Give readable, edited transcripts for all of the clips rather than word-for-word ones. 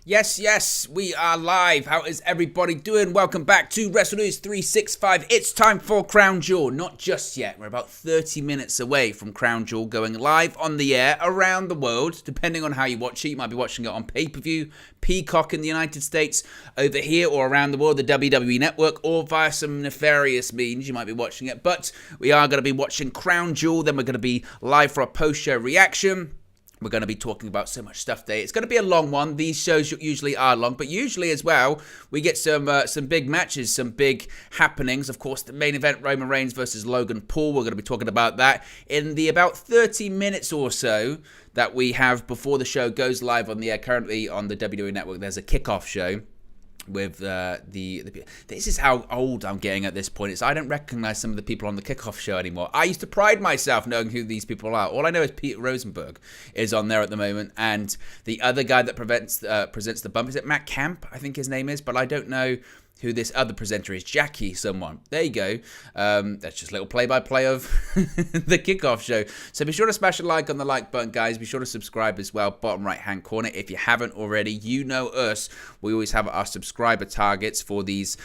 Yes, we are live. How is everybody doing? Welcome back to Wrestle News 365. It's time for Crown Jewel. Not just yet. We're about 30 minutes away from Crown Jewel going live on the air around the world. Depending on how you watch it, you might be watching it on pay-per-view, Peacock in the United States, over here or around the world, the WWE Network, or via some nefarious means you might be watching it. But we are going to be watching Crown Jewel. Then we're going to be live for a post-show reaction. We're going to be talking about so much stuff today. It's going to be a long one. These shows usually are long, but usually as well, we get some big matches, some big happenings. Of course, the main event, Roman Reigns versus Logan Paul. We're going to be talking about that in the about 30 minutes or so that we have before the show goes live on the air. Currently on the WWE Network, there's a kickoff show with this is how old I'm getting at this point. It's I don't recognize some of the people on the kickoff show anymore. I used to pride myself knowing who these people are. All I know is Pete Rosenberg is on there at the moment, and the other guy that presents the bump, is it Matt Camp, I think his name is, but I don't know who this other presenter is. Jackie someone. There you go. That's just a little play-by-play of the kickoff show. So be sure to smash a like on the like button, guys. Be sure to subscribe as well, bottom right-hand corner. If you haven't already, you know us. We always have our subscriber targets for these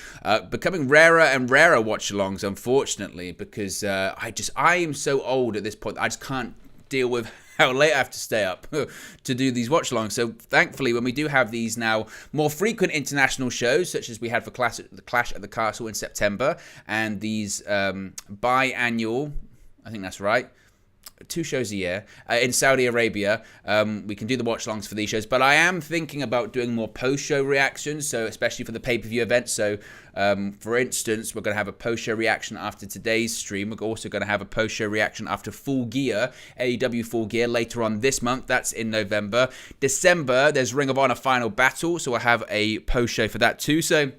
becoming rarer and rarer watch-alongs, unfortunately, because I am so old at this point. I just can't deal with how late I have to stay up to do these watch-alongs. So thankfully, when we do have these now more frequent international shows, such as we had for the Clash at the Castle in September, and these biannual, I think that's right, 2 shows a year in Saudi Arabia, we can do the watch-alongs for these shows. But I am thinking about doing more post-show reactions, so especially for the pay-per-view events. So for instance, we're going to have a post-show reaction after today's stream. We're also going to have a post-show reaction after Full Gear, AEW Full Gear, later on this month. That's in November. December, there's Ring of Honor Final Battle, so we'll have a post-show for that too. So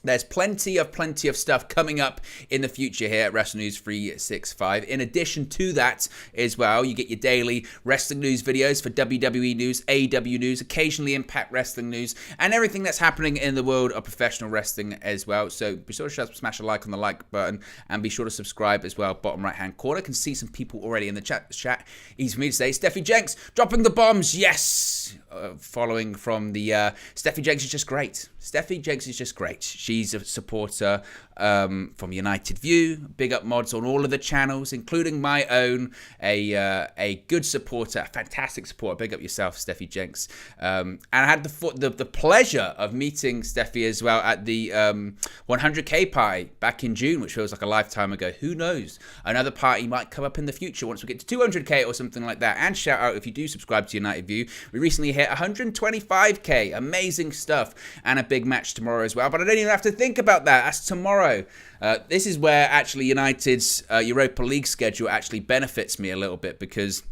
there's plenty of stuff coming up in the future here at Wrestle News 365. In addition to that as well, you get your daily wrestling news videos for WWE news, AEW news, occasionally Impact Wrestling news, and everything that's happening in the world of professional wrestling as well. So be sure to smash a like on the like button, and be sure to subscribe as well, bottom right hand corner. I can see some people already in the chat. Easy for me to say. Steffi Jenks dropping the bombs. Yes! Following from the Steffi Jenks is just great. Steffi Jenks is just great. She's a supporter from United View. Big up mods on all of the channels, including my own. A good supporter, a fantastic supporter. Big up yourself, Steffi Jenks. And I had the pleasure of meeting Steffi as well at the 100k party back in June, which feels like a lifetime ago. Who knows? Another party might come up in the future once we get to 200k or something like that. And shout out if you do subscribe to United View. We recently hit 125k. Amazing stuff. And a big match tomorrow as well. But I don't even have to think about that. That's tomorrow. This is where actually United's Europa League schedule actually benefits me a little bit, because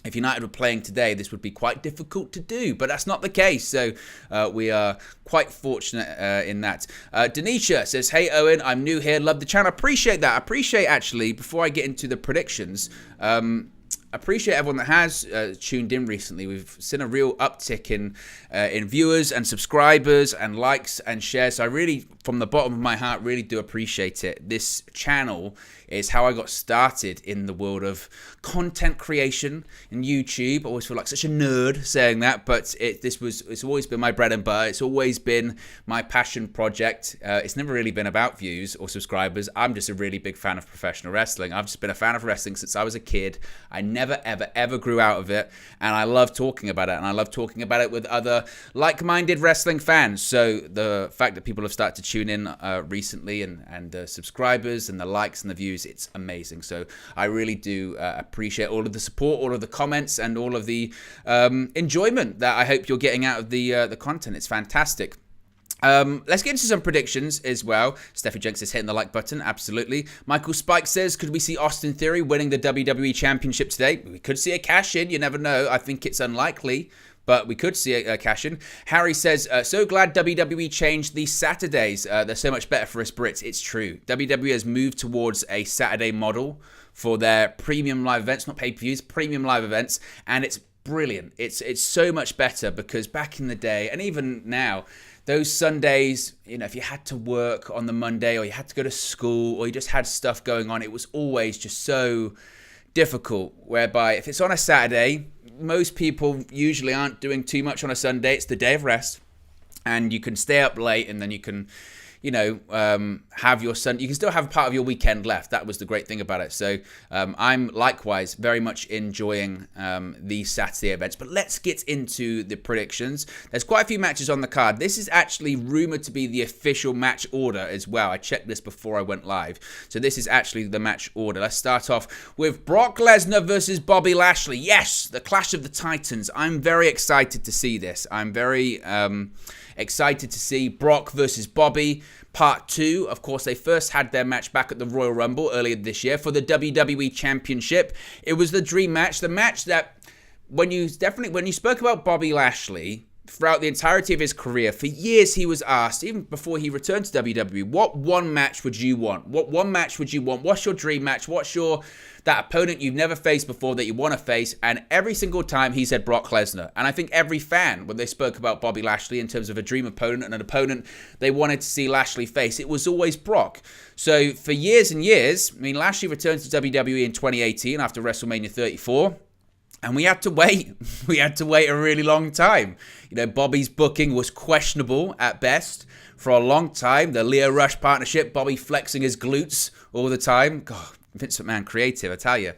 if United were playing today, this would be quite difficult to do, but that's not the case. So we are quite fortunate in that. Denisha says, "Hey Owen, I'm new here. Love the channel." Appreciate that. Appreciate actually. Before I get into the predictions, appreciate everyone that has tuned in recently. We've seen a real uptick in viewers and subscribers and likes and shares. So I really, from the bottom of my heart, really do appreciate it. This channel is how I got started in the world of content creation and YouTube. I always feel like such a nerd saying that, but it's always been my bread and butter. It's always been my passion project. It's never really been about views or subscribers. I'm just a really big fan of professional wrestling. I've just been a fan of wrestling since I was a kid. I never, ever grew out of it, and I love talking about it, and I love talking about it with other like-minded wrestling fans. So the fact that people have started to tune in recently, and the subscribers and the likes and the views, it's amazing. So I really do appreciate all of the support, all of the comments, and all of the enjoyment that I hope you're getting out of the content. It's fantastic. Let's get into some predictions as well. Steffi Jenks is hitting the like button, absolutely. Michael Spike says, could we see Austin Theory winning the WWE Championship today? We could see a cash-in, you never know. I think it's unlikely, but we could see a cash-in. Harry says, so glad WWE changed the Saturdays. They're so much better for us Brits. It's true. WWE has moved towards a Saturday model for their premium live events, not pay-per-views, premium live events, and it's brilliant. It's so much better, because back in the day, and even now, those Sundays, if you had to work on the Monday, or you had to go to school, or you just had stuff going on, it was always just so difficult. Whereby if it's on a Saturday, most people usually aren't doing too much on a Sunday. It's the day of rest. and you can stay up late, and then you can, have your son. You can still have part of your weekend left. That was the great thing about it. So I'm likewise very much enjoying these Saturday events. But let's get into the predictions. There's quite a few matches on the card. This is actually rumored to be the official match order as well. I checked this before I went live. So this is actually the match order. Let's start off with Brock Lesnar versus Bobby Lashley. Yes, the Clash of the Titans. I'm very excited to see this. I'm very excited to see Brock versus Bobby. Part 2, of course, they first had their match back at the Royal Rumble earlier this year for the WWE Championship. It was the dream match, the match that when you spoke about Bobby Lashley throughout the entirety of his career, for years he was asked, even before he returned to WWE, what one match would you want? What one match would you want? What's your dream match? What's that opponent you've never faced before that you want to face? And every single time he said Brock Lesnar. And I think every fan, when they spoke about Bobby Lashley in terms of a dream opponent and an opponent they wanted to see Lashley face, it was always Brock. So for years and years, Lashley returned to WWE in 2018 after WrestleMania 34. And we had to wait. We had to wait a really long time. Bobby's booking was questionable at best for a long time. The Leo Rush partnership, Bobby flexing his glutes all the time. God, Vince McMahon creative, I tell you.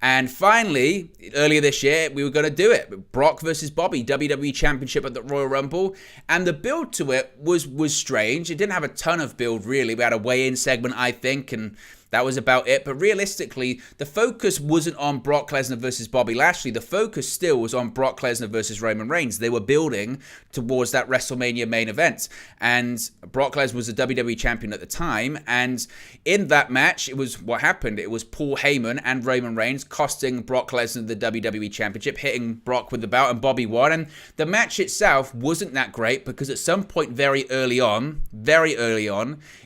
And finally, earlier this year, we were going to do it. Brock versus Bobby, WWE Championship at the Royal Rumble. And the build to it was strange. It didn't have a ton of build, really. We had a weigh-in segment, I think, and that was about it. But realistically, the focus wasn't on Brock Lesnar versus Bobby Lashley. The focus still was on Brock Lesnar versus Roman Reigns. They were building towards that WrestleMania main event. And Brock Lesnar was the WWE champion at the time. And in that match, it was what happened. It was Paul Heyman and Roman Reigns costing Brock Lesnar the WWE championship, hitting Brock with the belt, and Bobby won. And the match itself wasn't that great because at some point very early on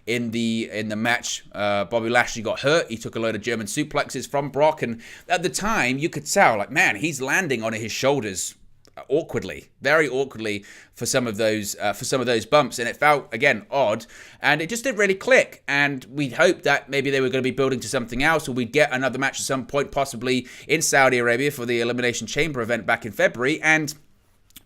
in the match, Bobby Lashley got hurt. He took a load of German suplexes from Brock, and at the time you could tell, man, he's landing on his shoulders awkwardly, very awkwardly for some of those bumps, and it felt again odd, and it just didn't really click. And we'd hoped that maybe they were going to be building to something else, or we'd get another match at some point, possibly in Saudi Arabia for the Elimination Chamber event back in February, and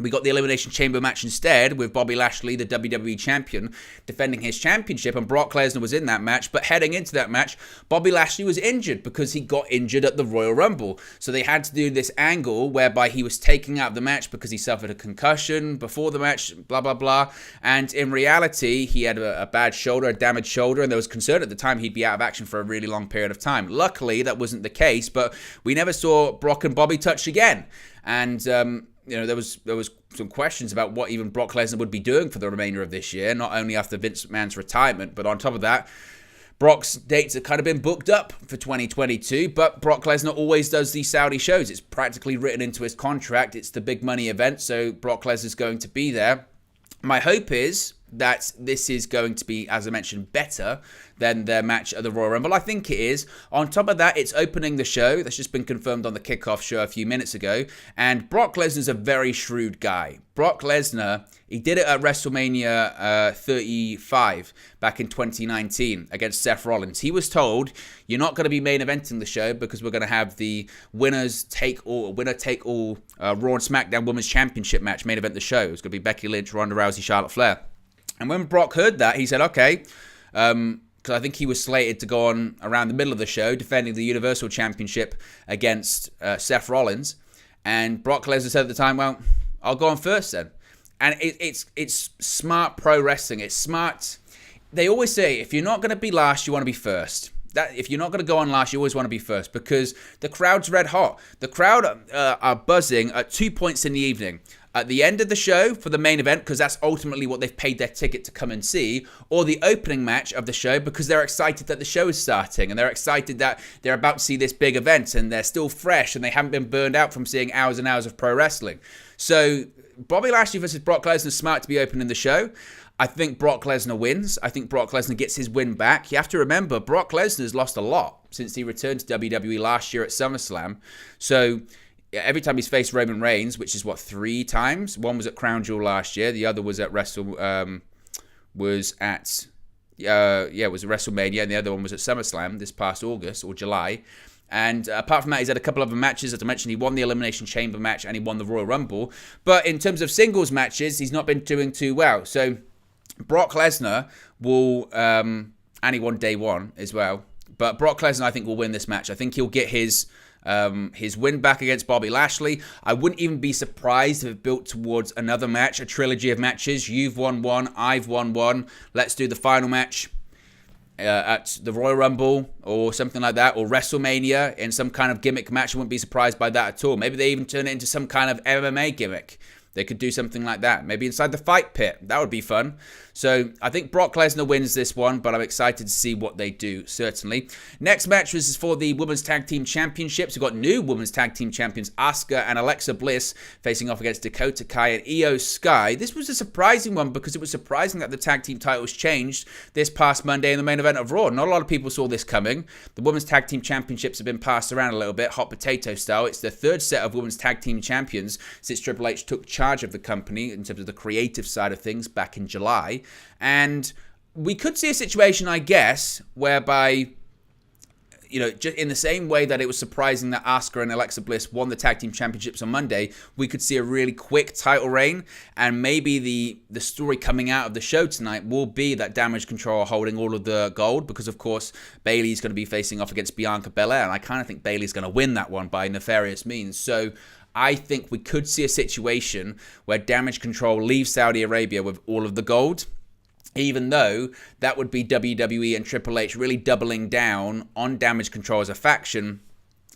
we got the Elimination Chamber match instead with Bobby Lashley, the WWE champion, defending his championship, and Brock Lesnar was in that match. But heading into that match, Bobby Lashley was injured because he got injured at the Royal Rumble. So they had to do this angle whereby he was taken out of the match because he suffered a concussion before the match, blah, blah, blah. And in reality, he had a bad shoulder, a damaged shoulder, and there was concern at the time he'd be out of action for a really long period of time. Luckily, that wasn't the case, but we never saw Brock and Bobby touch again. And there was some questions about what even Brock Lesnar would be doing for the remainder of this year, not only after Vince McMahon's retirement, but on top of that, Brock's dates have kind of been booked up for 2022, but Brock Lesnar always does these Saudi shows. It's practically written into his contract. It's the big money event, so Brock Lesnar's going to be there. My hope is that this is going to be, as I mentioned, better than their match at the Royal Rumble. I think it is. On top of that, it's opening the show. That's just been confirmed on the kickoff show a few minutes ago. And Brock Lesnar's a very shrewd guy. Brock Lesnar, he did it at WrestleMania 35 back in 2019 against Seth Rollins. He was told, you're not going to be main eventing the show because we're going to have the winner take all Raw and SmackDown Women's Championship match main event the show. It's going to be Becky Lynch, Ronda Rousey, Charlotte Flair. And when Brock heard that, he said, okay, because I think he was slated to go on around the middle of the show defending the Universal Championship against Seth Rollins. And Brock Lesnar said at the time, well, I'll go on first then. And it's smart pro wrestling. It's smart. They always say, if you're not going to be last, you want to be first. That if you're not going to go on last, you always want to be first because the crowd's red hot. The crowd are buzzing at 2 points in the evening. At the end of the show for the main event, because that's ultimately what they've paid their ticket to come and see, or the opening match of the show because they're excited that the show is starting and they're excited that they're about to see this big event and they're still fresh and they haven't been burned out from seeing hours and hours of pro wrestling. So Bobby Lashley versus Brock Lesnar is smart to be opening the show. I think Brock Lesnar wins. I think Brock Lesnar gets his win back. You have to remember, Brock Lesnar's lost a lot since he returned to WWE last year at SummerSlam. So every time he's faced Roman Reigns, which is 3 times. One was at Crown Jewel last year. The other was at WrestleMania, and the other one was at SummerSlam this past August or July. And apart from that, he's had a couple other matches. As I mentioned, he won the Elimination Chamber match and he won the Royal Rumble. But in terms of singles matches, he's not been doing too well. So Brock Lesnar will, and he won day one as well. But Brock Lesnar, I think, will win this match. I think he'll get his win back against Bobby Lashley. I wouldn't even be surprised if it built towards another match, a trilogy of matches. You've won one, I've won one. Let's do the final match at the Royal Rumble or something like that, or WrestleMania in some kind of gimmick match. I wouldn't be surprised by that at all. Maybe they even turn it into some kind of MMA gimmick. They could do something like that. Maybe inside the fight pit. That would be fun. So I think Brock Lesnar wins this one, but I'm excited to see what they do, certainly. Next match was for the Women's Tag Team Championships. We've got new Women's Tag Team Champions Asuka and Alexa Bliss facing off against Dakota Kai and Io Sky. This was a surprising one because it was surprising that the tag team titles changed this past Monday in the main event of Raw. Not a lot of people saw this coming. The Women's Tag Team Championships have been passed around a little bit, hot potato style. It's the third set of Women's Tag Team Champions since Triple H took charge of the company in terms of the creative side of things back in July. And we could see a situation, I guess, whereby, you know, just in the same way that it was surprising that Asuka and Alexa Bliss won the Tag Team Championships on Monday, we could see a really quick title reign. And maybe the story coming out of the show tonight will be that Damage Control are holding all of the gold because, of course, Bayley's going to be facing off against Bianca Belair. And I kind of think Bayley's going to win that one by nefarious means. So I think we could see a situation where Damage Control leaves Saudi Arabia with all of the gold, even though that would be WWE and Triple H really doubling down on Damage Control as a faction,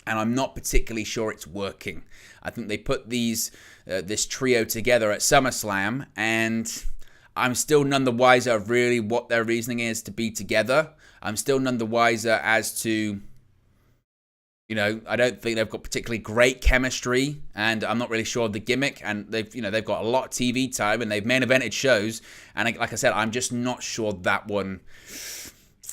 and I'm not particularly sure it's working. I think they put this trio together at SummerSlam, and I'm still none the wiser of really what their reasoning is to be together. I'm still none the wiser as to, you know, I don't think they've got particularly great chemistry, and I'm not really sure of the gimmick. And they've got a lot of TV time, and they've main evented shows. And like I said, I'm just not sure that one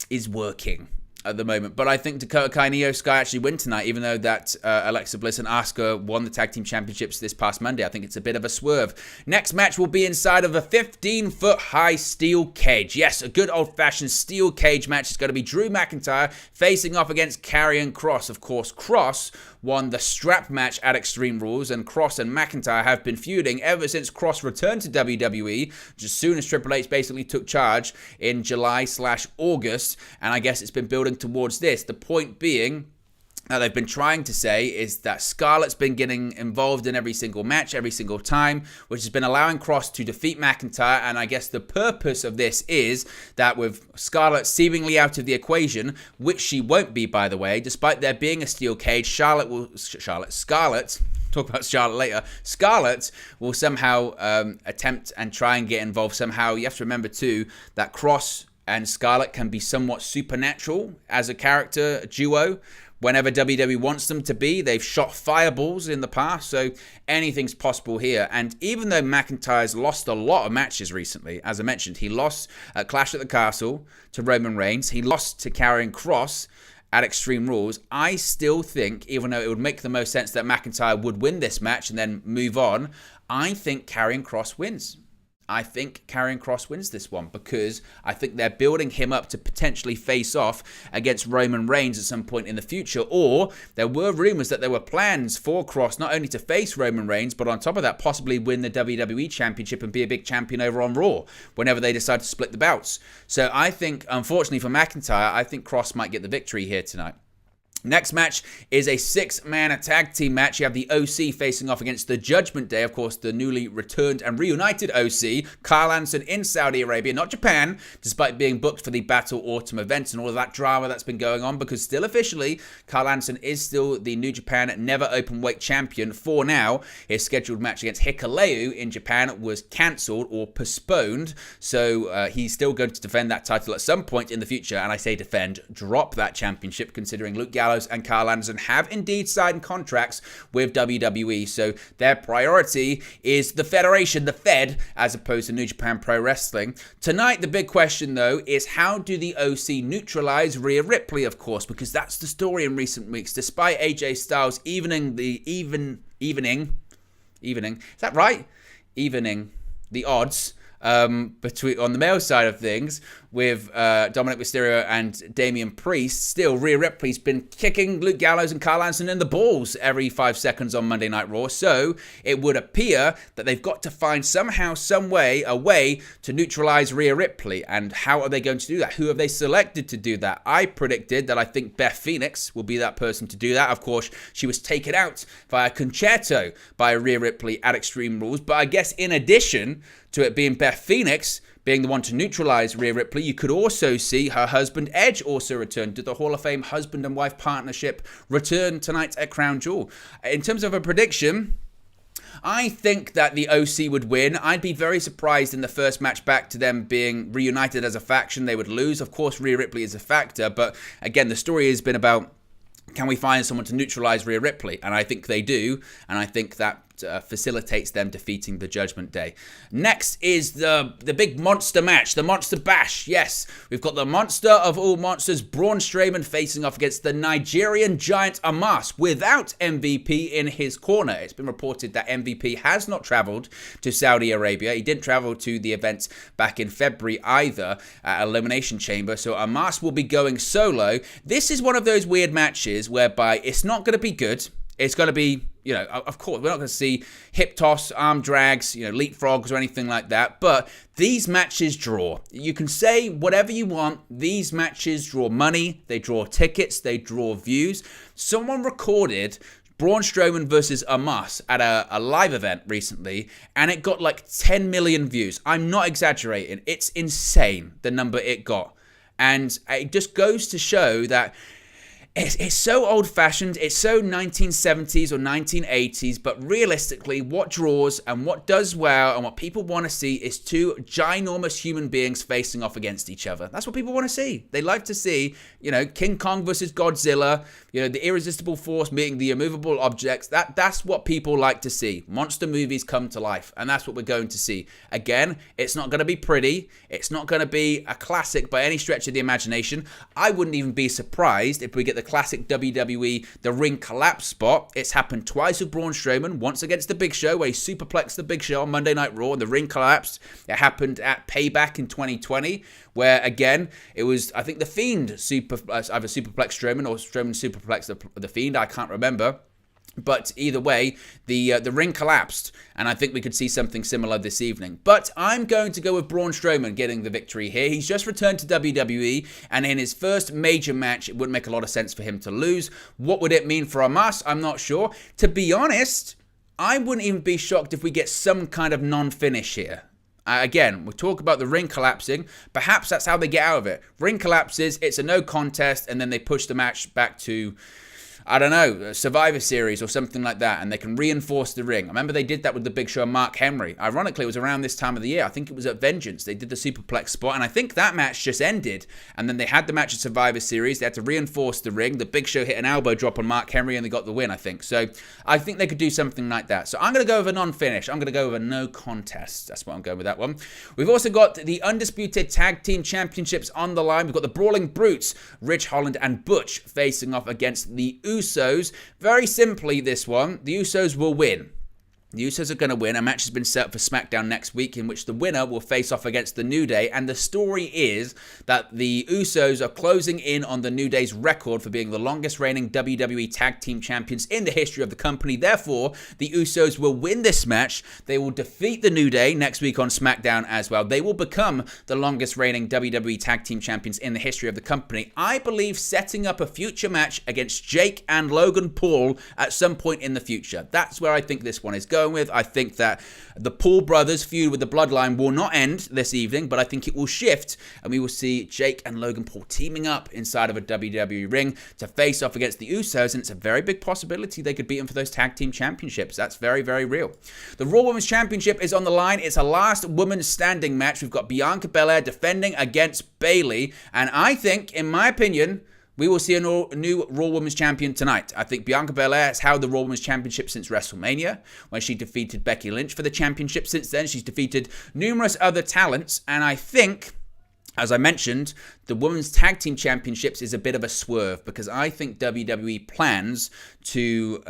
is working at the moment. But I think Dakota Kai and Io Sky actually win tonight, even though that Alexa Bliss and Asuka won the Tag Team Championships this past Monday. I think it's a bit of a swerve. Next match will be inside of a 15-foot high steel cage. Yes, a good old-fashioned steel cage match. It's going to be Drew McIntyre facing off against Karrion Kross. Of course, Kross won the strap match at Extreme Rules, and Kross and McIntyre have been feuding ever since Kross returned to WWE, just as soon as Triple H basically took charge in July/August, and I guess it's been building towards this. The point being that they've been trying to say is that Scarlett's been getting involved in every single match, every single time, which has been allowing Kross to defeat McIntyre. And I guess the purpose of this is that with Scarlett seemingly out of the equation, which she won't be, by the way, despite there being a steel cage, Scarlett, talk about Charlotte later, Scarlett will somehow attempt and try and get involved somehow. You have to remember too that Kross and Scarlett can be somewhat supernatural as a character duo whenever WWE wants them to be. They've shot fireballs in the past, so anything's possible here. And even though McIntyre's lost a lot of matches recently, as I mentioned, he lost at Clash at the Castle to Roman Reigns, he lost to Karrion Kross at Extreme Rules, I still think, even though it would make the most sense that McIntyre would win this match and then move on, I think Karrion Kross wins. I think Karrion Kross wins this one because I think they're building him up to potentially face off against Roman Reigns at some point in the future. Or there were rumors that there were plans for Kross not only to face Roman Reigns, but on top of that, possibly win the WWE Championship and be a big champion over on Raw whenever they decide to split the belts. So I think, unfortunately for McIntyre, I think Kross might get the victory here tonight. Next match is a 6-man tag team match. You have the OC facing off against the Judgment Day. Of course, the newly returned and reunited OC, Karl Anderson in Saudi Arabia, not Japan, despite being booked for the Battle Autumn events and all of that drama that's been going on, because still officially, Karl Anderson is still the New Japan Never Openweight Champion for now. His scheduled match against Hikuleo in Japan was cancelled or postponed, so he's still going to defend that title at some point in the future, and I say defend, drop that championship, considering Luke Gallows and Karl Anderson have indeed signed contracts with WWE, so their priority is the Federation, the Fed, as opposed to New Japan Pro Wrestling. Tonight, the big question, though, is how do the OC neutralize Rhea Ripley, of course, because that's the story in recent weeks. Despite AJ Styles evening, is that right? Evening the odds on the male side of things with Dominik Mysterio and Damian Priest. Still, Rhea Ripley's been kicking Luke Gallows and Karl in the balls every 5 seconds on Monday Night Raw. So it would appear that they've got to find somehow, some way, a way to neutralize Rhea Ripley. And how are they going to do that? Who have they selected to do that? I predicted that I think Beth Phoenix will be that person to do that. Of course, she was taken out via concerto by Rhea Ripley at Extreme Rules. But I guess in addition to it being Beth Phoenix being the one to neutralize Rhea Ripley, you could also see her husband Edge also return. Did the Hall of Fame husband and wife partnership return tonight at Crown Jewel? In terms of a prediction, I think that the OC would win. I'd be very surprised in the first match back to them being reunited as a faction. They would lose. Of course, Rhea Ripley is a factor, but again, the story has been about, can we find someone to neutralize Rhea Ripley? And I think they do, and I think that facilitates them defeating the Judgment Day. Next is the big monster match, the Monster Bash. Yes, we've got the monster of all monsters, Braun Strowman, facing off against the Nigerian giant Omos without MVP in his corner. It's been reported that MVP has not traveled to Saudi Arabia. He didn't travel to the event back in February either at Elimination Chamber, so Omos will be going solo. This is one of those weird matches whereby it's not going to be good. It's going to be, of course, we're not going to see hip toss, arm drags, leapfrogs or anything like that. But these matches draw. You can say whatever you want. These matches draw money. They draw tickets. They draw views. Someone recorded Braun Strowman versus Omos at a live event recently, and it got like 10 million views. I'm not exaggerating. It's insane, the number it got. And it just goes to show that it's so old-fashioned, it's so 1970s or 1980s, but realistically, what draws and what does well and what people want to see is two ginormous human beings facing off against each other. That's what people want to see. They like to see, King Kong versus Godzilla, the irresistible force meeting the immovable objects. That's what people like to see. Monster movies come to life, and that's what we're going to see. Again, it's not going to be pretty. It's not going to be a classic by any stretch of the imagination. I wouldn't even be surprised if we get the classic WWE, the ring collapse spot. It's happened twice with Braun Strowman, once against the Big Show, where he superplexed the Big Show on Monday Night Raw and the ring collapsed. It happened at Payback in 2020, where again, it was, I think, the Fiend either superplexed Strowman or Strowman superplexed the Fiend, I can't remember. But either way, the ring collapsed, and I think we could see something similar this evening. But I'm going to go with Braun Strowman getting the victory here. He's just returned to WWE, and in his first major match, it wouldn't make a lot of sense for him to lose. What would it mean for Omos? I'm not sure. To be honest, I wouldn't even be shocked if we get some kind of non-finish here. Again, we'll talk about the ring collapsing. Perhaps that's how they get out of it. Ring collapses, it's a no contest, and then they push the match back to, I don't know, a Survivor Series or something like that, and they can reinforce the ring. I remember they did that with the Big Show and Mark Henry. Ironically, it was around this time of the year. I think it was at Vengeance. They did the superplex spot, and I think that match just ended. And then they had the match at Survivor Series. They had to reinforce the ring. The Big Show hit an elbow drop on Mark Henry, and they got the win, I think. So I think they could do something like that. So I'm going to go with a non-finish. I'm going to go with a no contest. That's what I'm going with that one. We've also got the Undisputed Tag Team Championships on the line. We've got the Brawling Brutes, Ridge Holland and Butch, facing off against the Usos. Very simply, this one, the Usos will win. The Usos are going to win. A match has been set for SmackDown next week in which the winner will face off against the New Day. And the story is that the Usos are closing in on the New Day's record for being the longest reigning WWE Tag Team Champions in the history of the company. Therefore, the Usos will win this match. They will defeat the New Day next week on SmackDown as well. They will become the longest reigning WWE Tag Team Champions in the history of the company. I believe setting up a future match against Jake and Logan Paul at some point in the future. That's where I think this one is going with. I think that the Paul brothers feud with the Bloodline will not end this evening, but I think it will shift, and we will see Jake and Logan Paul teaming up inside of a WWE ring to face off against the Usos, and it's a very big possibility they could beat them for those tag team championships. That's very, very real. The Raw Women's Championship is on the line. It's a last woman standing match. We've got Bianca Belair defending against Bayley, and I think, in my opinion, we will see a new Raw Women's Champion tonight. I think Bianca Belair has held the Raw Women's Championship since WrestleMania, when she defeated Becky Lynch for the championship. Since then, she's defeated numerous other talents, and I think, as I mentioned, the Women's Tag Team Championships is a bit of a swerve, because I think WWE plans to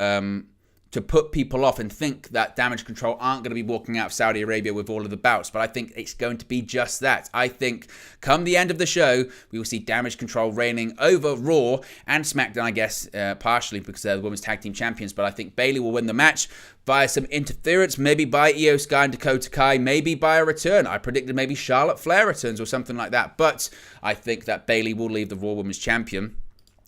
to put people off and think that Damage Control aren't going to be walking out of Saudi Arabia with all of the belts. But I think it's going to be just that. I think come the end of the show, we will see Damage Control reigning over Raw and SmackDown, I guess, partially because they're the Women's Tag Team Champions. But I think Bayley will win the match via some interference, maybe by Io Sky and Dakota Kai, maybe by a return. I predicted maybe Charlotte Flair returns or something like that. But I think that Bayley will leave the Raw Women's Champion.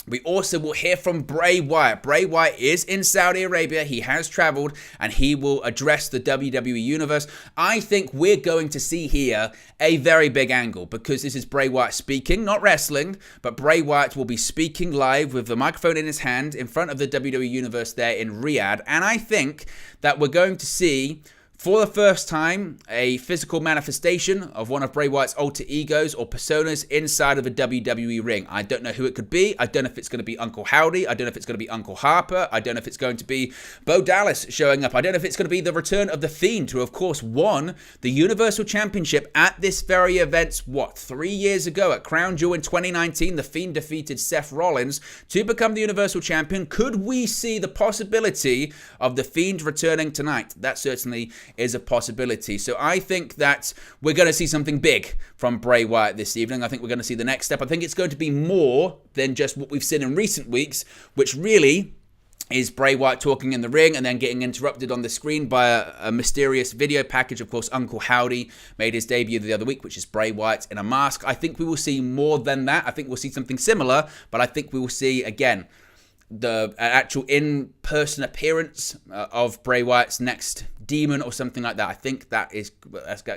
We also will hear from Bray Wyatt. Bray Wyatt is in Saudi Arabia. He has traveled and he will address the WWE Universe. I think we're going to see here a very big angle because this is Bray Wyatt speaking, not wrestling, but Bray Wyatt will be speaking live with the microphone in his hand in front of the WWE Universe there in Riyadh. And I think that we're going to see, for the first time, a physical manifestation of one of Bray Wyatt's alter egos or personas inside of a WWE ring. I don't know who it could be. I don't know if it's going to be Uncle Howdy. I don't know if it's going to be Uncle Harper. I don't know if it's going to be Bo Dallas showing up. I don't know if it's going to be the return of The Fiend, who of course won the Universal Championship at this very event, 3 years ago at Crown Jewel in 2019. The Fiend defeated Seth Rollins to become the Universal Champion. Could we see the possibility of The Fiend returning tonight? That certainly is a possibility. So I think that we're going to see something big from Bray Wyatt this evening. I think we're going to see the next step. I think it's going to be more than just what we've seen in recent weeks, which really is Bray Wyatt talking in the ring and then getting interrupted on the screen by a mysterious video package. Of course, Uncle Howdy made his debut the other week, which is Bray Wyatt in a mask. I think we will see more than that. I think we'll see something similar, but I think we will see, again, the actual in-person appearance of Bray Wyatt's next demon or something like that. I think that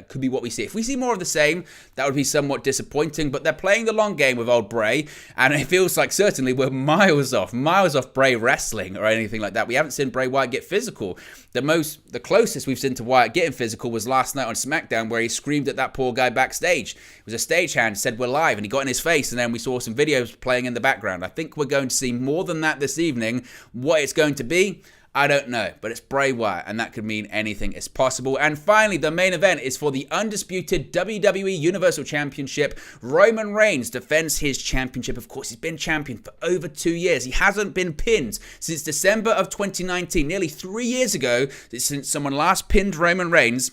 could be what we see. If we see more of the same, that would be somewhat disappointing, but they're playing the long game with old Bray, and it feels like certainly we're miles off Bray wrestling or anything like that. We haven't seen Bray Wyatt get physical. The closest we've seen to Wyatt getting physical was last night on SmackDown, where he screamed at that poor guy backstage. It was a stagehand, said we're live, and he got in his face, and then we saw some videos playing in the background. I think we're going to see more than that this evening. What it's going to be, I don't know, but it's Bray Wyatt, and that could mean anything is possible. And finally, the main event is for the undisputed WWE Universal Championship. Roman Reigns defends his championship. Of course, he's been champion for over 2 years. He hasn't been pinned since December of 2019, nearly 3 years ago, since someone last pinned Roman Reigns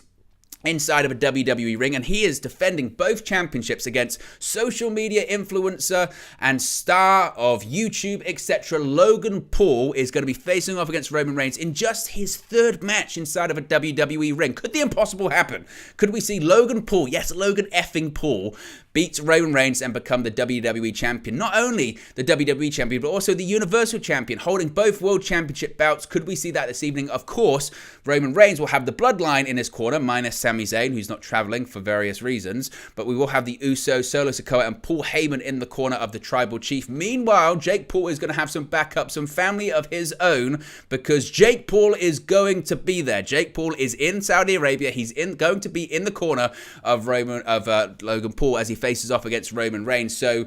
inside of a WWE ring, and he is defending both championships against social media influencer and star of YouTube, etc. Logan Paul is going to be facing off against Roman Reigns in just his third match inside of a WWE ring. Could the impossible happen? Could we see Logan Paul, yes, Logan effing Paul, beat Roman Reigns and become the WWE Champion? Not only the WWE Champion, but also the Universal Champion, holding both World Championship belts. Could we see that this evening? Of course, Roman Reigns will have the Bloodline in his corner, minus Sami Zayn, who's not traveling for various reasons, but we will have the Usos, Solo Sikoa, and Paul Heyman in the corner of the Tribal Chief. Meanwhile, Jake Paul is going to have some backup, some family of his own, because Jake Paul is going to be there. Jake Paul is in Saudi Arabia. He's going to be in the corner of Logan Paul as he faces off against Roman Reigns. So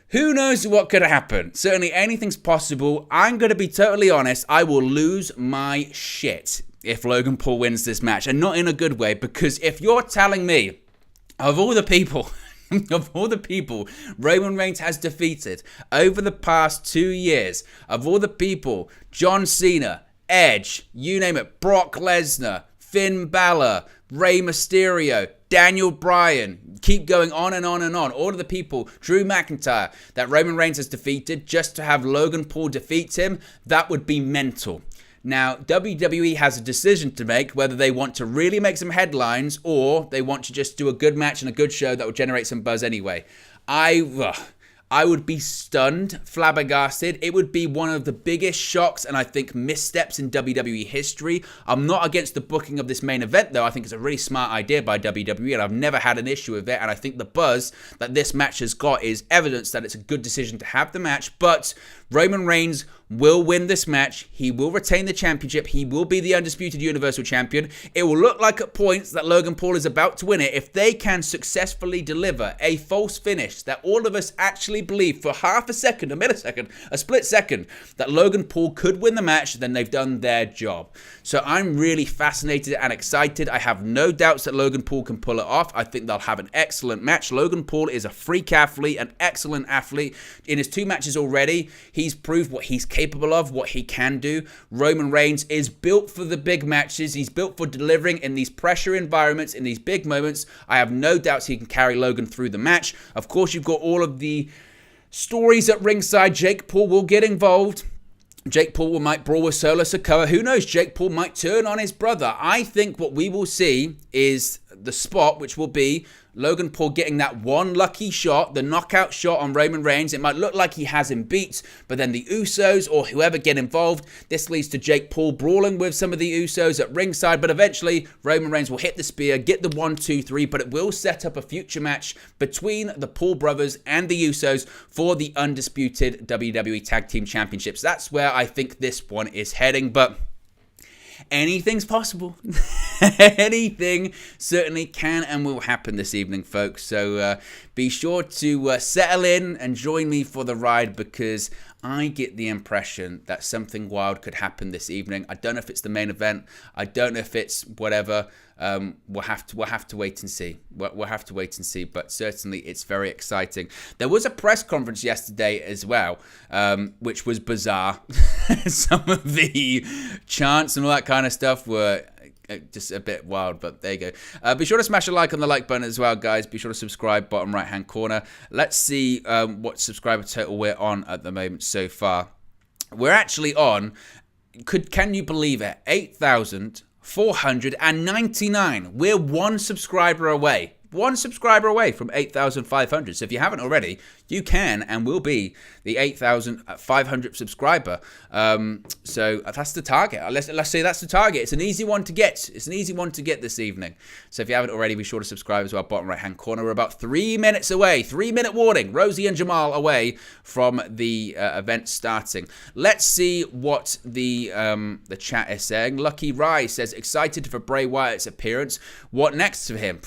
who knows what could happen? Certainly anything's possible. I'm going to be totally honest. I will lose my shit if Logan Paul wins this match, and not in a good way, because if you're telling me, of all the people Roman Reigns has defeated over the past 2 years, of all the people, John Cena, Edge, you name it, Brock Lesnar, Finn Balor, Rey Mysterio, Daniel Bryan, keep going on and on and on. All of the people, Drew McIntyre, that Roman Reigns has defeated, just to have Logan Paul defeat him, that would be mental. Now, WWE has a decision to make whether they want to really make some headlines or they want to just do a good match and a good show that will generate some buzz anyway. I would be stunned, flabbergasted. It would be one of the biggest shocks and I think missteps in WWE history. I'm not against the booking of this main event, though. I think it's a really smart idea by WWE, and I've never had an issue with it. And I think the buzz that this match has got is evidence that it's a good decision to have the match. But Roman Reigns will win this match. He will retain the championship. He will be the undisputed Universal Champion. It will look like at points that Logan Paul is about to win it if they can successfully deliver a false finish that all of us actually believe for half a second, a millisecond, a split second, that Logan Paul could win the match. Then they've done their job. So I'm really fascinated and excited. I have no doubts that Logan Paul can pull it off. I think they'll have an excellent match. Logan Paul is a freak athlete, an excellent athlete. In his 2 matches already, he's proved what he's capable of, what he can do. Roman Reigns is built for the big matches. He's built for delivering in these pressure environments, in these big moments. I have no doubts he can carry Logan through the match. Of course, you've got all of the stories at ringside. Jake Paul will get involved. Jake Paul might brawl with Sikoa. Who knows? Jake Paul might turn on his brother. I think what we will see is the spot, which will be Logan Paul getting that one lucky shot, the knockout shot on Roman Reigns. It might look like he has him beat, but then the Usos or whoever get involved. This leads to Jake Paul brawling with some of the Usos at ringside, but eventually Roman Reigns will hit the spear, get the 1, 2, 3, but it will set up a future match between the Paul brothers and the Usos for the undisputed WWE Tag Team Championships. That's where I think this one is heading, but anything's possible. Anything certainly can and will happen this evening, folks. So be sure to settle in and join me for the ride, because I get the impression that something wild could happen this evening. I don't know if it's the main event. I don't know if it's whatever. We'll have to wait and see. We'll have to wait and see. But certainly, it's very exciting. There was a press conference yesterday as well, which was bizarre. Some of the chants and all that kind of stuff were just a bit wild, but there you go. Be sure to smash a like on the like button as well, guys. Be sure to subscribe, bottom right hand corner. Let's see what subscriber total we're on at the moment so far. We're actually on, can you believe it, 8,499. We're one subscriber away. One subscriber away from 8,500. So if you haven't already, you can and will be the 8,500 subscriber. So that's the target. Let's say that's the target. It's an easy one to get. It's an easy one to get this evening. So if you haven't already, be sure to subscribe as well. Bottom right hand corner. We're about 3 minutes away. 3-minute warning. Rosie and Jamal away from the event starting. Let's see what the chat is saying. Lucky Rise says, excited for Bray Wyatt's appearance. What next for him?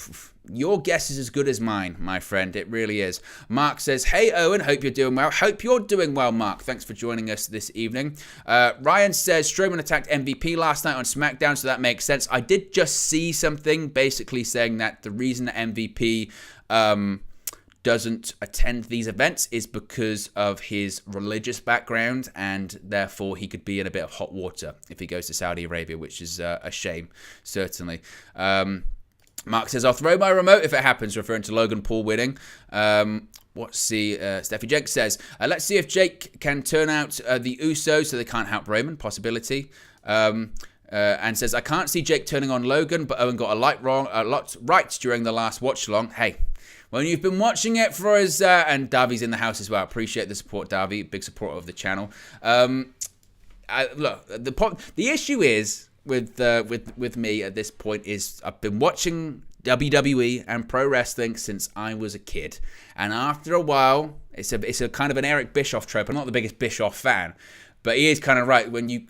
Your guess is as good as mine, my friend. It really is. Mark says, hey, Owen, hope you're doing well. Hope you're doing well, Mark. Thanks for joining us this evening. Ryan says, Strowman attacked MVP last night on SmackDown, so that makes sense. I did just see something basically saying that the reason that MVP doesn't attend these events is because of his religious background, and therefore he could be in a bit of hot water if he goes to Saudi Arabia, which is a shame, certainly. Mark says, I'll throw my remote if it happens, referring to Logan Paul winning. Steffi Jenks says, let's see if Jake can turn out the Usos so they can't help Roman. Possibility. And says, I can't see Jake turning on Logan, but Owen got a lot right during the last watch-along. Hey, when you've been watching it for us, and Davi's in the house as well. Appreciate the support, Davi. Big supporter of the channel. Look, the issue is, with me at this point is I've been watching WWE and pro wrestling since I was a kid, and after a while it's a kind of an Eric Bischoff trope. I'm not the biggest Bischoff fan, but he is kind of right. When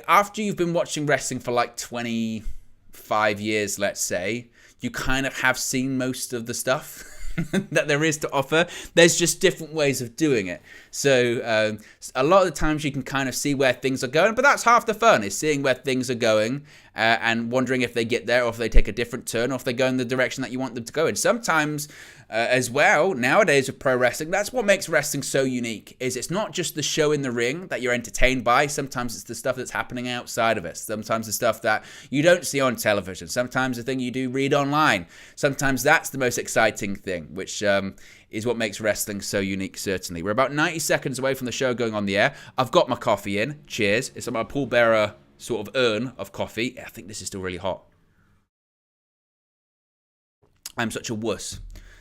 after you've been watching wrestling for like 25 years, let's say, you kind of have seen most of the stuff that there is to offer. There's just different ways of doing it. So a lot of the times you can kind of see where things are going, but that's half the fun, is seeing where things are going and wondering if they get there or if they take a different turn or if they go in the direction that you want them to go in. Sometimes as well, nowadays with pro wrestling, that's what makes wrestling so unique, is it's not just the show in the ring that you're entertained by. Sometimes it's the stuff that's happening outside of it. Sometimes the stuff that you don't see on television. Sometimes the thing you do read online. Sometimes that's the most exciting thing, which is what makes wrestling so unique, certainly. We're about 90 seconds away from the show going on the air. I've got my coffee in. Cheers. It's my Paul Bearer sort of urn of coffee. I think this is still really hot. I'm such a wuss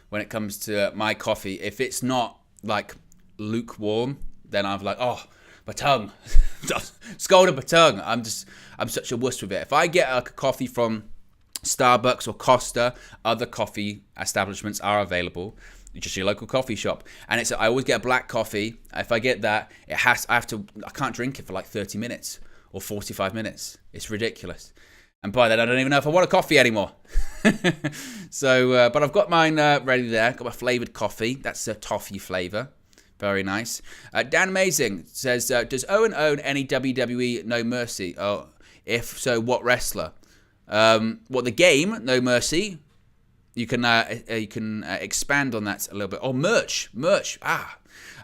when it comes to my coffee. If it's not like lukewarm, then I'm like, oh, my tongue. Scalded my tongue. I'm such a wuss with it. If I get a coffee from Starbucks or Costa, other coffee establishments are available. Just your local coffee shop, and I always get a black coffee. If I get that, I can't drink it for like 30 minutes or 45 minutes. It's ridiculous. And by then, I don't even know if I want a coffee anymore. So, but I've got mine ready there. Got my flavored coffee. That's a toffee flavor. Very nice. Dan Amazing says, does Owen own any WWE No Mercy? Oh, if so, what wrestler? What, the game No Mercy? You can expand on that a little bit. Oh, merch.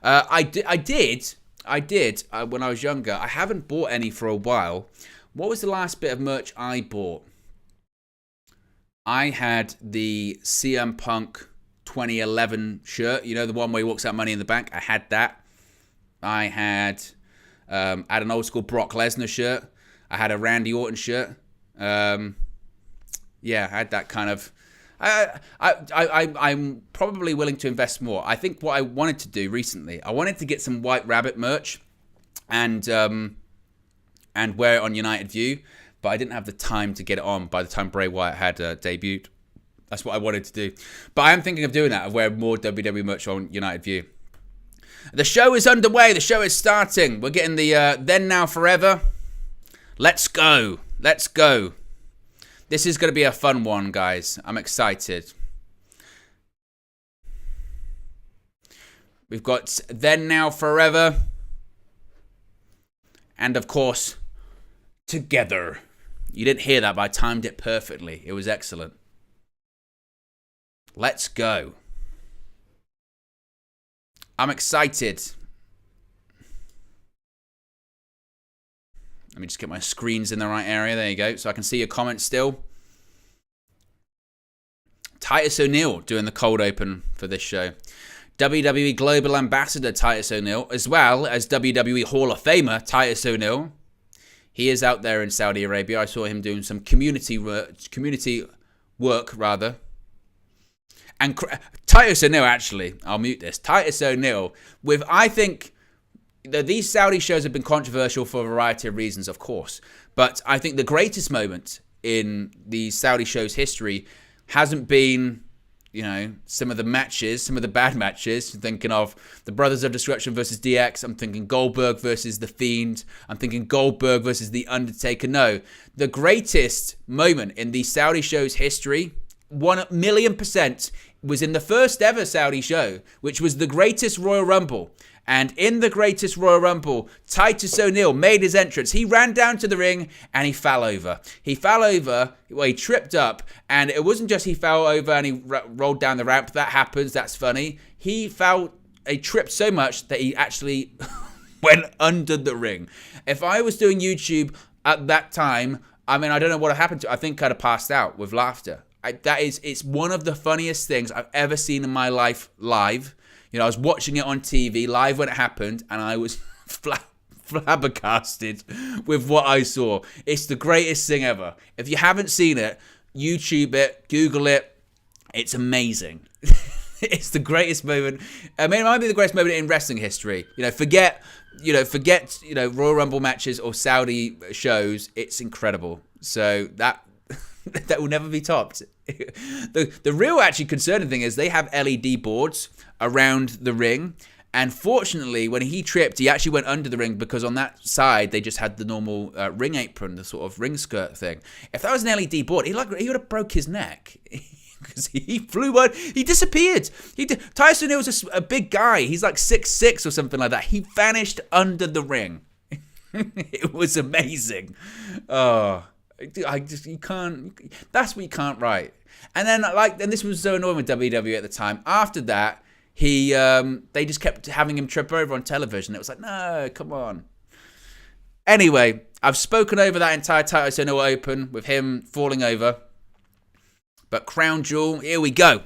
I did I did when I was younger. I haven't bought any for a while. What was the last bit of merch I bought? I had the CM Punk 2011 shirt. You know, the one where he walks out Money in the Bank? I had that. I had an old school Brock Lesnar shirt. I had a Randy Orton shirt. I had that kind of... I'm probably willing to invest more. I think what I wanted to do recently, I wanted to get some White Rabbit merch and wear it on United View, but I didn't have the time to get it on by the time Bray Wyatt had debuted. That's what I wanted to do. But I am thinking of doing that, of wearing more WWE merch on United View. The show is underway. The show is starting. We're getting the Then Now Forever. Let's go. Let's go. This is going to be a fun one, guys. I'm excited. We've got Then Now Forever. And, of course, Together. You didn't hear that, but I timed it perfectly. It was excellent. Let's go. I'm excited. Let me just get my screens in the right area. There you go. So I can see your comments still. Titus O'Neil doing the cold open for this show. WWE Global Ambassador Titus O'Neil, as well as WWE Hall of Famer Titus O'Neil. He is out there in Saudi Arabia. I saw him doing some community work. And Titus O'Neil, actually, I'll mute this. Titus O'Neil, I think... These Saudi shows have been controversial for a variety of reasons, of course. But I think the greatest moment in the Saudi show's history hasn't been, some of the matches, some of the bad matches. I'm thinking of the Brothers of Destruction versus DX. I'm thinking Goldberg versus The Fiend. I'm thinking Goldberg versus The Undertaker. No, the greatest moment in the Saudi show's history, 1,000,000%, was in the first ever Saudi show, which was the Greatest Royal Rumble. And in the Greatest Royal Rumble, Titus O'Neil made his entrance. He ran down to the ring and he fell over. He tripped up. And it wasn't just he fell over and he rolled down the ramp. That happens. That's funny. He tripped so much that he actually went under the ring. If I was doing YouTube at that time, I don't know what happened to. I think I'd have passed out with laughter. It's one of the funniest things I've ever seen in my life live. I was watching it on TV live when it happened, and I was flabbergasted with what I saw. It's the greatest thing ever. If you haven't seen it, YouTube it, Google it. It's amazing. It's the greatest moment. It might be the greatest moment in wrestling history. Forget Royal Rumble matches or Saudi shows. It's incredible. So that will never be topped. The real actually concerning thing is they have LED boards around the ring, and fortunately when he tripped he actually went under the ring, because on that side they just had the normal ring apron, the sort of ring skirt thing. If that was an LED board, he would have broke his neck. Because he flew on, he disappeared. Titus O'Neil's a big guy. He's like 6'6" or something like that. He vanished under the ring. It was amazing. Oh, you can't. That's what you can't write. And then and this was so annoying with WWE at the time. After that, they just kept having him trip over on television. It was like, no, come on. Anyway, I've spoken over that entire Titus O'Neil open with him falling over. But Crown Jewel, here we go.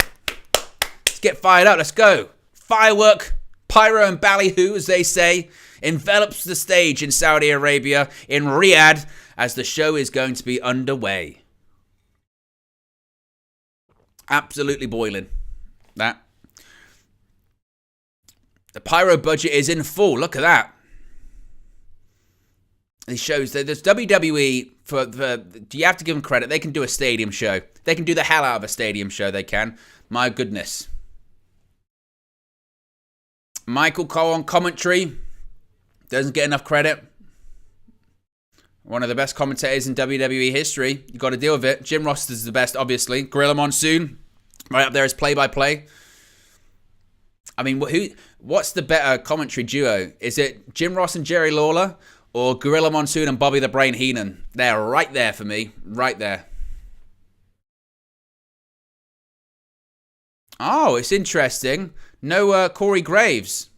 Let's get fired up. Let's go. Firework, pyro and ballyhoo, as they say, envelops the stage in Saudi Arabia, in Riyadh, as the show is going to be underway. Absolutely boiling. That. The pyro budget is in full. Look at that. It shows that there's WWE, you have to give them credit. They can do a stadium show. They can do the hell out of a stadium show. They can. My goodness. Michael Cole on commentary. Doesn't get enough credit. One of the best commentators in WWE history. You got to deal with it. Jim Ross is the best, obviously. Gorilla Monsoon, right up there as play-by-play. What's the better commentary duo? Is it Jim Ross and Jerry Lawler, or Gorilla Monsoon and Bobby the Brain Heenan? They're right there for me. Right there. Oh, it's interesting. No Corey Graves.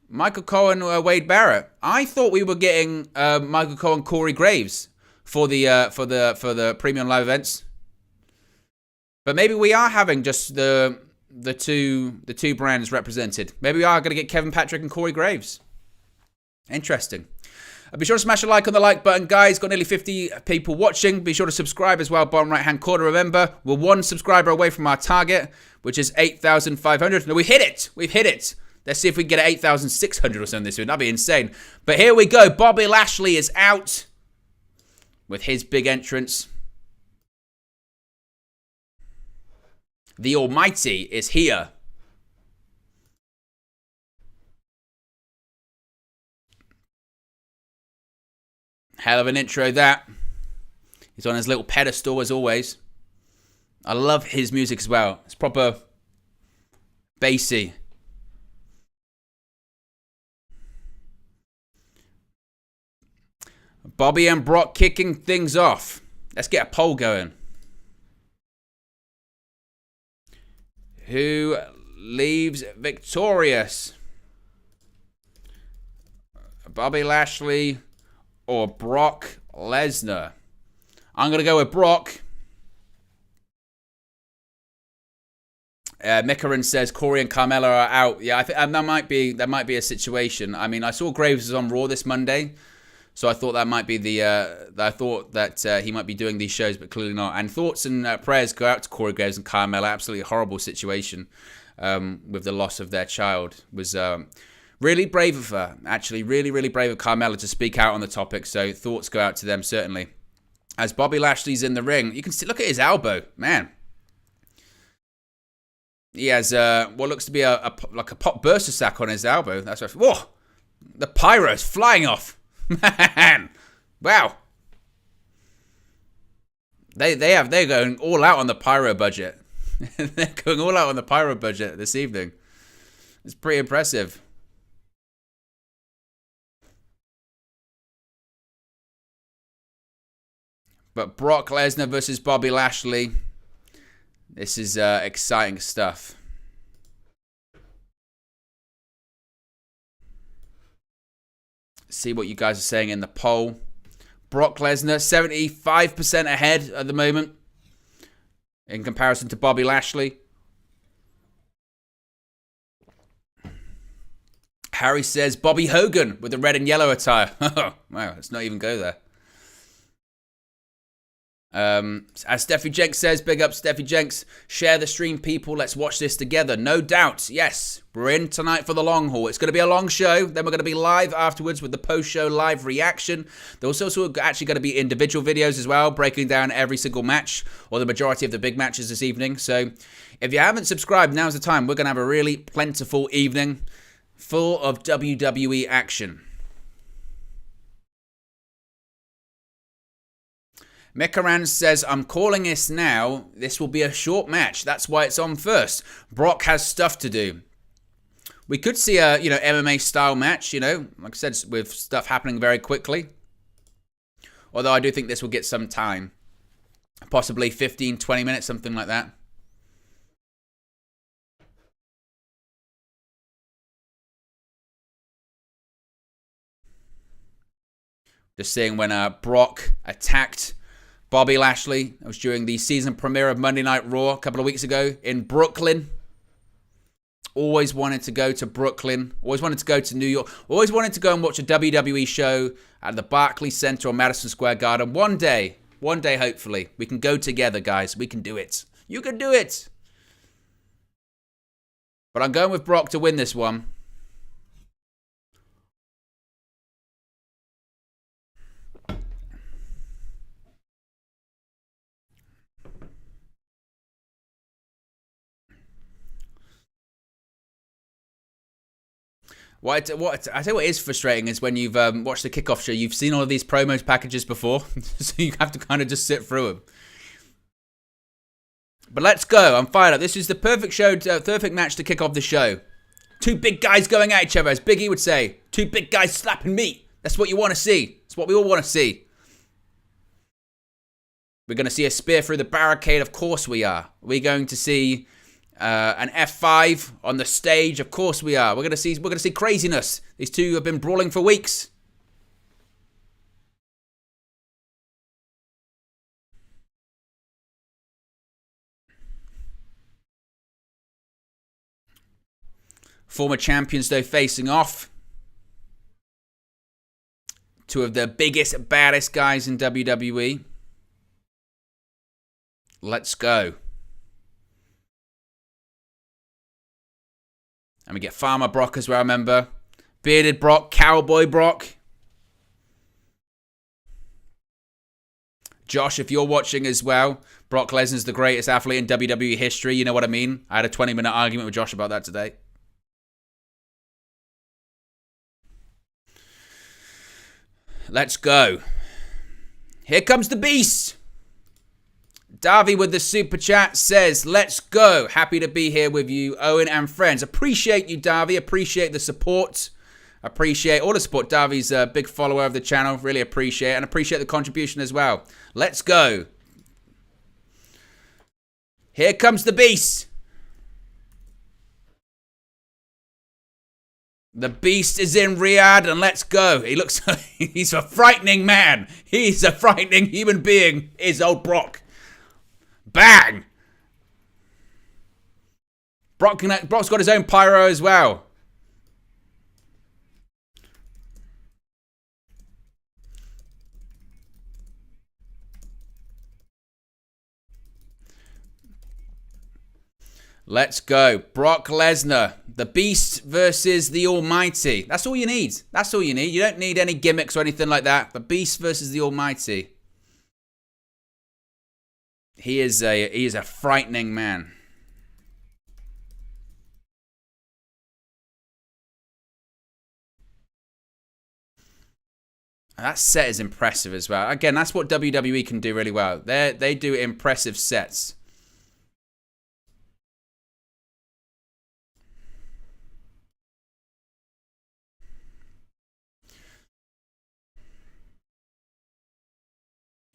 Michael Cole and Wade Barrett. I thought we were getting Michael Cole and Corey Graves for the premium live events, but maybe we are having just the two brands represented. Maybe we are going to get Kevin Patrick and Corey Graves. Interesting. Be sure to smash a like on the like button, guys. Got nearly 50 people watching. Be sure to subscribe as well, bottom right-hand corner. Remember, we're one subscriber away from our target, which is 8,500. No, we hit it. We've hit it. Let's see if we can get 8,600 or something this week. That'd be insane. But here we go. Bobby Lashley is out with his big entrance. The Almighty is here. Hell of an intro, that. He's on his little pedestal, as always. I love his music as well. It's proper bassy. Bobby and Brock kicking things off. Let's get a poll going. Who leaves victorious? Bobby Lashley or Brock Lesnar? I'm going to go with Brock. Mikaran says Corey and Carmella are out. Yeah, I think that might be a situation. I mean, I saw Graves was on Raw this Monday, so I thought that might be he might be doing these shows, but clearly not. And thoughts and prayers go out to Corey Graves and Carmella. Absolutely horrible situation with the loss of their child. It was really brave of her, actually. Really, really brave of Carmella to speak out on the topic. So thoughts go out to them, certainly. As Bobby Lashley's in the ring, you can see, look at his elbow. Man. He has what looks to be like a pop burster sack on his elbow. That's right. Whoa! The pyro's flying off. Man. Wow. They're going all out on the pyro budget. They're going all out on the pyro budget this evening. It's pretty impressive. But Brock Lesnar versus Bobby Lashley. This is exciting stuff. See what you guys are saying in the poll. Brock Lesnar, 75% ahead at the moment in comparison to Bobby Lashley. Harry says Bobby Hogan with the red and yellow attire. Wow, let's not even go there. As Steffi Jenks says, big up Steffi Jenks, share the stream, people, let's watch this together. No doubt, yes, we're in tonight for the long haul. It's going to be a long show, then we're going to be live afterwards with the post-show live reaction. There's also actually going to be individual videos as well, breaking down every single match, or the majority of the big matches this evening. So, if you haven't subscribed, now's the time. We're going to have a really plentiful evening, full of WWE action. Mikaran says, I'm calling this now. This will be a short match. That's why it's on first. Brock has stuff to do. We could see a, MMA style match, like I said, with stuff happening very quickly. Although I do think this will get some time. Possibly 15, 20 minutes, something like that. Just seeing when Brock attacked Bobby Lashley. It was during the season premiere of Monday Night Raw a couple of weeks ago in Brooklyn. Always wanted to go to Brooklyn. Always wanted to go to New York. Always wanted to go and watch a WWE show at the Barclays Center or Madison Square Garden. One day, hopefully, we can go together, guys. We can do it. You can do it. But I'm going with Brock to win this one. I tell you what is frustrating is when you've watched the kickoff show, you've seen all of these promos packages before, so you have to kind of just sit through them. But let's go. I'm fired up. This is the perfect show, perfect match to kick off the show. Two big guys going at each other, as Big E would say. Two big guys slapping meat. That's what you want to see. That's what we all want to see. We're going to see a spear through the barricade. Of course we are. We're going to see An F5 on the stage. Of course we are. We're gonna see craziness. These two have been brawling for weeks. Former champions, though, facing off. Two of the biggest, baddest guys in WWE. Let's go. And we get Farmer Brock as well, remember. Bearded Brock, Cowboy Brock. Josh, if you're watching as well, Brock Lesnar's the greatest athlete in WWE history. You know what I mean? I had a 20-minute argument with Josh about that today. Let's go. Here comes the beast. Davi with the super chat says, let's go. Happy to be here with you, Owen and friends. Appreciate you, Davi. Appreciate the support. Appreciate all the support. Davi's a big follower of the channel. Really appreciate it. And appreciate the contribution as well. Let's go. Here comes the beast. The beast is in Riyadh, and let's go. He looks, he's a frightening man. He's a frightening human being, is old Brock. Bang! Brock's got his own pyro as well. Let's go. Brock Lesnar. The Beast versus the Almighty. That's all you need. That's all you need. You don't need any gimmicks or anything like that. The Beast versus the Almighty. He is a frightening man. And that set is impressive as well. Again, that's what WWE can do really well. They do impressive sets.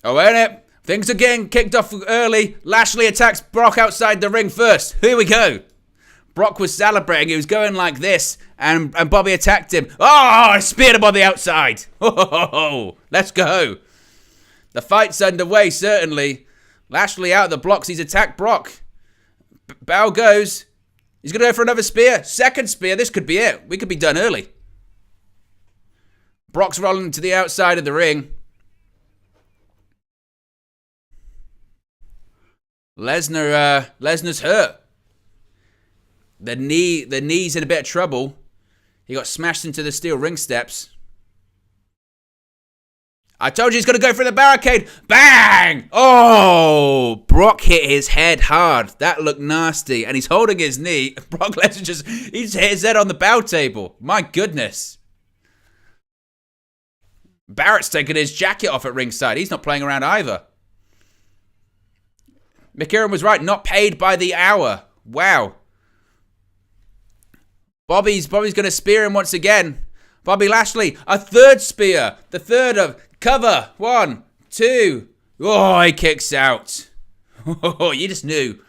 Oh, ain't it? Things are getting kicked off early. Lashley attacks Brock outside the ring first. Here we go. Brock was celebrating. He was going like this, and Bobby attacked him. Oh, I speared him on the outside. Oh, let's go. The fight's underway, certainly. Lashley out of the blocks. He's attacked Brock. Bell goes. He's going to go for another spear. Second spear. This could be it. We could be done early. Brock's rolling to the outside of the ring. Lesnar's hurt. The knee's in a bit of trouble. He got smashed into the steel ring steps. I told you he's going to go for the barricade. Bang! Oh, Brock hit his head hard. That looked nasty. And he's holding his knee. Brock Lesnar he's hit his head on the bow table. My goodness. Barrett's taking his jacket off at ringside. He's not playing around either. McKieran was right. Not paid by the hour. Wow. Bobby's going to spear him once again. Bobby Lashley. A third spear. The third of cover. 1, 2. Oh, he kicks out. Oh, you just knew.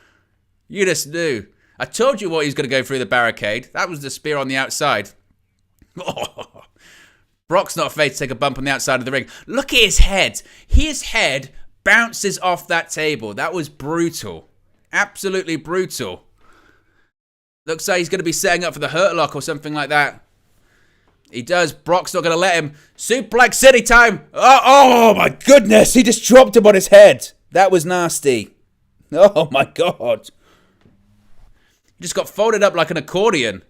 You just knew. I told you what he was going to go through the barricade. That was the spear on the outside. Oh. Brock's not afraid to take a bump on the outside of the ring. Look at his head. His head bounces off that table. That was brutal. Absolutely brutal. Looks like he's going to be setting up for the Hurt Lock or something like that. He does. Brock's not going to let him. Suplex City time. Oh my goodness. He just dropped him on his head. That was nasty. Oh my God. He just got folded up like an accordion.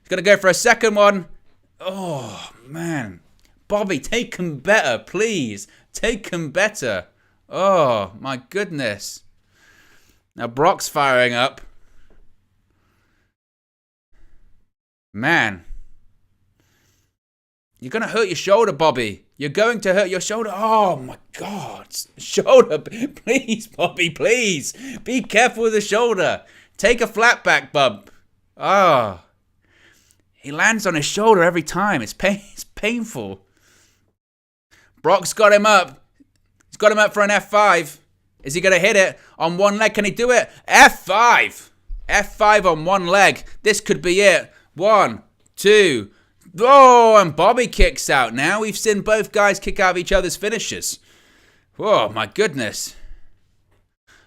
He's going to go for a second one. Oh man. Bobby, take him better, please. Take him better. Oh, my goodness. Now Brock's firing up. Man. You're going to hurt your shoulder, Bobby. You're going to hurt your shoulder. Oh, my God. Shoulder. Please, Bobby, please. Be careful with the shoulder. Take a flat back bump. Oh. He lands on his shoulder every time. It's painful. Brock's got him up. He's got him up for an F5. Is he going to hit it on one leg? Can he do it? F5. F5 on one leg. This could be it. 1, 2. Oh, and Bobby kicks out. Now we've seen both guys kick out of each other's finishes. Oh, my goodness.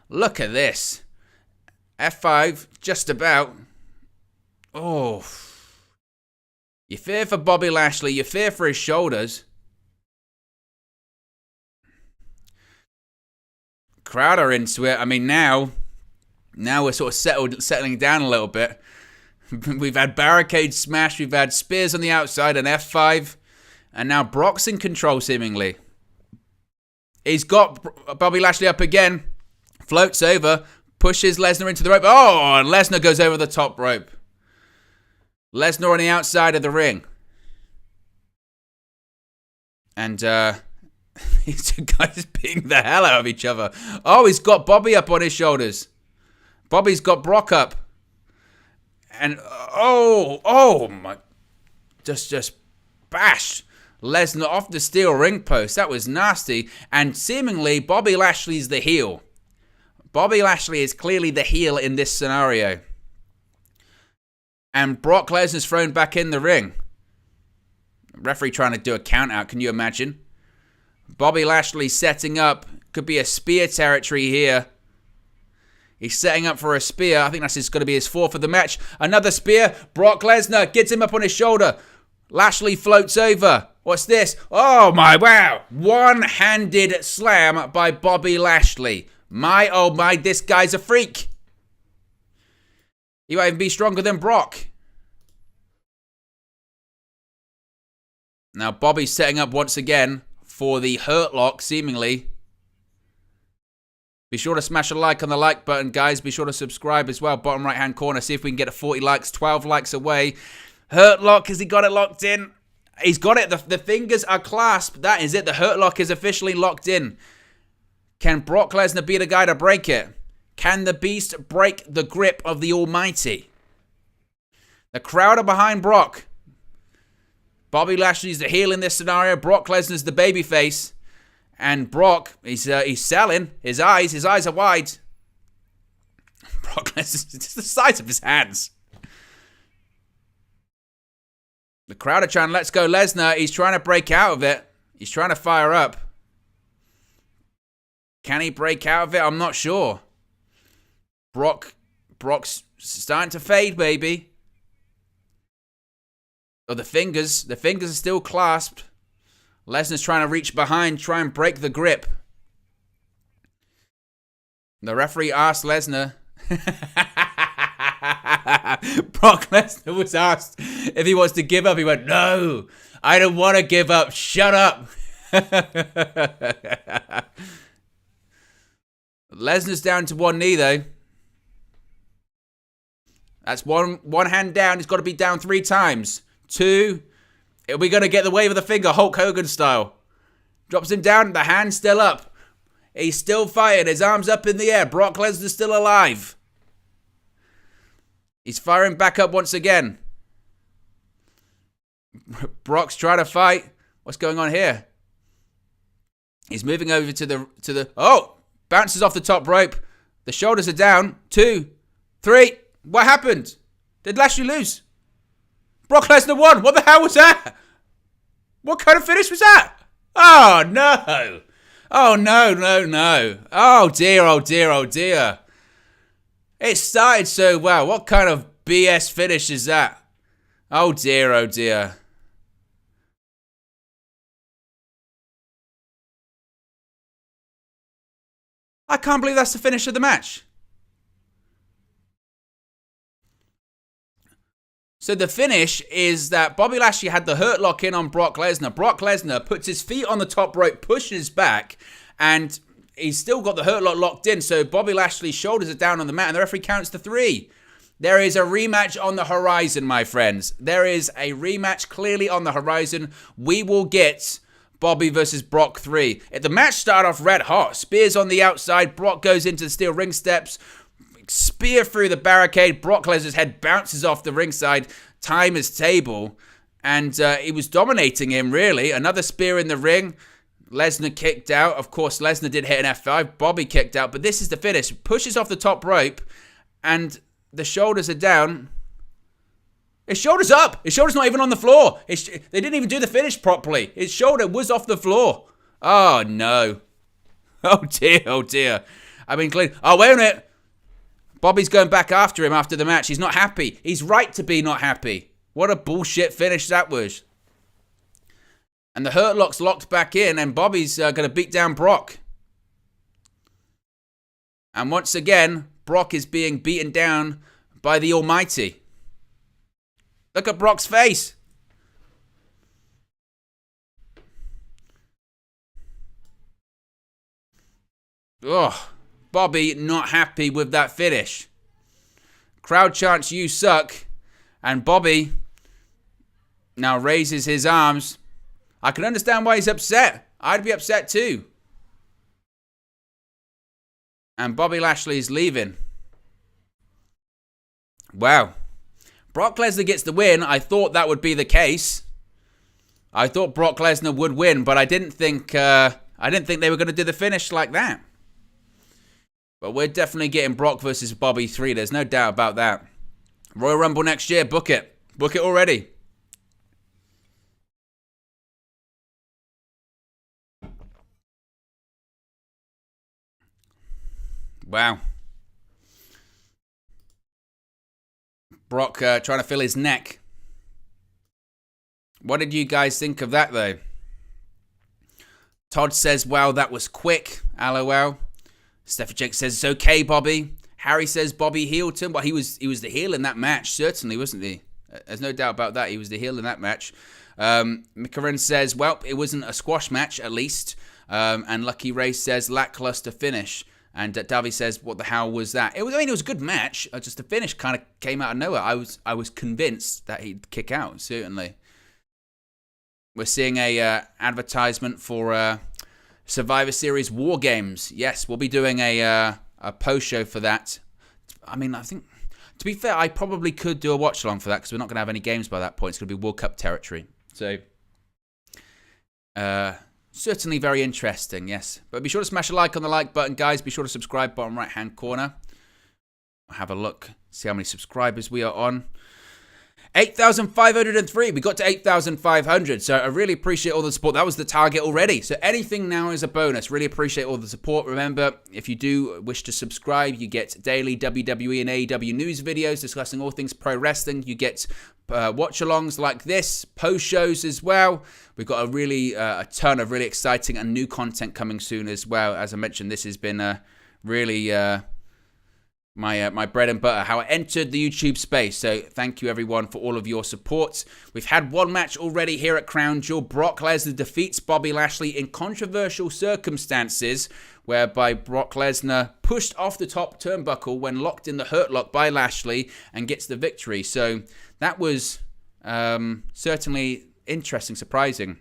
Look at this. F5, just about. Oh. You fear for Bobby Lashley. You fear for his shoulders. Crowd are into it. I mean, now we're sort of settling down a little bit. We've had barricades smashed. We've had spears on the outside and F5. And now Brock's in control, seemingly. He's got Bobby Lashley up again. Floats over. Pushes Lesnar into the rope. Oh, and Lesnar goes over the top rope. Lesnar on the outside of the ring. And these two guys beating the hell out of each other. Oh, he's got Bobby up on his shoulders. Bobby's got Brock up. And oh my, just bashed Lesnar off the steel ring post. That was nasty. And seemingly Bobby Lashley's the heel. Bobby Lashley is clearly the heel in this scenario. And Brock Lesnar's thrown back in the ring. Referee trying to do a count out. Can you imagine? Bobby Lashley setting up. Could be a spear territory here. He's setting up for a spear. I think that's going to be his fourth of the match. Another spear. Brock Lesnar gets him up on his shoulder. Lashley floats over. What's this? Oh my, wow. One-handed slam by Bobby Lashley. My, oh my, this guy's a freak. He might even be stronger than Brock. Now Bobby's setting up once again for the Hurt Lock, seemingly. Be sure to smash a like on the like button, guys. Be sure to subscribe as well. Bottom right-hand corner. See if we can get to 40 likes. 12 likes away. Hurt Lock. Has he got it locked in? He's got it. The fingers are clasped. That is it. The Hurt Lock is officially locked in. Can Brock Lesnar be the guy to break it? Can the Beast break the grip of the Almighty? The crowd are behind Brock. Bobby Lashley's the heel in this scenario. Brock Lesnar's the babyface. And Brock, he's selling. His eyes are wide. Brock Lesnar's just the size of his hands. The crowd are trying, let's go Lesnar. He's trying to break out of it. He's trying to fire up. Can he break out of it? I'm not sure. Brock's starting to fade, baby. Oh, the fingers are still clasped. Lesnar's trying to reach behind, try and break the grip. The referee asked Lesnar. Brock Lesnar was asked if he wants to give up. He went, no, I don't want to give up. Shut up. Lesnar's down to one knee, though. That's one hand down. He's got to be down 3 times. 2. Are we going to get the wave of the finger, Hulk Hogan style? Drops him down. The hand's still up. He's still fighting. His arm's up in the air. Brock Lesnar's still alive. He's firing back up once again. Brock's trying to fight. What's going on here? He's moving over to the... Oh! Bounces off the top rope. The shoulders are down. 2, 3. What happened? Did Lashley lose? Brock Lesnar won. What the hell was that? What kind of finish was that? Oh, no. Oh, no. Oh, dear. It started so well. What kind of BS finish is that? Oh, dear. I can't believe that's the finish of the match. So the finish is that Bobby Lashley had the Hurt Lock in on Brock Lesnar. Brock Lesnar puts his feet on the top rope, pushes back, and he's still got the Hurt Lock locked in. So Bobby Lashley's shoulders are down on the mat, and the referee counts to 3. There is a rematch on the horizon, my friends. There is a rematch clearly on the horizon. We will get Bobby versus Brock 3. The match started off red hot. Spears on the outside. Brock goes into the steel ring steps. Spear through the barricade. Brock Lesnar's head bounces off the ringside. Time is table. And he was dominating him, really. Another spear in the ring. Lesnar kicked out. Of course, Lesnar did hit an F5. Bobby kicked out. But this is the finish. Pushes off the top rope. And the shoulders are down. His shoulder's up. His shoulder's not even on the floor. They didn't even do the finish properly. His shoulder was off the floor. Oh, no. Oh, dear. Oh, dear. I mean, oh, wait a minute. Bobby's going back after him after the match. He's not happy. He's right to be not happy. What a bullshit finish that was. And the Hurt Lock's locked back in, and Bobby's going to beat down Brock. And once again, Brock is being beaten down by the Almighty. Look at Brock's face. Ugh. Bobby not happy with that finish. Crowd chants, "You suck." And Bobby now raises his arms. I can understand why he's upset. I'd be upset too. And Bobby Lashley is leaving. Wow. Brock Lesnar gets the win. I thought that would be the case. I thought Brock Lesnar would win, but I didn't think they were going to do the finish like that. But we're definitely getting Brock versus Bobby 3. There's no doubt about that. Royal Rumble next year. Book it. Book it already. Wow. Brock trying to fill his neck. What did you guys think of that, though? Todd says, wow, that was quick. LOL. Stephanie Jenks says, it's okay, Bobby. Harry says Bobby healed him. Well, he was the heel in that match, certainly, wasn't he? There's no doubt about that. He was the heel in that match. Mikarin says, well, it wasn't a squash match, at least. And Lucky Ray says, lackluster finish. And Davi says, what the hell was that? It was a good match. Just the finish kind of came out of nowhere. I was convinced that he'd kick out, certainly. We're seeing a advertisement for Survivor Series War Games. Yes, we'll be doing a post show for that. I mean, I think, to be fair, I probably could do a watch along for that because we're not going to have any games by that point. It's going to be World Cup territory. So, certainly very interesting, yes. But be sure to smash a like on the like button, guys. Be sure to subscribe, bottom right-hand corner. I'll have a look, see how many subscribers we are on. 8,503. We got to 8,500. So I really appreciate all the support. That was the target already. So anything now is a bonus. Really appreciate all the support. Remember, if you do wish to subscribe, you get daily WWE and AEW news videos discussing all things pro wrestling. You get watch-alongs like this, post shows as well. We've got a ton of really exciting and new content coming soon as well. As I mentioned, this has been really my bread and butter, how I entered the YouTube space. So thank you everyone for all of your support. We've had one match already here at Crown Jewel. Brock Lesnar defeats Bobby Lashley in controversial circumstances, whereby Brock Lesnar pushed off the top turnbuckle when locked in the Hurt Lock by Lashley and gets the victory. So that was certainly interesting, surprising.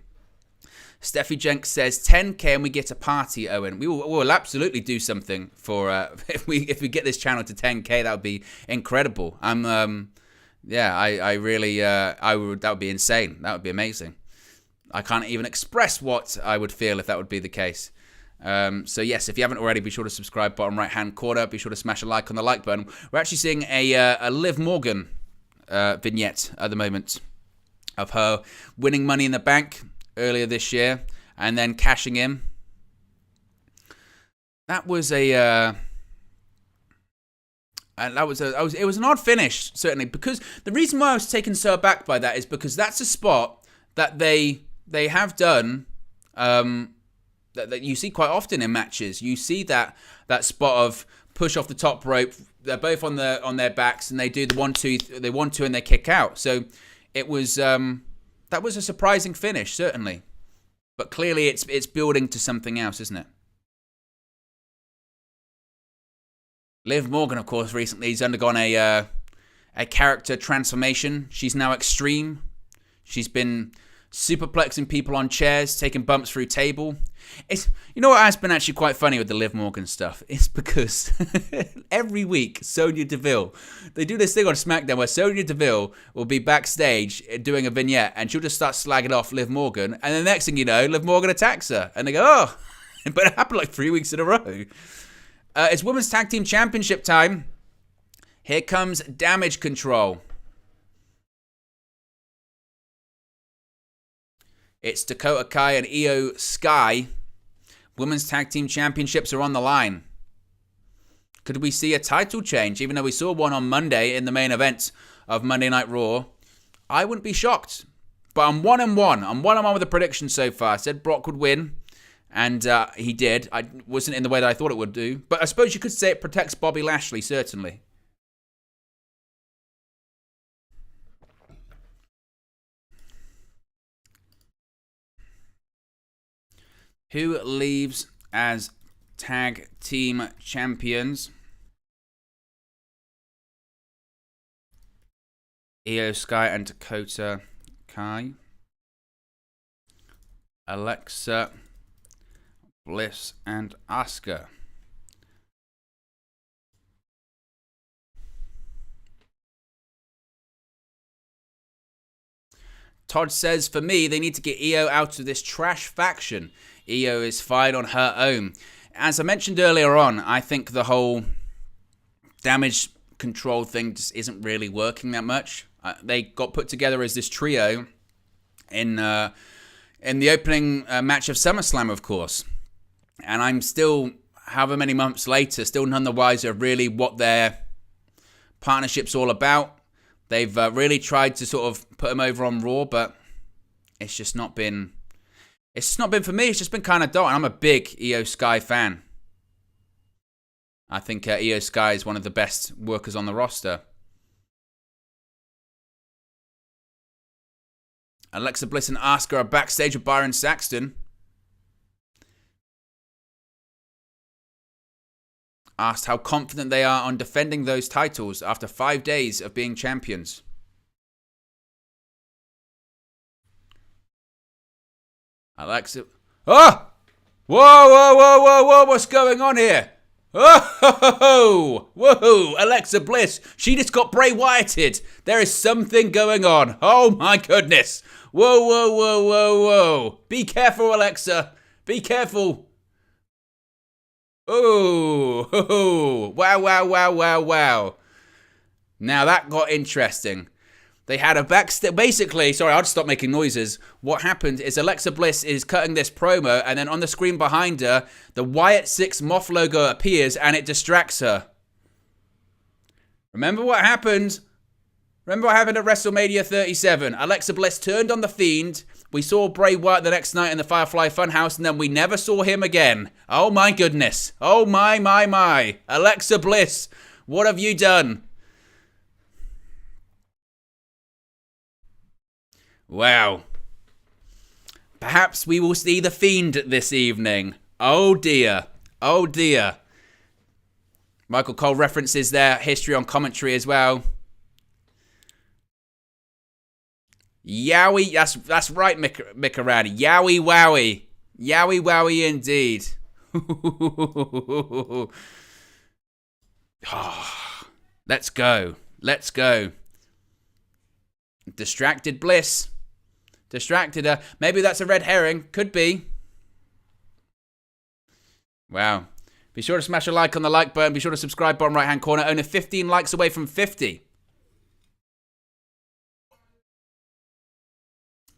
Steffi Jenks says 10k and we get a party, Owen. We will absolutely do something for if we get this channel to 10k. That would be incredible. I really that would be insane. That would be amazing. I can't even express what I would feel if that would be the case. So yes, if you haven't already, be sure to subscribe, bottom right hand corner. Be sure to smash a like on the like button. We're actually seeing a Liv Morgan vignette at the moment of her winning Money in the Bank earlier this year and then cashing in. That was it was an odd finish, certainly, because the reason why I was taken so aback by that is because that's a spot that they have done that you see quite often in matches. You see that spot of push off the top rope. They're both on their backs and they do the 1-2, they 1-2 and they kick out. So it was that was a surprising finish, certainly. But clearly it's building to something else, isn't it? Liv Morgan, of course, recently has undergone a character transformation. She's now extreme. She's been superplexing people on chairs, taking bumps through table. You know what has been actually quite funny with the Liv Morgan stuff? It's because every week, Sonya Deville, they do this thing on SmackDown where Sonya Deville will be backstage doing a vignette and she'll just start slagging off Liv Morgan, and the next thing you know, Liv Morgan attacks her, and they go, oh, but it happened like 3 weeks in a row. It's Women's Tag Team Championship time. Here comes Damage Control. It's Dakota Kai and Io Sky. Women's Tag Team Championships are on the line. Could we see a title change, even though we saw one on Monday in the main event of Monday Night Raw? I wouldn't be shocked. But I'm 1-1. I'm 1-1 with the prediction so far. I said Brock would win, and he did. I wasn't in the way that I thought it would do. But I suppose you could say it protects Bobby Lashley, certainly. Who leaves as tag team champions? Io Sky and Dakota Kai. Alexa Bliss and Asuka. Todd says, for me, they need to get Io out of this trash faction. Io is fine on her own. As I mentioned earlier on, I think the whole damage control thing just isn't really working that much. They got put together as this trio in the opening match of SummerSlam, of course. And I'm still, however many months later, still none the wiser of really what their partnership's all about. They've really tried to sort of put them over on Raw, but it's just not been... It's not been for me. It's just been kind of dull. And I'm a big Io Sky fan. I think Io Sky is one of the best workers on the roster. Alexa Bliss and Asuka are backstage with Byron Saxton. Asked how confident they are on defending those titles after 5 days of being champions. Alexa. Oh! Whoa! What's going on here? Oh! Whoa! Alexa Bliss. She just got Bray Wyatted. There is something going on. Oh my goodness. Whoa. Be careful, Alexa. Be careful. Oh! Wow. Now that got interesting. They had a backstage... Basically, sorry, I'll just stop making noises. What happened is Alexa Bliss is cutting this promo, and then on the screen behind her, the Wyatt 6 Moth logo appears, and it distracts her. Remember what happened? Remember what happened at WrestleMania 37? Alexa Bliss turned on The Fiend. We saw Bray Wyatt the next night in the Firefly Funhouse, and then we never saw him again. Oh my goodness. Oh my. Alexa Bliss, what have you done? Wow. Perhaps we will see The Fiend this evening. Oh dear. Michael Cole references their history on commentary as well. Yowie, that's right, Mikarani. Yowie wowie. Yowie wowie indeed. Let's go. Distracted Bliss. Distracted her. Maybe that's a red herring. Could be. Wow. Be sure to smash a like on the like button. Be sure to subscribe bottom right hand corner. Only 15 likes away from 50.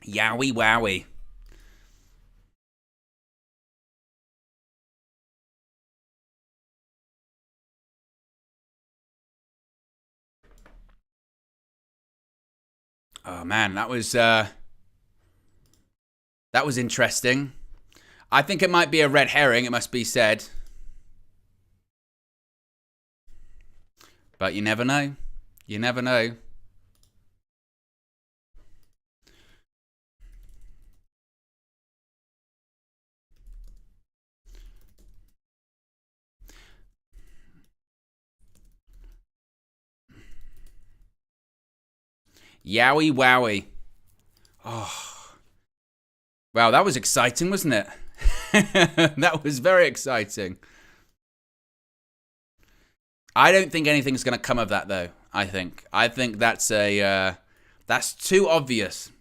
Yowie wowie. Oh man, that was interesting. I think it might be a red herring, it must be said. But you never know. You never know. Yowie wowie. Oh. Wow, that was exciting, wasn't it? That was very exciting. I don't think anything's going to come of that, though, I think that's that's too obvious.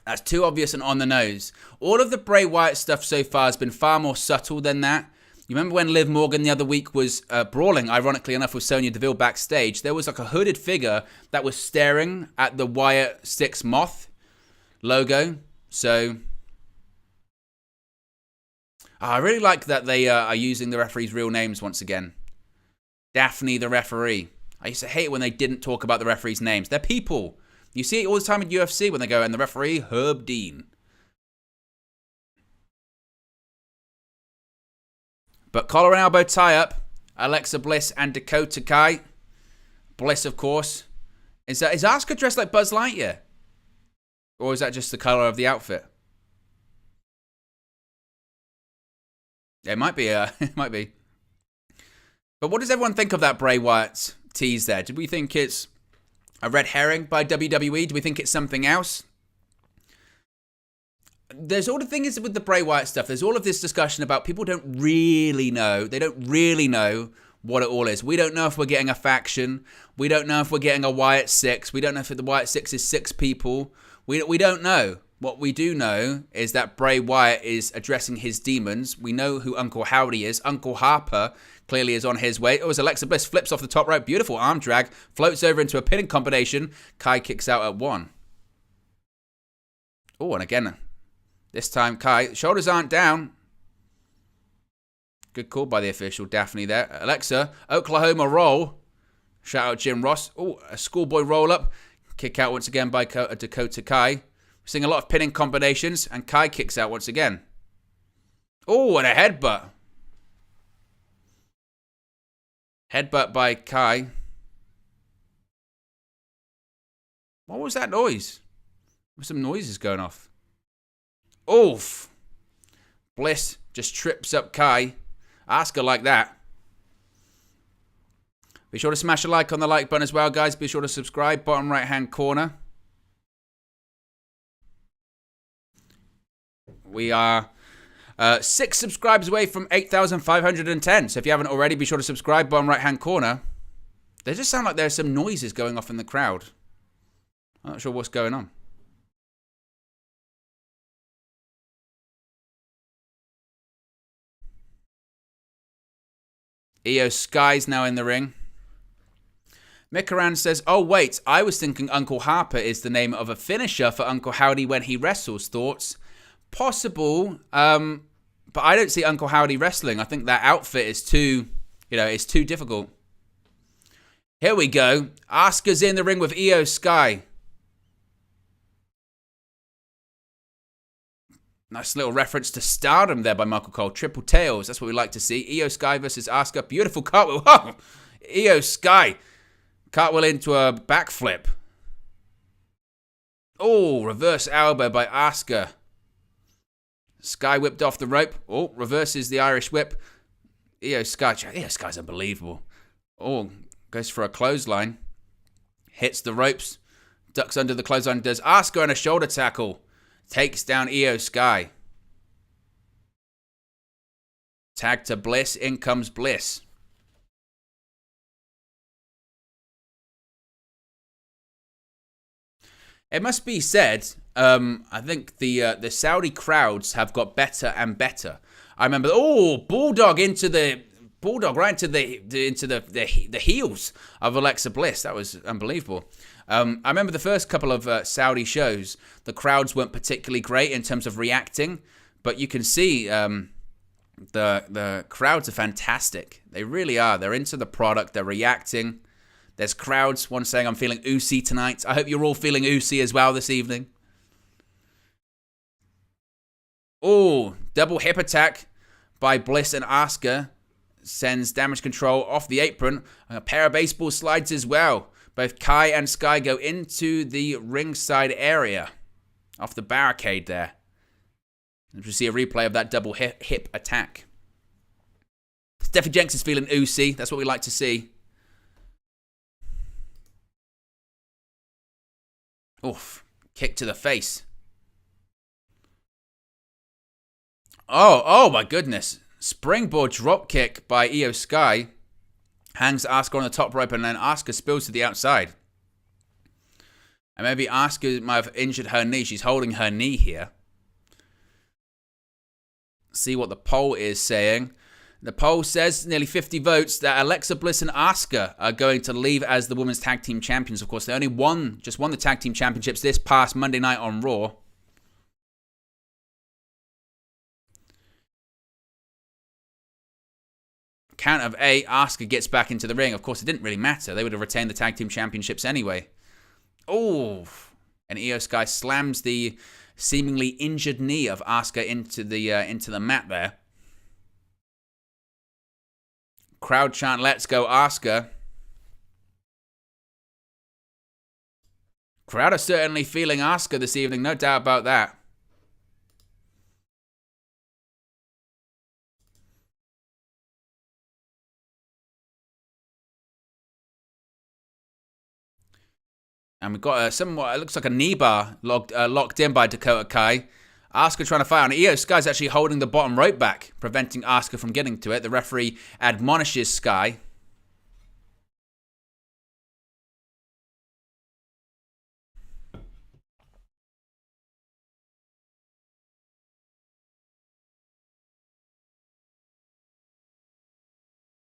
That's too obvious and on the nose. All of the Bray Wyatt stuff so far has been far more subtle than that. You remember when Liv Morgan the other week was brawling, ironically enough, with Sonya Deville backstage? There was like a hooded figure that was staring at the Wyatt 6 Moth logo. So I really like that they are using the referees' real names once again. Daphne the referee. I used to hate it when they didn't talk about the referees' names. They're people. You see it all the time in UFC when they go, and the referee, Herb Dean. But collar and elbow tie-up. Alexa Bliss and Dakota Kai. Bliss, of course. Is Asuka dressed like Buzz Lightyear? Or is that just the color of the outfit? Yeah, it might be. It might be. But what does everyone think of that Bray Wyatt tease there? Did we think it's a red herring by WWE? Do we think it's something else? There's all the thing is with the Bray Wyatt stuff. There's all of this discussion about people don't really know. They don't really know what it all is. We don't know if we're getting a faction. We don't know if we're getting a Wyatt 6. We don't know if the Wyatt 6 is 6 people. We don't know. What we do know is that Bray Wyatt is addressing his demons. We know who Uncle Howdy is. Uncle Harper clearly is on his way. Oh, as Alexa Bliss flips off the top rope. Beautiful arm drag. Floats over into a pinning combination. Kai kicks out at 1. Oh, and again, this time Kai. Shoulders aren't down. Good call by the official. Daphne there. Alexa, Oklahoma roll. Shout out Jim Ross. Oh, a schoolboy roll up. Kick out once again by Dakota Kai. We're seeing a lot of pinning combinations. And Kai kicks out once again. Oh, and a headbutt. Headbutt by Kai. What was that noise? There were some noises going off. Oof. Bliss just trips up Kai. Asuka like that. Be sure to smash a like on the like button as well, guys. Be sure to subscribe. Bottom right-hand corner. We are 6 subscribers away from 8,510. So if you haven't already, be sure to subscribe. Bottom right-hand corner. They just sound like there's some noises going off in the crowd. I'm not sure what's going on. Io Sky's now in the ring. Mikaran says, oh wait, I was thinking Uncle Harper is the name of a finisher for Uncle Howdy when he wrestles. Thoughts? Possible, but I don't see Uncle Howdy wrestling. I think that outfit is too, it's too difficult. Here we go. Asuka's in the ring with Io Sky. Nice little reference to Stardom there by Michael Cole. Triple tails. That's what we like to see. Io Sky versus Asuka. Beautiful cartwheel. Oh, Io Sky. Cartwheel into a backflip. Oh, reverse elbow by Asuka. Sky whipped off the rope. Oh, reverses the Irish whip. Io Sky's unbelievable. Oh, goes for a clothesline. Hits the ropes. Ducks under the clothesline. Does Asuka and a shoulder tackle. Takes down Io Sky. Tag to Bliss. In comes Bliss. It must be said, I think the Saudi crowds have got better and better. I remember, Bulldog right into the heels of Alexa Bliss. That was unbelievable. I remember the first couple of Saudi shows, the crowds weren't particularly great in terms of reacting, but you can see the crowds are fantastic. They really are. They're into the product. They're reacting. There's crowds, one saying, I'm feeling oozy tonight. I hope you're all feeling oozy as well this evening. Oh, double hip attack by Bliss and Asuka. Sends Damage Control off the apron. A pair of baseball slides as well. Both Kai and Sky go into the ringside area. Off the barricade there. And we see a replay of that double hip attack. Steffi Jenks is feeling oozy. That's what we like to see. Oof. Kick to the face. Oh my goodness. Springboard dropkick by Io Sky. Hangs Asuka on the top rope and then Asuka spills to the outside. And maybe Asuka might have injured her knee. She's holding her knee here. See what the poll is saying. The poll says nearly 50 votes that Alexa Bliss and Asuka are going to leave as the women's tag team champions. Of course, they only just won the tag team championships this past Monday night on Raw. Count of 8, Asuka gets back into the ring. Of course, it didn't really matter. They would have retained the tag team championships anyway. Oh, and Io Sky slams the seemingly injured knee of Asuka into the mat there. Crowd chant, "Let's go, Asuka." Crowd are certainly feeling Asuka this evening, no doubt about that. And we've got somewhat, it looks like a knee bar locked in by Dakota Kai. Asuka trying to fight on it. Io Sky's actually holding the bottom rope back, preventing Asuka from getting to it. The referee admonishes Sky.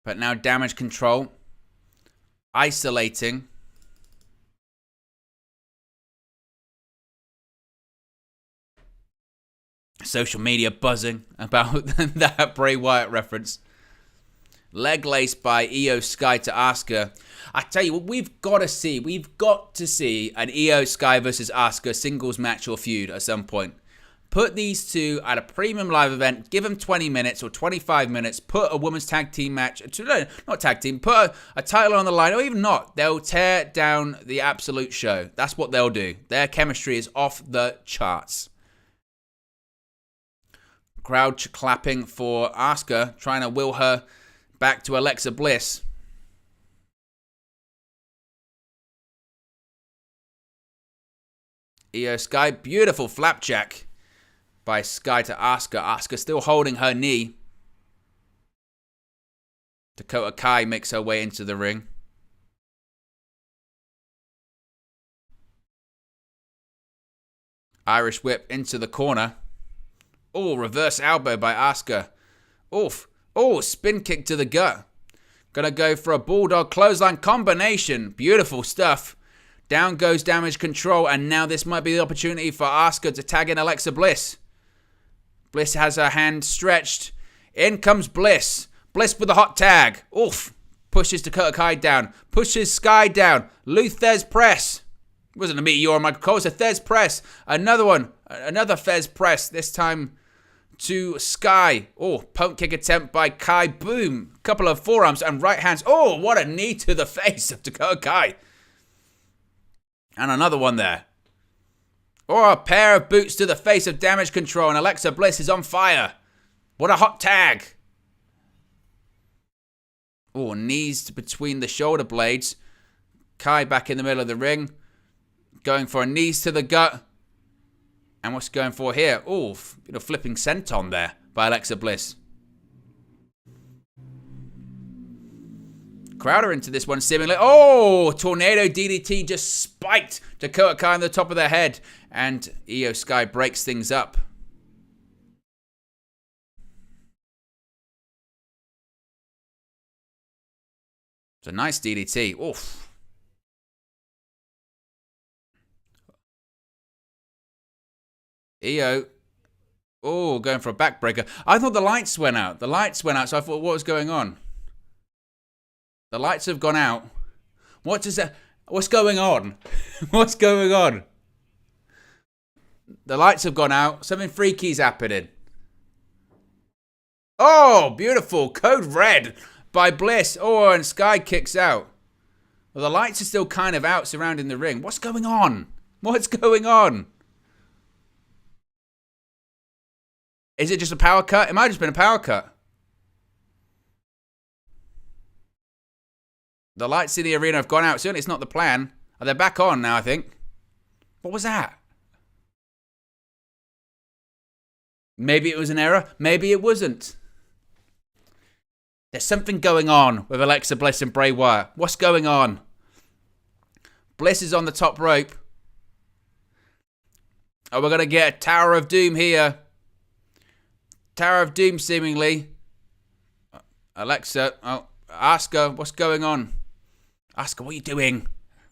But now Damage Control. Isolating. Social media buzzing about that Bray Wyatt reference. Leg lace by Io Sky to Asuka. I tell you what, we've got to see an Io Sky versus Asuka singles match or feud at some point. Put these two at a premium live event, give them 20 minutes or 25 minutes, put a women's tag team match, not tag team, put a title on the line, or even not. They'll tear down the absolute show. That's what they'll do. Their chemistry is off the charts. Crowd clapping for Asuka, trying to will her back to Alexa Bliss. Io Sky, beautiful flapjack by Sky to Asuka. Asuka still holding her knee. Dakota Kai makes her way into the ring. Irish whip into the corner. Oh, reverse elbow by Asuka. Oof. Oh, spin kick to the gut. Gonna go for a bulldog clothesline combination. Beautiful stuff. Down goes Damage Control, and now this might be the opportunity for Asuka to tag in Alexa Bliss. Bliss has her hand stretched. In comes Bliss. Bliss with a hot tag. Oof. Pushes Dakota Kai down. Pushes Sky down. Luthez press. It wasn't a Meteor Michael Cole, it's a Thez press. Another one. Another Thez press. This time to Sky. Oh, pump kick attempt by Kai. Boom. Couple of forearms and right hands. Oh, what a knee to the face of Dakota Kai. And another one there. Or a pair of boots to the face of Damage Control, and Alexa Bliss is on fire. What a hot tag. Oh, knees between the shoulder blades. Kai back in the middle of the ring. Going for a knees to the gut. And what's going for here? Oh, flipping senton there by Alexa Bliss. Crowder into this one seemingly. Oh, tornado DDT just spiked Dakota Kai on the top of their head. And Io Sky breaks things up. It's a nice DDT. Oof. Io. Oh, going for a backbreaker. I thought the lights went out. The lights went out, so I thought, what was going on? The lights have gone out. What does that... What's going on? What's going on? The lights have gone out. Something freaky's happening. Oh, beautiful. Code red by Bliss. Oh, and Sky kicks out. Well, the lights are still kind of out surrounding the ring. What's going on? What's going on? Is it just a power cut? It might have just been a power cut. The lights in the arena have gone out. Certainly it's not the plan. Are they back on now, I think? What was that? Maybe it was an error. Maybe it wasn't. There's something going on with Alexa Bliss and Bray Wyatt. What's going on? Bliss is on the top rope. Oh, we're going to get a Tower of Doom here. Tower of Doom, seemingly. Alexa. Oh, Asuka, what's going on? Asuka, what are you doing?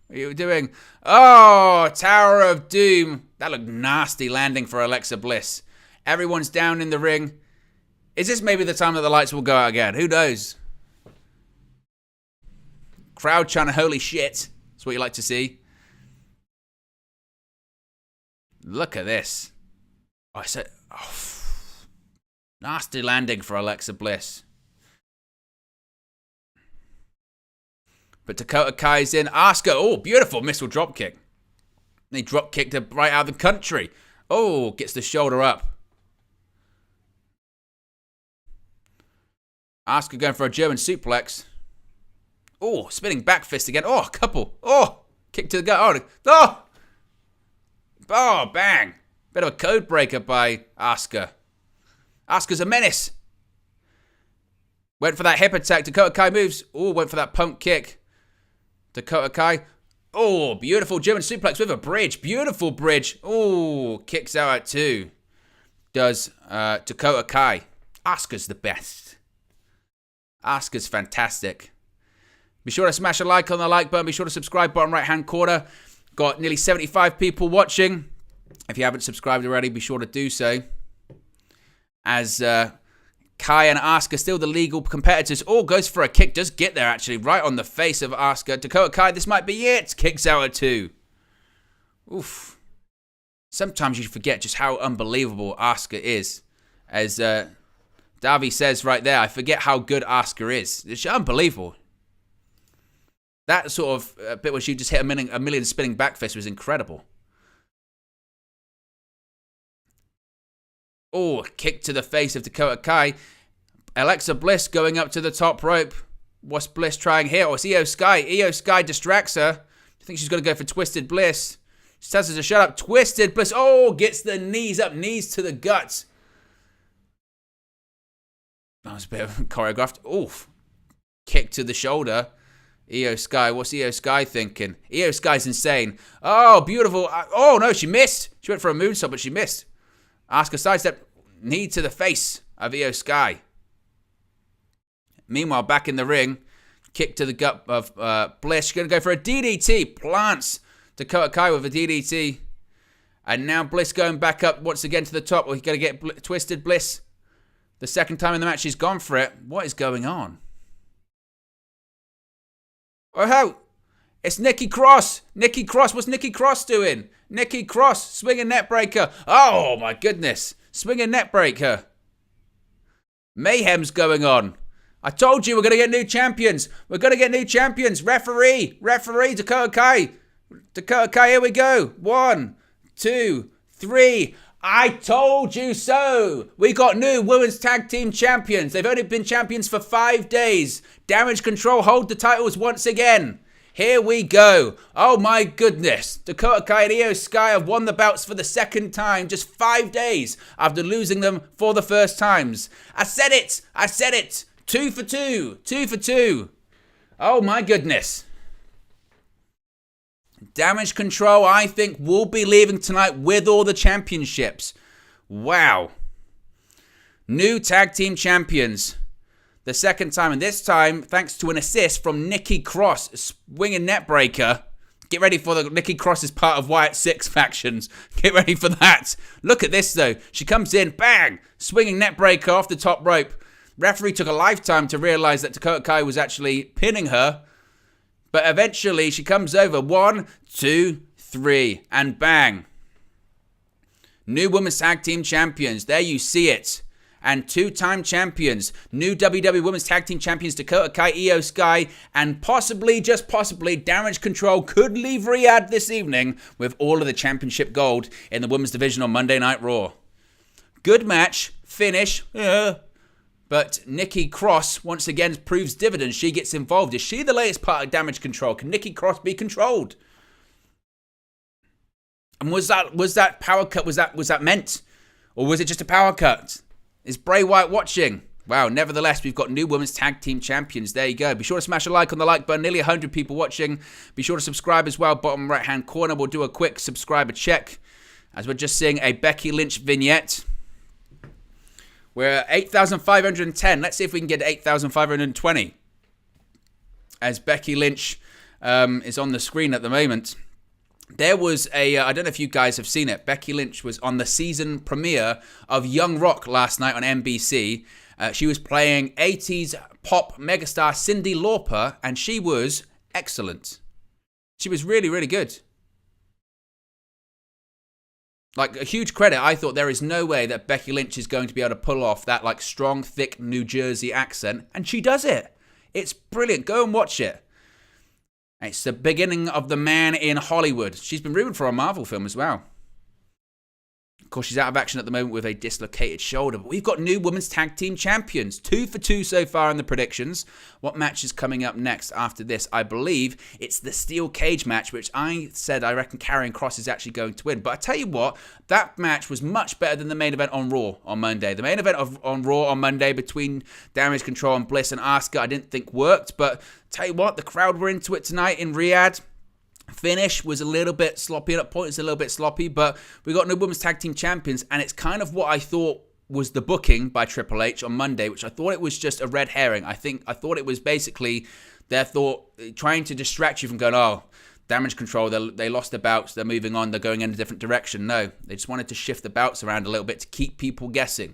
What are you doing? Oh, Tower of Doom. That looked nasty landing for Alexa Bliss. Everyone's down in the ring. Is this maybe the time that the lights will go out again? Who knows? Crowd chanting, holy shit. That's what you like to see. Look at this. I said, nasty landing for Alexa Bliss. But Dakota Kai's in. Asuka, oh, beautiful missile dropkick. They drop kicked her right out of the country. Oh, gets the shoulder up. Asuka going for a German suplex. Oh, spinning back fist again. Oh, a couple. Oh, kick to the gut. Oh, bang. Bit of a code breaker by Asuka. Asuka's a menace. Went for that hip attack. Dakota Kai moves. Oh, went for that pump kick. Dakota Kai. Oh, beautiful German suplex with a bridge. Beautiful bridge. Oh, kicks out at 2. Does Dakota Kai. Asuka's the best. Asuka's fantastic. Be sure to smash a like on the like button. Be sure to subscribe, bottom right-hand corner. Got nearly 75 people watching. If you haven't subscribed already, be sure to do so. As Kai and Asuka still the legal competitors. Oh, goes for a kick. Does get there, actually. Right on the face of Asuka. Dakota Kai, this might be it. Kicks out at 2. Oof. Sometimes you forget just how unbelievable Asuka is. As Davi says right there, I forget how good Asuka is. It's unbelievable. That sort of bit where she just hit a million spinning back fist was incredible. Oh, kick to the face of Dakota Kai. Alexa Bliss going up to the top rope. What's Bliss trying here? Oh, it's Io Sky. Io Sky distracts her. I think she's going to go for Twisted Bliss. She tells her to shut up. Twisted Bliss. Oh, gets the knees up. Knees to the guts. That was a bit of choreographed. Oof. Kick to the shoulder. Io Sky. What's Io Sky thinking? Io Sky's insane. Oh, beautiful. Oh, no, she missed. She went for a moonsault, but she missed. Asuka sidestep. Knee to the face of Io Sky. Meanwhile, back in the ring. Kick to the gut of Bliss. She's going to go for a DDT. Plants Dakota Kai with a DDT. And now Bliss going back up once again to the top. He's going to get Twisted Bliss. The second time in the match, she's gone for it. What is going on? Oh, it's Nikki Cross. Nikki Cross. What's Nikki Cross doing? Nikki Cross. Swinging net breaker. Oh, my goodness. Swinging net breaker. Mayhem's going on. I told you we're going to get new champions. We're going to get new champions. Referee. Dakota Kai. Dakota Kai, here we go. 1, 2, 3. I told you so. We got new women's tag team champions. They've only been champions for 5 days. Damage Control hold the titles once again. Here we go. Oh my goodness. Dakota Kai and Io Sky have won the belts for the second time just 5 days after losing them for the first times. I said it. 2 for 2. 2 for 2. Oh my goodness. Damage Control, I think, will be leaving tonight with all the championships. Wow. New tag team champions. The second time, and this time, thanks to an assist from Nikki Cross, swinging net breaker. Get ready for the Nikki Cross is part of Wyatt 6 factions. Get ready for that. Look at this, though. She comes in, bang, swinging net breaker off the top rope. Referee took a lifetime to realize that Dakota Kai was actually pinning her. But eventually, she comes over. 1, 2, 3, and bang. New Women's Tag Team Champions. There you see it. And 2-time champions. New WWE Women's Tag Team Champions Dakota Kai, Io Sky, and possibly, just possibly, Damage Control could leave Riyadh this evening with all of the championship gold in the women's division on Monday Night Raw. Good match. Finish. But Nikki Cross once again proves dividends. She gets involved. Is she the latest part of Damage Control? Can Nikki Cross be controlled? And was that power cut? Was that meant, or was it just a power cut? Is Bray Wyatt watching? Wow. Nevertheless, we've got new women's tag team champions. There you go. Be sure to smash a like on the like button. Nearly 100 people watching. Be sure to subscribe as well. Bottom right hand corner. We'll do a quick subscriber check as we're just seeing a Becky Lynch vignette. We're at 8,510. Let's see if we can get to 8,520. As Becky Lynch is on the screen at the moment. There was I don't know if you guys have seen it. Becky Lynch was on the season premiere of Young Rock last night on NBC. She was playing 80s pop megastar Cyndi Lauper, and she was excellent. She was really, really good. Like, a huge credit. I thought there is no way that Becky Lynch is going to be able to pull off that, like, strong, thick New Jersey accent, and she does it. It's brilliant. Go and watch it. It's the beginning of the man in Hollywood. She's been rumored for a Marvel film as well. Of course, she's out of action at the moment with a dislocated shoulder. But we've got new women's tag team champions. 2 for 2 so far in the predictions. What match is coming up next after this? I believe it's the steel cage match, which I said I reckon Karrion Kross is actually going to win. But I tell you what, that match was much better than the main event on Raw on Monday. The main event on Raw on Monday between Damage Control and Bliss and Asuka, I didn't think worked. But tell you what, the crowd were into it tonight in Riyadh. Finish was a little bit sloppy. At that point, it's a little bit sloppy, but we got new women's tag team champions, and it's kind of what I thought was the booking by Triple H on Monday, which I thought it was just a red herring. I thought it was basically their thought trying to distract you from going, oh, Damage Control, they lost their bouts, they're moving on, they're going in a different direction. No, they just wanted to shift the bouts around a little bit to keep people guessing.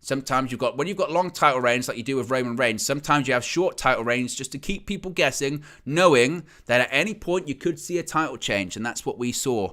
Sometimes when you've got long title reigns like you do with Roman Reigns, sometimes you have short title reigns just to keep people guessing, knowing that at any point you could see a title change. And that's what we saw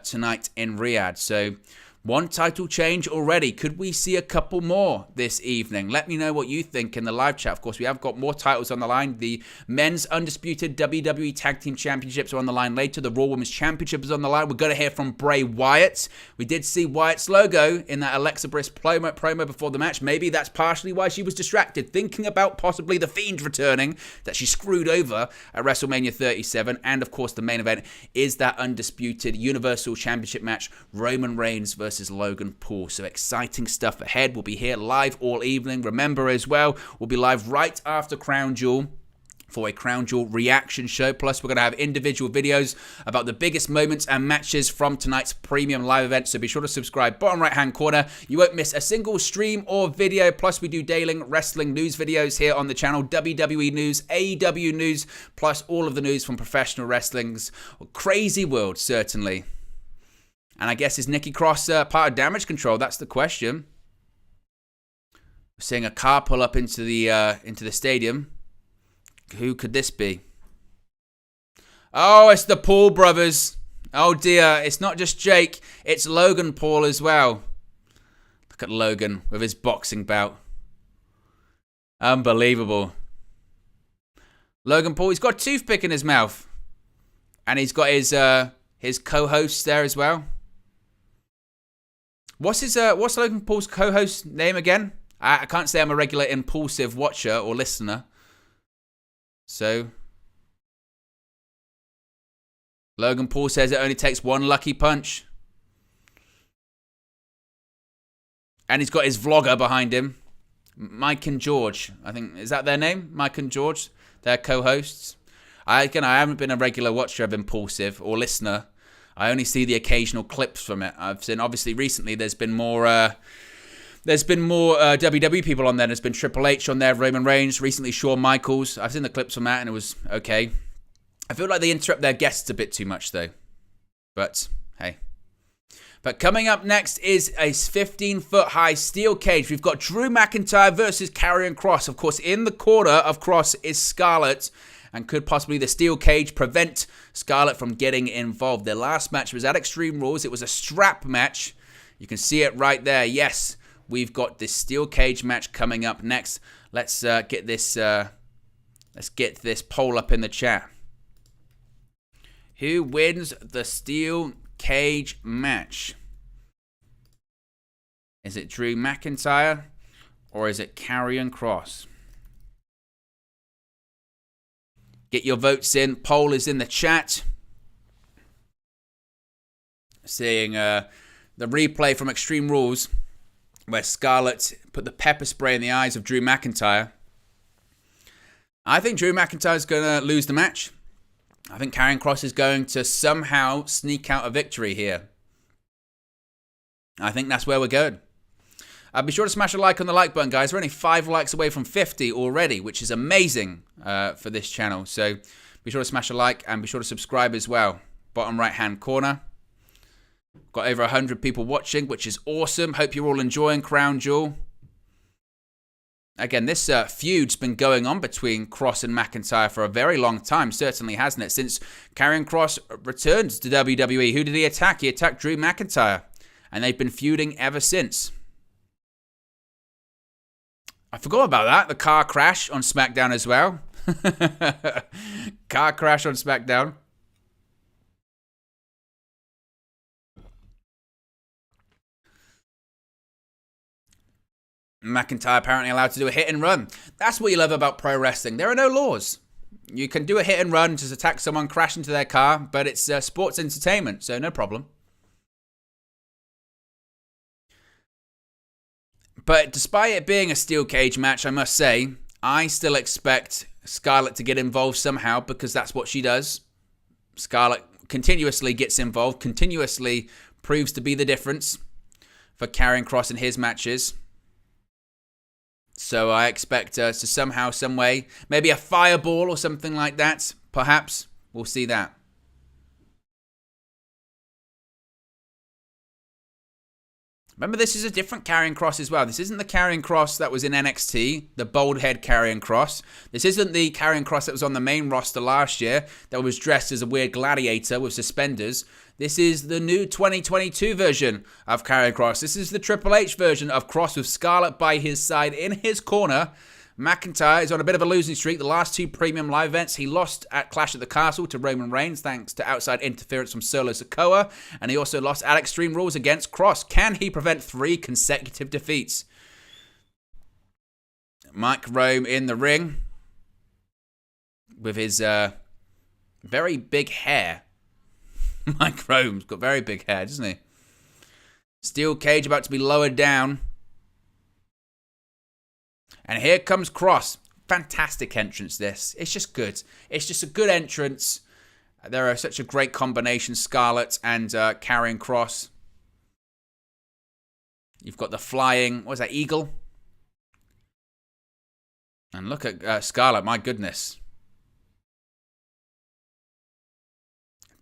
tonight in Riyadh. So one title change already. Could we see a couple more this evening? Let me know what you think in the live chat. Of course, we have got more titles on the line. The men's undisputed WWE Tag Team Championships are on the line later. The Raw Women's Championship is on the line. We're going to hear from Bray Wyatt. We did see Wyatt's logo in that Alexa Bliss promo before the match. Maybe that's partially why she was distracted, thinking about possibly The Fiend returning, that she screwed over at WrestleMania 37. And, of course, the main event is that undisputed Universal Championship match, Roman Reigns versus Logan Paul. So exciting stuff ahead. We'll be here live all evening. Remember as well, we'll be live right after Crown Jewel for a Crown Jewel reaction show. Plus, we're going to have individual videos about the biggest moments and matches from tonight's premium live event. So be sure to subscribe. Bottom right-hand corner. You won't miss a single stream or video. Plus, we do daily wrestling news videos here on the channel. WWE news, AEW news, plus all of the news from professional wrestling's crazy world, certainly. And I guess, is Nikki Cross part of Damage Control? That's the question. We're seeing a car pull up into the stadium. Who could this be? Oh, it's the Paul brothers. Oh dear, it's not just Jake, it's Logan Paul as well. Look at Logan with his boxing bout. Unbelievable. Logan Paul, he's got a toothpick in his mouth. And he's got his co-host there as well. What's Logan Paul's co-host name again? I can't say I'm a regular impulsive watcher or listener. So, Logan Paul says it only takes one lucky punch. And he's got his vlogger behind him. Mike and George. I think, is that their name? Mike and George? They're co-hosts. I haven't been a regular watcher of Impulsive or listener. I only see the occasional clips from it. I've seen, obviously, recently there's been more WWE people on there. There's been Triple H on there, Roman Reigns, recently Shawn Michaels. I've seen the clips from that and it was okay. I feel like they interrupt their guests a bit too much though. But, hey. But coming up next is a 15-foot high steel cage. We've got Drew McIntyre versus Karrion Kross. Of course, in the corner of Kross is Scarlett. And could possibly the steel cage prevent Scarlett from getting involved. Their last match was at Extreme Rules. It was a strap match. You can see it right there. Yes, we've got this steel cage match coming up next. Let's get this poll up in the chat. Who wins the steel cage match? Is it Drew McIntyre or is it Karrion Kross? Get your votes in. Poll is in the chat. Seeing the replay from Extreme Rules where Scarlett put the pepper spray in the eyes of Drew McIntyre. I think Drew McIntyre is going to lose the match. I think Karrion Kross is going to somehow sneak out a victory here. I think that's where we're going. Be sure to smash a like on the like button, guys. We're only 5 likes away from 50 already, which is amazing for this channel. So be sure to smash a like and be sure to subscribe as well. Bottom right-hand corner. Got over 100 people watching, which is awesome. Hope you're all enjoying Crown Jewel. Again, this feud's been going on between Kross and McIntyre for a very long time, certainly hasn't it? Since Karrion Kross returned to WWE, who did he attack? He attacked Drew McIntyre, and they've been feuding ever since. I forgot about that, the car crash on SmackDown as well. Car crash on SmackDown. McIntyre apparently allowed to do a hit and run. That's what you love about pro wrestling. There are no laws. You can do a hit and run, just attack someone, crash into their car, but it's sports entertainment, so no problem. But despite it being a steel cage match, I must say, I still expect Scarlett to get involved somehow because that's what she does. Scarlett continuously gets involved, continuously proves to be the difference for Karrion Kross in his matches. So I expect to somehow, some way, maybe a fireball or something like that, perhaps. We'll see that. Remember, this is a different Karrion Kross as well. This isn't the Karrion Kross that was in NXT, the bald head Karrion Kross. This isn't the Karrion Kross that was on the main roster last year, that was dressed as a weird gladiator with suspenders. This is the new 2022 version of Karrion Kross. This is the Triple H version of Kross with Scarlett by his side in his corner. McIntyre is on a bit of a losing streak. The last 2 premium live events, he lost at Clash at the Castle to Roman Reigns thanks to outside interference from Solo Sikoa. And he also lost at Extreme Rules against Kross. Can he prevent 3 consecutive defeats? Mike Rome in the ring with his very big hair. Mike Rome's got very big hair, doesn't he? Steel cage about to be lowered down. And here comes Kross. Fantastic entrance, this. It's just good. It's just a good entrance. There are such a great combination, Scarlett and Karrion Kross. You've got the flying, what is that, eagle? And look at Scarlett, my goodness.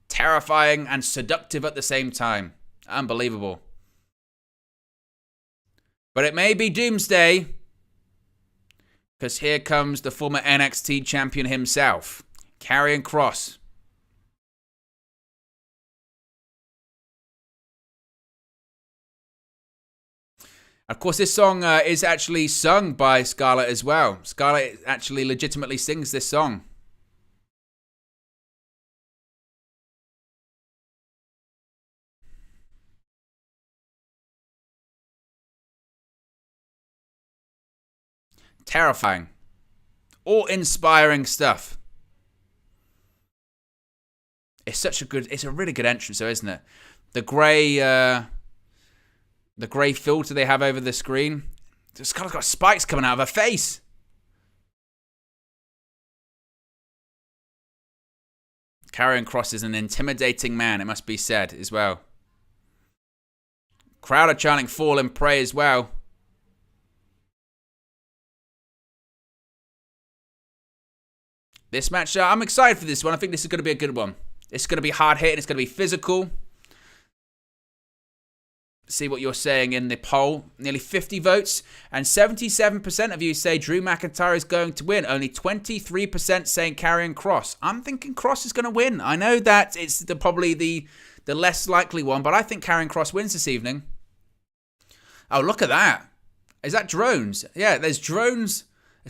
Terrifying and seductive at the same time. Unbelievable. But it may be Doomsday. Because here comes the former NXT champion himself, Karrion Kross. Of course, this song is actually sung by Scarlett as well. Scarlett actually legitimately sings this song. Terrifying. Awe-inspiring stuff. It's a really good entrance though, isn't it? The grey filter they have over the screen. Scarlett's got spikes coming out of her face. Karrion Kross is an intimidating man, it must be said as well. Crowd are chanting fall and pray as well. This match, I'm excited for this one. I think this is going to be a good one. It's going to be hard hitting. It's going to be physical. See what you're saying in the poll. Nearly 50 votes. And 77% of you say Drew McIntyre is going to win. Only 23% saying Karrion Kross. I'm thinking Kross is going to win. I know that it's probably the less likely one. But I think Karrion Kross wins this evening. Oh, look at that. Is that drones? Yeah, there's drones.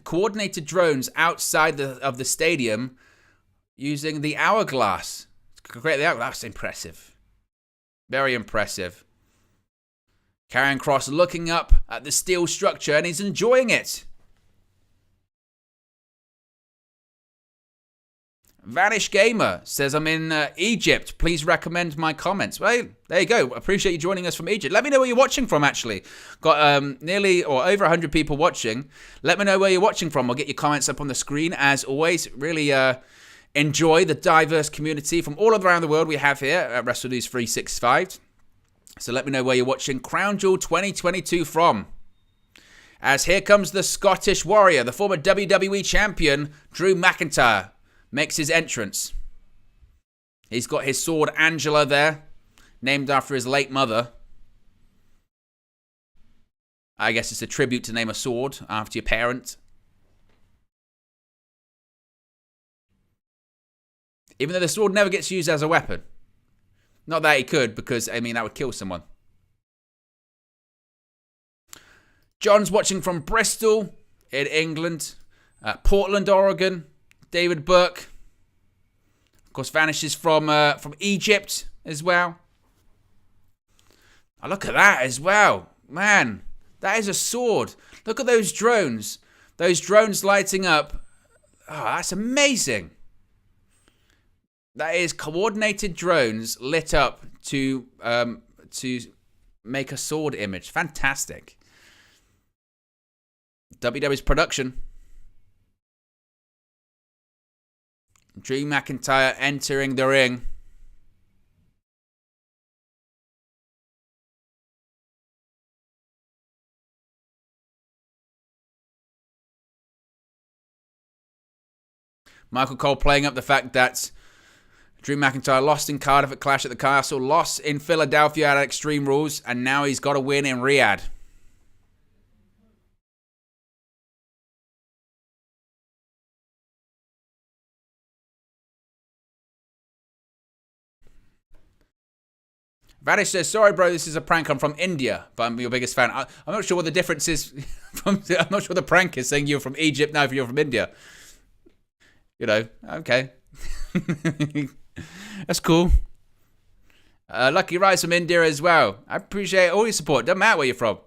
Coordinated drones outside of the stadium using the hourglass. Create the hourglass. That's impressive. Very impressive. Karrion Kross looking up at the steel structure and he's enjoying it. Vanish Gamer says, I'm in Egypt. Please recommend my comments. Well, there you go. Appreciate you joining us from Egypt. Let me know where you're watching from, actually. Got nearly or over 100 people watching. Let me know where you're watching from. I'll get your comments up on the screen. As always, really enjoy the diverse community from all around the world we have here at Wrestle News 365. So let me know where you're watching Crown Jewel 2022 from. As here comes the Scottish Warrior, the former WWE Champion, Drew McIntyre, makes his entrance. He's got his sword Angela there, named after his late mother. I guess it's a tribute to name a sword after your parent. Even though the sword never gets used as a weapon. Not that he could, because, I mean, that would kill someone. John's watching from Bristol in England. Portland, Oregon. David Burke. Of course, vanishes from Egypt as well. Oh, look at that as well. Man, that is a sword. Look at those drones. Those drones lighting up. Oh, that's amazing. That is coordinated drones lit up to make a sword image. Fantastic. WWE's production. Drew McIntyre entering the ring. Michael Cole playing up the fact that Drew McIntyre lost in Cardiff at Clash at the Castle, lost in Philadelphia at Extreme Rules, and now he's got a win in Riyadh. Vanish says, sorry bro, this is a prank. I'm from India, but I'm your biggest fan. I'm not sure what the difference is. I'm not sure the prank is saying you're from Egypt now if you're from India. You know, okay. That's cool. Lucky Rise from India as well. I appreciate all your support. Doesn't matter where you're from.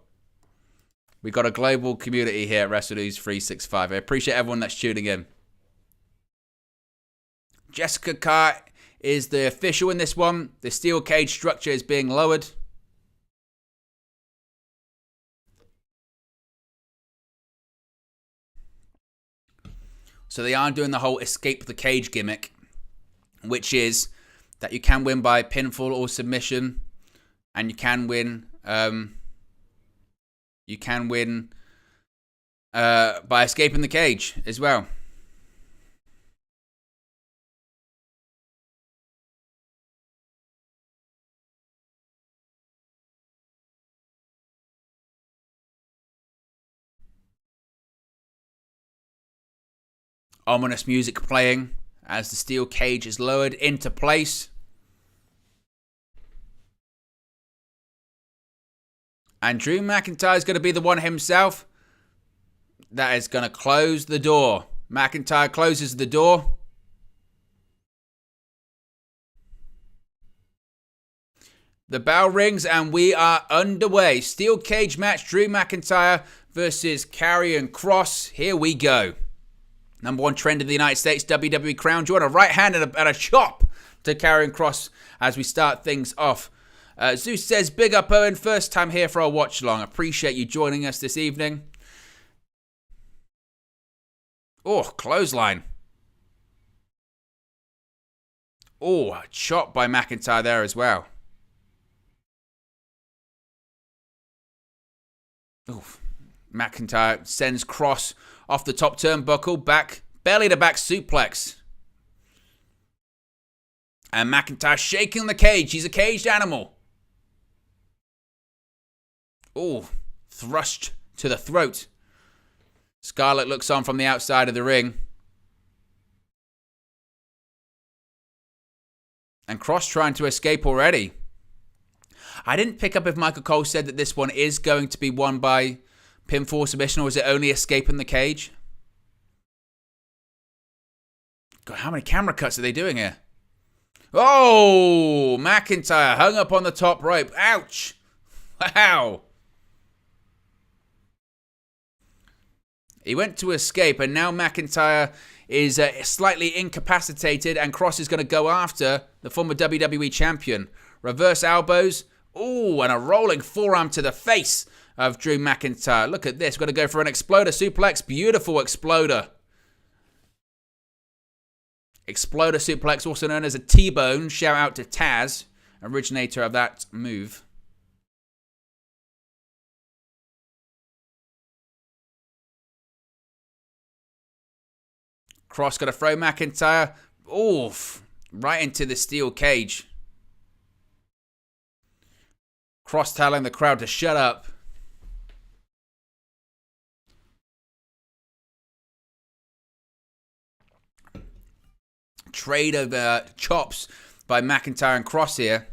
We've got a global community here at WrestleNews 365. I appreciate everyone that's tuning in. Jessica Carr is the official in this one. The steel cage structure is being lowered. So they are doing the whole escape the cage gimmick, which is that you can win by pinfall or submission, and you can win by escaping the cage as well. Ominous music playing as the steel cage is lowered into place. And Drew McIntyre is going to be the one himself that is going to close the door. McIntyre closes the door. The bell rings and we are underway. Steel cage match, Drew McIntyre versus Karrion Kross. Here we go. Number one trend in the United States, WWE Crown Jewel, a right hand and a chop to Karrion Kross as we start things off. Zeus says, big up Owen, first time here for a watch along. Appreciate you joining us this evening. Oh, clothesline. Oh, a chop by McIntyre there as well. Oof. McIntyre sends Kross off the top turnbuckle, back, belly to back suplex. And McIntyre shaking the cage. He's a caged animal. Oh, thrust to the throat. Scarlett looks on from the outside of the ring. And Kross trying to escape already. I didn't pick up if Michael Cole said that this one is going to be won by pinfall submission, or is it only escaping the cage? God, how many camera cuts are they doing here? Oh, McIntyre hung up on the top rope. Ouch. Wow. He went to escape, and now McIntyre is slightly incapacitated, and Kross is going to go after the former WWE champion. Reverse elbows. Oh, and a rolling forearm to the face of Drew McIntyre. Look at this. We're going to go for an exploder suplex. Beautiful exploder. Exploder suplex, also known as a T-bone. Shout out to Taz, originator of that move. Kross got to throw McIntyre. Oof. Right into the steel cage. Kross telling the crowd to shut up. Trade of chops by McIntyre and Kross here.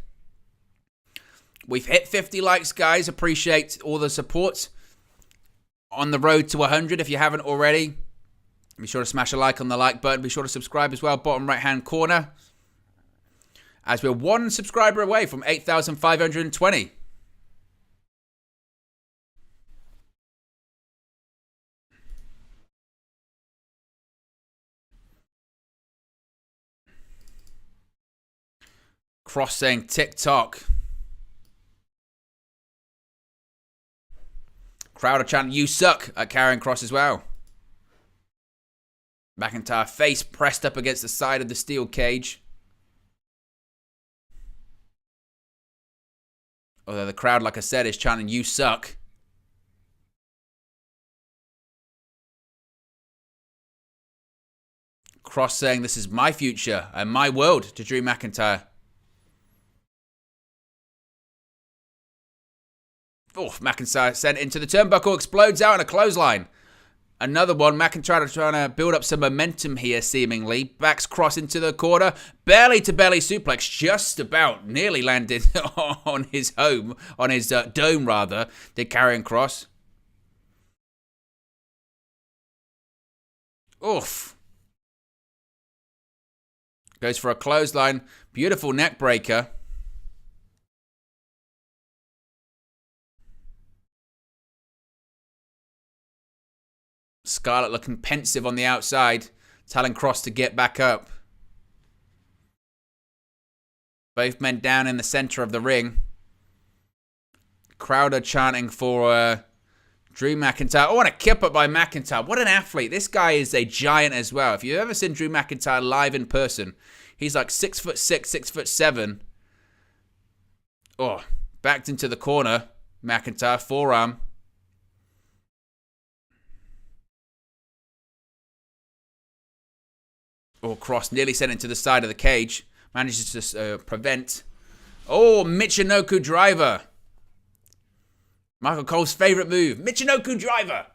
We've hit 50 likes, guys. Appreciate all the support. On the road to 100 if you haven't already. Be sure to smash a like on the like button. Be sure to subscribe as well. Bottom right-hand corner. As we're one subscriber away from 8,520. Kross saying TikTok. Crowd are chanting, "You suck," at Karrion Kross as well. McIntyre face pressed up against the side of the steel cage. Although the crowd, like I said, is chanting, "You suck." Kross saying, "This is my future and my world," to Drew McIntyre. Oh, McIntyre sent into the turnbuckle, explodes out in a clothesline. Another one, McIntyre trying to build up some momentum here, seemingly. Backs Kross into the corner. Belly-to-belly suplex, just about nearly landed on his home, on his dome, rather, did Karrion Kross. Oof. Goes for a clothesline. Beautiful neck breaker. Scarlett looking pensive on the outside, telling Kross to get back up. Both men down in the center of the ring. Crowd are chanting for Drew McIntyre. Oh, and a kip up by McIntyre. What an athlete. This guy is a giant as well. If you've ever seen Drew McIntyre live in person, he's like 6'6", 6'7". Oh, backed into the corner. McIntyre, forearm. Oh, Kross nearly sent it to the side of the cage. Manages to prevent. Oh, Michinoku driver. Michael Cole's favorite move. Michinoku driver.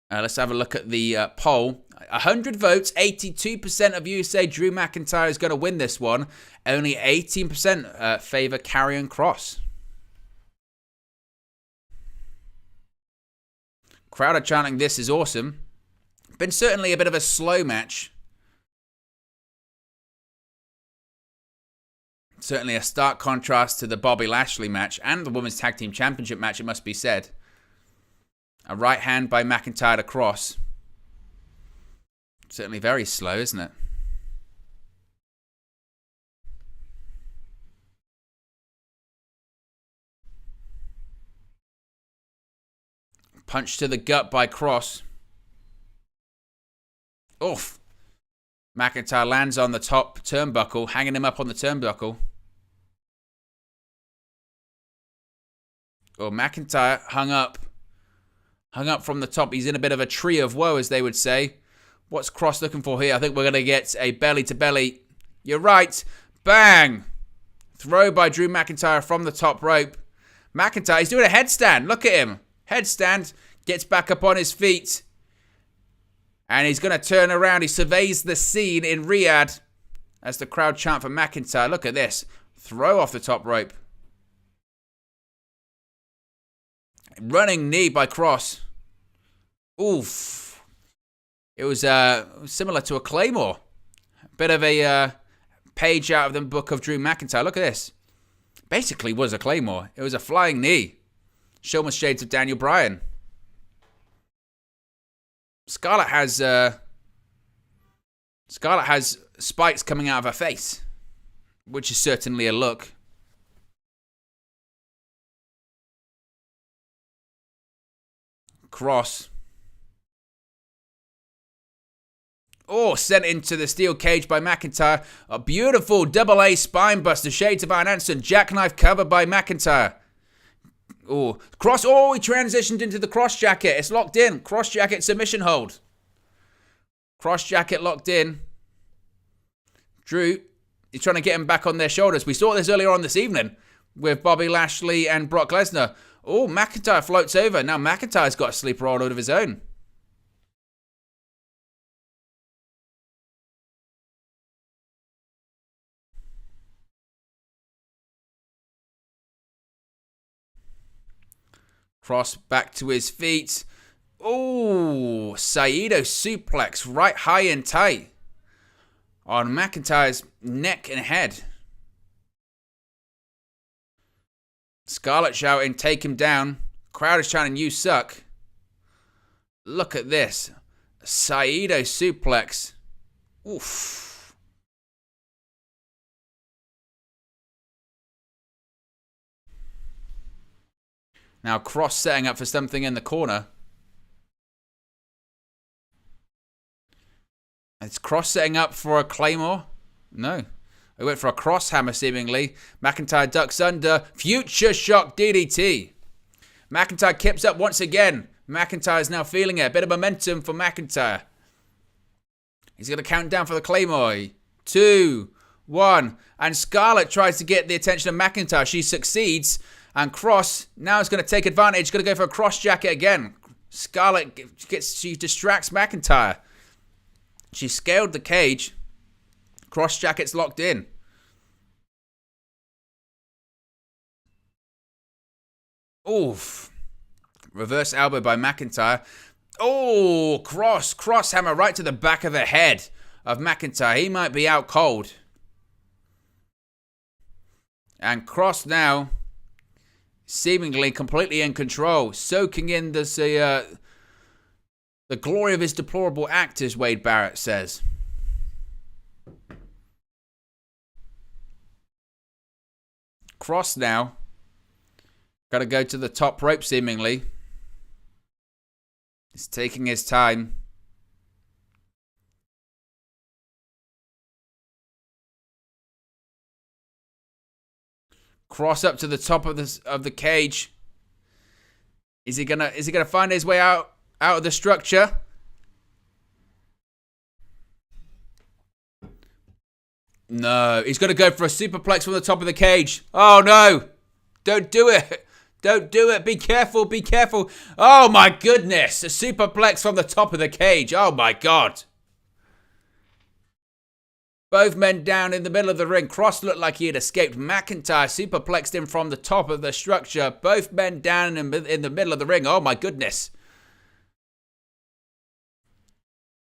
Let's have a look at the poll. 100 votes. 82% of you say Drew McIntyre is going to win this one. Only 18% favor Karrion Kross. Crowd are chanting, "This is awesome." Been certainly a bit of a slow match. Certainly a stark contrast to the Bobby Lashley match and the Women's Tag Team Championship match, it must be said. A right hand by McIntyre to Kross. Certainly very slow, isn't it? Punch to the gut by Kross. Oof. McIntyre lands on the top turnbuckle, hanging him up on the turnbuckle. Oh, McIntyre hung up. Hung up from the top. He's in a bit of a tree of woe, as they would say. What's Kross looking for here? I think we're going to get a belly-to-belly. You're right. Bang. Throw by Drew McIntyre from the top rope. McIntyre, he's doing a headstand. Look at him. Headstand, gets back up on his feet. And he's going to turn around. He surveys the scene in Riyadh as the crowd chant for McIntyre. Look at this. Throw off the top rope. Running knee by Kross. Oof. It was similar to a Claymore. Bit of a page out of the book of Drew McIntyre. Look at this. Basically was a Claymore. It was a flying knee. Show me shades of Daniel Bryan. Scarlett has spikes coming out of her face, which is certainly a look. Kross. Oh, sent into the steel cage by McIntyre. A beautiful double A spine buster. Shades of Iron Anderson. Jackknife cover by McIntyre. Oh, Kross. Oh, he transitioned into the cross jacket. It's locked in. Cross jacket submission hold. Cross jacket locked in. Drew, he's trying to get him back on their shoulders. We saw this earlier on this evening with Bobby Lashley and Brock Lesnar. Oh, McIntyre floats over. Now McIntyre's got a sleeper hold of his own. Kross back to his feet. Oh, Saito suplex right high and tight on McIntyre's neck and head. Scarlett shouting, take him down. Crowd is chanting, you suck. Look at this. Saito suplex. Oof. Now Kross setting up for something in the corner. Is Kross setting up for a Claymore? No. He went for a cross hammer, seemingly. McIntyre ducks under. Future shock DDT. McIntyre kips up once again. McIntyre's now feeling it. A bit of momentum for McIntyre. He's going to count down for the Claymore. 2, 1. And Scarlett tries to get the attention of McIntyre. She succeeds. And Kross now is going to take advantage. Going to go for a cross jacket again. Scarlett she distracts McIntyre. She scaled the cage. Cross jacket's locked in. Oof. Reverse elbow by McIntyre. Oh, cross hammer right to the back of the head of McIntyre. He might be out cold. And Kross now seemingly completely in control, soaking in the glory of his deplorable act, as Wade Barrett says. Kross now got to go to the top rope, seemingly. He's taking his time. Kross up to the top of the cage. Is he gonna find his way out of the structure? No, he's going to go for a superplex from the top of the cage. Oh, no. Don't do it. Don't do it. Be careful. Be careful. Oh, my goodness. A superplex from the top of the cage. Oh, my God. Both men down in the middle of the ring. Kross looked like he had escaped. McIntyre superplexed him from the top of the structure. Both men down in the middle of the ring. Oh, my goodness.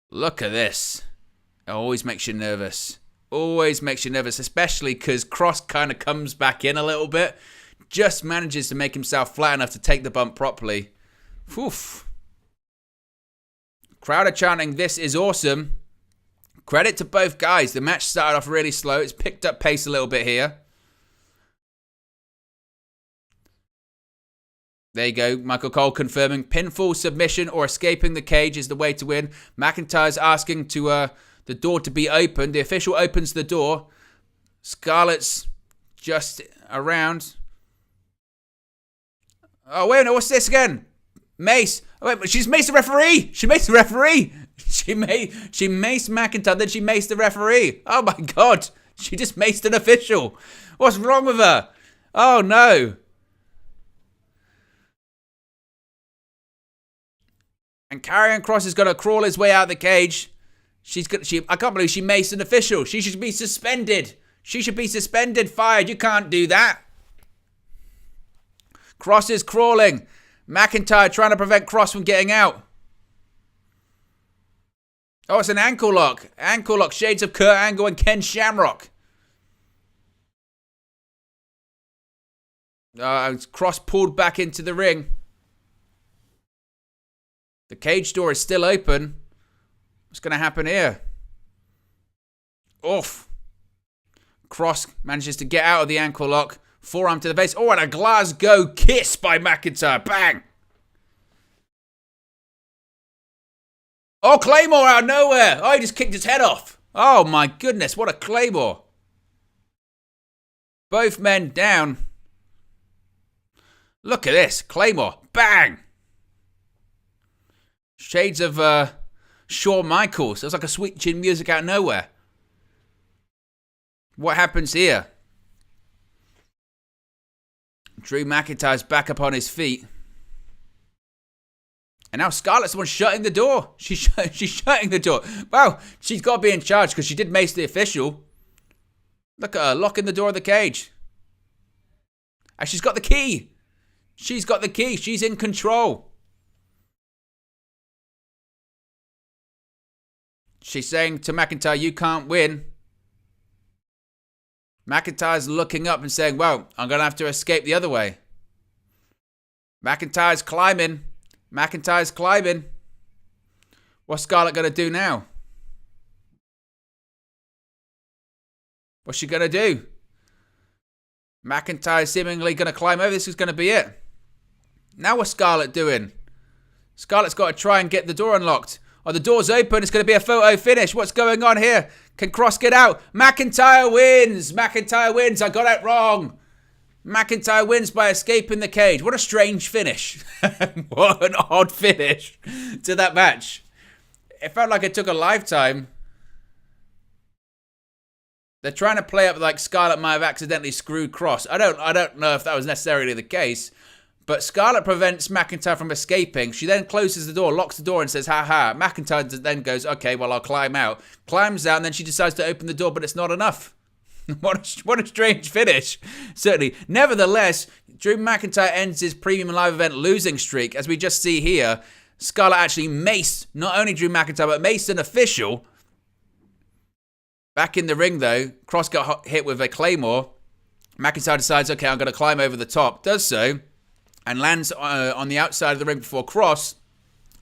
Look at this. It always makes you nervous. Always makes you nervous, especially because Kross kind of comes back in a little bit. Just manages to make himself flat enough to take the bump properly. Oof. Crowd are chanting, this is awesome. Credit to both guys. The match started off really slow. It's picked up pace a little bit here. There you go. Michael Cole confirming pinfall, submission, or escaping the cage is the way to win. McIntyre's asking to the door to be opened. The official opens the door. Scarlett's just around. Oh, wait a minute. What's this again? Mace. Oh, wait, she's maced the referee. She maced the referee. She maced McIntyre, then she maced the referee. Oh, my God. She just maced an official. What's wrong with her? Oh, no. And Karrion Kross is going to crawl his way out of the cage. I can't believe she maced an official. She should be suspended. She should be suspended, fired. You can't do that. Kross is crawling. McIntyre trying to prevent Kross from getting out. Oh, it's an ankle lock. Ankle lock. Shades of Kurt Angle and Ken Shamrock. Kross pulled back into the ring. The cage door is still open. What's going to happen here? Oof. Kross manages to get out of the ankle lock. Forearm to the face. Oh, and a Glasgow kiss by McIntyre. Bang. Oh, Claymore out of nowhere. Oh, he just kicked his head off. Oh, my goodness. What a Claymore. Both men down. Look at this. Claymore. Bang! Shades of Shawn Michaels. That's like a sweet chin music out of nowhere. What happens here? Drew McIntyre's back up on his feet. And now Scarlett's the one shutting the door. She's shutting the door. Wow, she's got to be in charge because she did mace the official. Look at her locking the door of the cage. And she's got the key. She's got the key. She's in control. She's saying to McIntyre, you can't win. McIntyre's looking up and saying, well, I'm going to have to escape the other way. McIntyre's climbing. McIntyre's climbing. What's Scarlett going to do now? What's she going to do? McIntyre's seemingly going to climb over. This is going to be it. Now what's Scarlett doing? Scarlett's got to try and get the door unlocked. Oh, the door's open. It's going to be a photo finish. What's going on here? Can Kross get out? McIntyre wins. McIntyre wins. I got it wrong. McIntyre wins by escaping the cage. What a strange finish. What an odd finish to that match. It felt like it took a lifetime. They're trying to play up like Scarlett might have accidentally screwed Kross. I don't know if that was necessarily the case. But Scarlett prevents McIntyre from escaping. She then closes the door, locks the door and says, ha ha. McIntyre then goes, okay, well, I'll climb out. Climbs out and then she decides to open the door, but it's not enough. What a strange finish. Certainly. Nevertheless, Drew McIntyre ends his premium live event losing streak. As we just see here, Scarlett actually maced not only Drew McIntyre, but maced an official. Back in the ring, though, Kross got hit with a claymore. McIntyre decides, okay, I'm going to climb over the top. Does so. And lands on the outside of the ring before Kross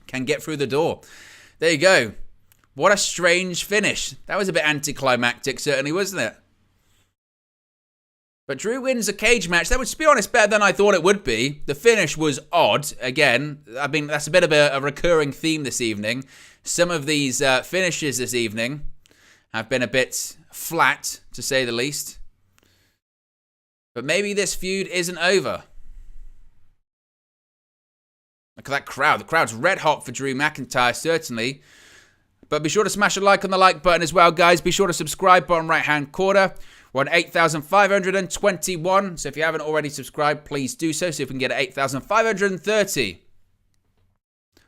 can get through the door. There you go. What a strange finish. That was a bit anticlimactic, certainly, wasn't it? But Drew wins a cage match. That was, to be honest, better than I thought it would be. The finish was odd. Again, I mean, that's a bit of a recurring theme this evening. Some of these finishes this evening have been a bit flat, to say the least. But maybe this feud isn't over. Look at that crowd. The crowd's red hot for Drew McIntyre, certainly. But be sure to smash a like on the like button as well, guys. Be sure to subscribe, bottom right-hand corner. We're on 8,521. So if you haven't already subscribed, please do so. So if we can get 8,530.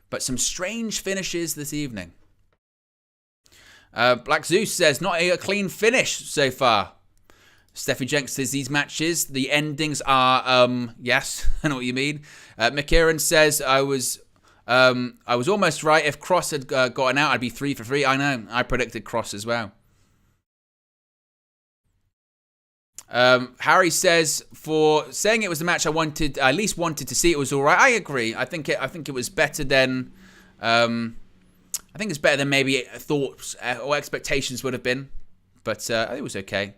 But some strange finishes this evening. Black Zeus says, not a clean finish so far. Steffi Jenks says these matches, the endings are, yes, I know what you mean. McKieran says, I was almost right. If Kross had gotten out, I'd be 3 for 3. I know, I predicted Kross as well. Harry says, for saying it was the match I wanted, at least wanted to see, it was all right. I agree. I think it was better than, I think it's better than maybe thoughts or expectations would have been. But I think it was okay.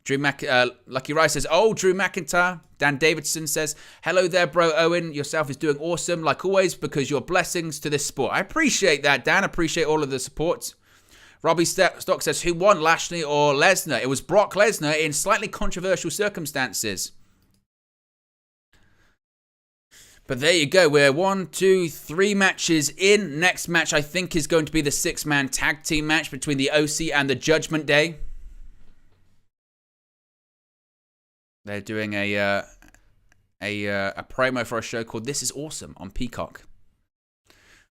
Lucky Rice says, oh, Drew McIntyre. Dan Davidson says, hello there, bro. Owen, yourself is doing awesome, like always, because you're blessings to this sport. I appreciate that, Dan. I appreciate all of the support. Robbie Stock says, who won, Lashley or Lesnar? It was Brock Lesnar in slightly controversial circumstances. But there you go. We're 1, 2, 3 matches in. Next match, I think, is going to be the 6-man tag team match between the OC and the Judgment Day. They're doing a promo for a show called This Is Awesome on Peacock.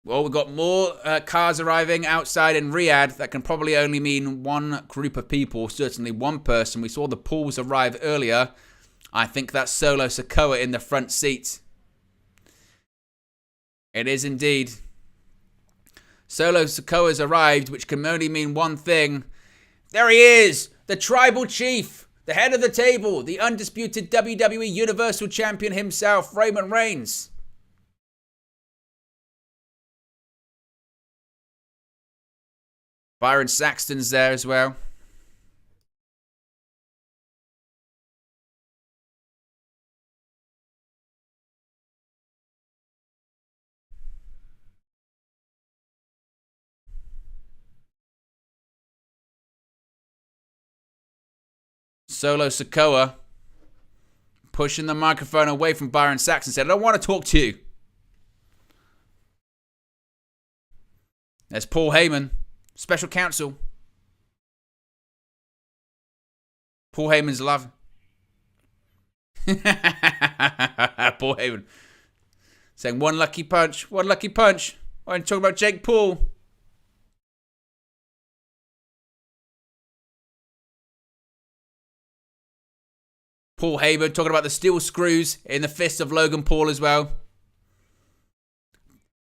Well, we've got more cars arriving outside in Riyadh. That can probably only mean one group of people, certainly one person. We saw the Pauls arrive earlier. I think that's Solo Sikoa in the front seat. It is indeed. Solo Sikoa's arrived, which can only mean one thing. There he is, the Tribal Chief. The head of the table, the undisputed WWE Universal Champion himself, Roman Reigns. Byron Saxton's there as well. Solo Sikoa pushing the microphone away from Byron Saxton, said, I don't want to talk to you. There's Paul Heyman, special counsel. Paul Heyman's love. Paul Heyman saying, one lucky punch. I'm talking about Jake Paul. Paul Heyman talking about the steel screws in the fist of Logan Paul as well.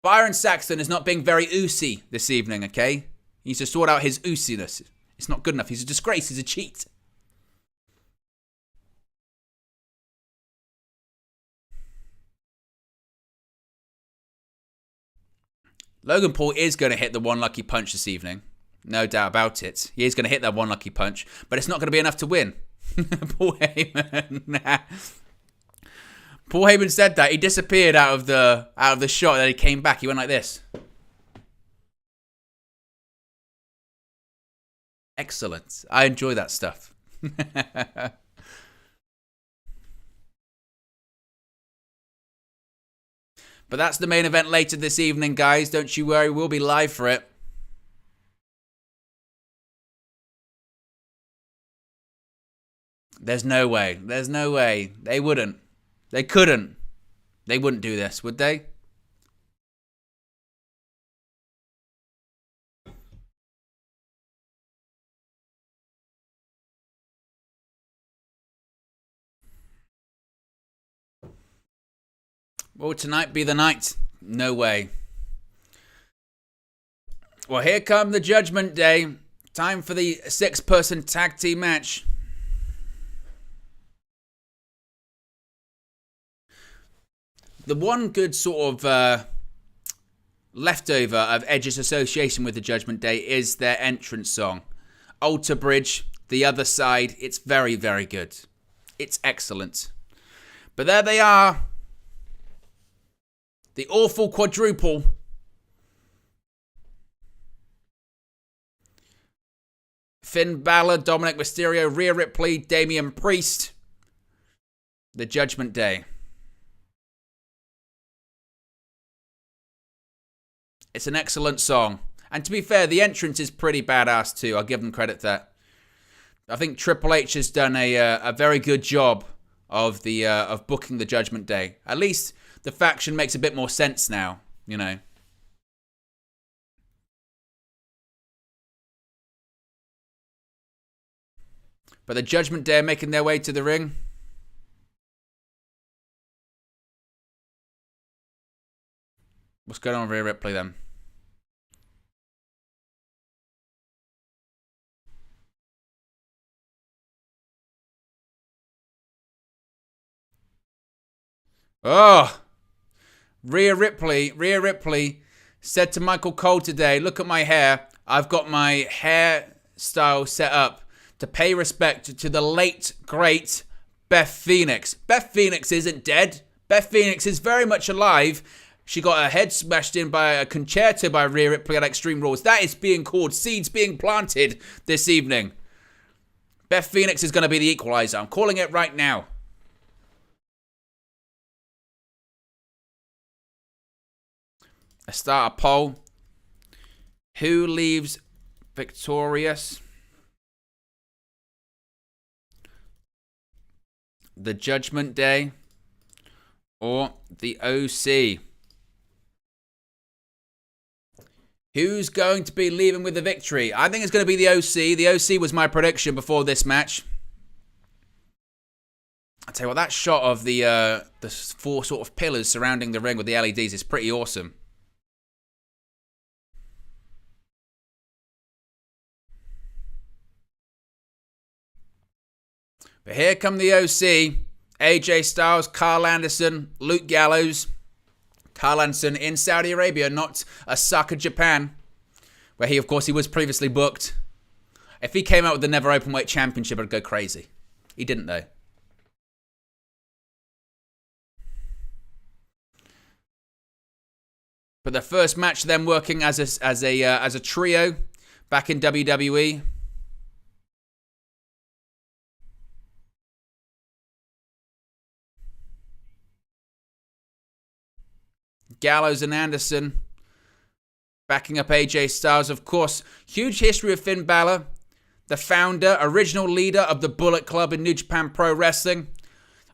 Byron Saxton is not being very oozy this evening, okay? He needs to sort out his ooziness. It's not good enough. He's a disgrace. He's a cheat. Logan Paul is going to hit the one lucky punch this evening. No doubt about it. He is going to hit that one lucky punch, but it's not going to be enough to win. Paul Heyman. Paul Heyman said that. He disappeared out of the shot, and then he came back. He went like this. Excellent. I enjoy that stuff. But that's the main event later this evening, guys. Don't you worry, we'll be live for it. There's no way. There's no way. They wouldn't. They couldn't. They wouldn't do this, would they? Will tonight be the night? No way. Well, here come the Judgment Day. Time for the 6-person tag team match. The one good sort of leftover of Edge's association with the Judgment Day is their entrance song. Alter Bridge, The Other Side. It's very, very good. It's excellent. But there they are. The awful quadruple. Finn Balor, Dominik Mysterio, Rhea Ripley, Damian Priest. The Judgment Day. It's an excellent song. And to be fair, the entrance is pretty badass too. I'll give them credit there. I think Triple H has done a very good job of booking the Judgment Day. At least the faction makes a bit more sense now, you know. But the Judgment Day are making their way to the ring. What's going on with Rhea Ripley then? Oh! Rhea Ripley said to Michael Cole today, look at my hair. I've got my hairstyle set up to pay respect to the late, great Beth Phoenix. Beth Phoenix isn't dead. Beth Phoenix is very much alive. She got her head smashed in by a concerto by Rhea Ripley at Extreme Rules. That is being called seeds being planted this evening. Beth Phoenix is going to be the equalizer. I'm calling it right now. I start a poll. Who leaves victorious? The Judgment Day or the OC? Who's going to be leaving with the victory? I think it's going to be the OC. The OC was my prediction before this match. I'll tell you what, that shot of the 4 sort of pillars surrounding the ring with the LEDs is pretty awesome. But here come the OC. AJ Styles, Karl Anderson, Luke Gallows. Karl Anderson in Saudi Arabia, not Osaka, Japan, where he was previously booked. If he came out with the Never Openweight Championship, I'd go crazy. He didn't though. But the first match, them working as a trio back in WWE. Gallows and Anderson backing up AJ Styles. Of course, huge history of Finn Balor, the founder, original leader of the Bullet Club in New Japan Pro Wrestling.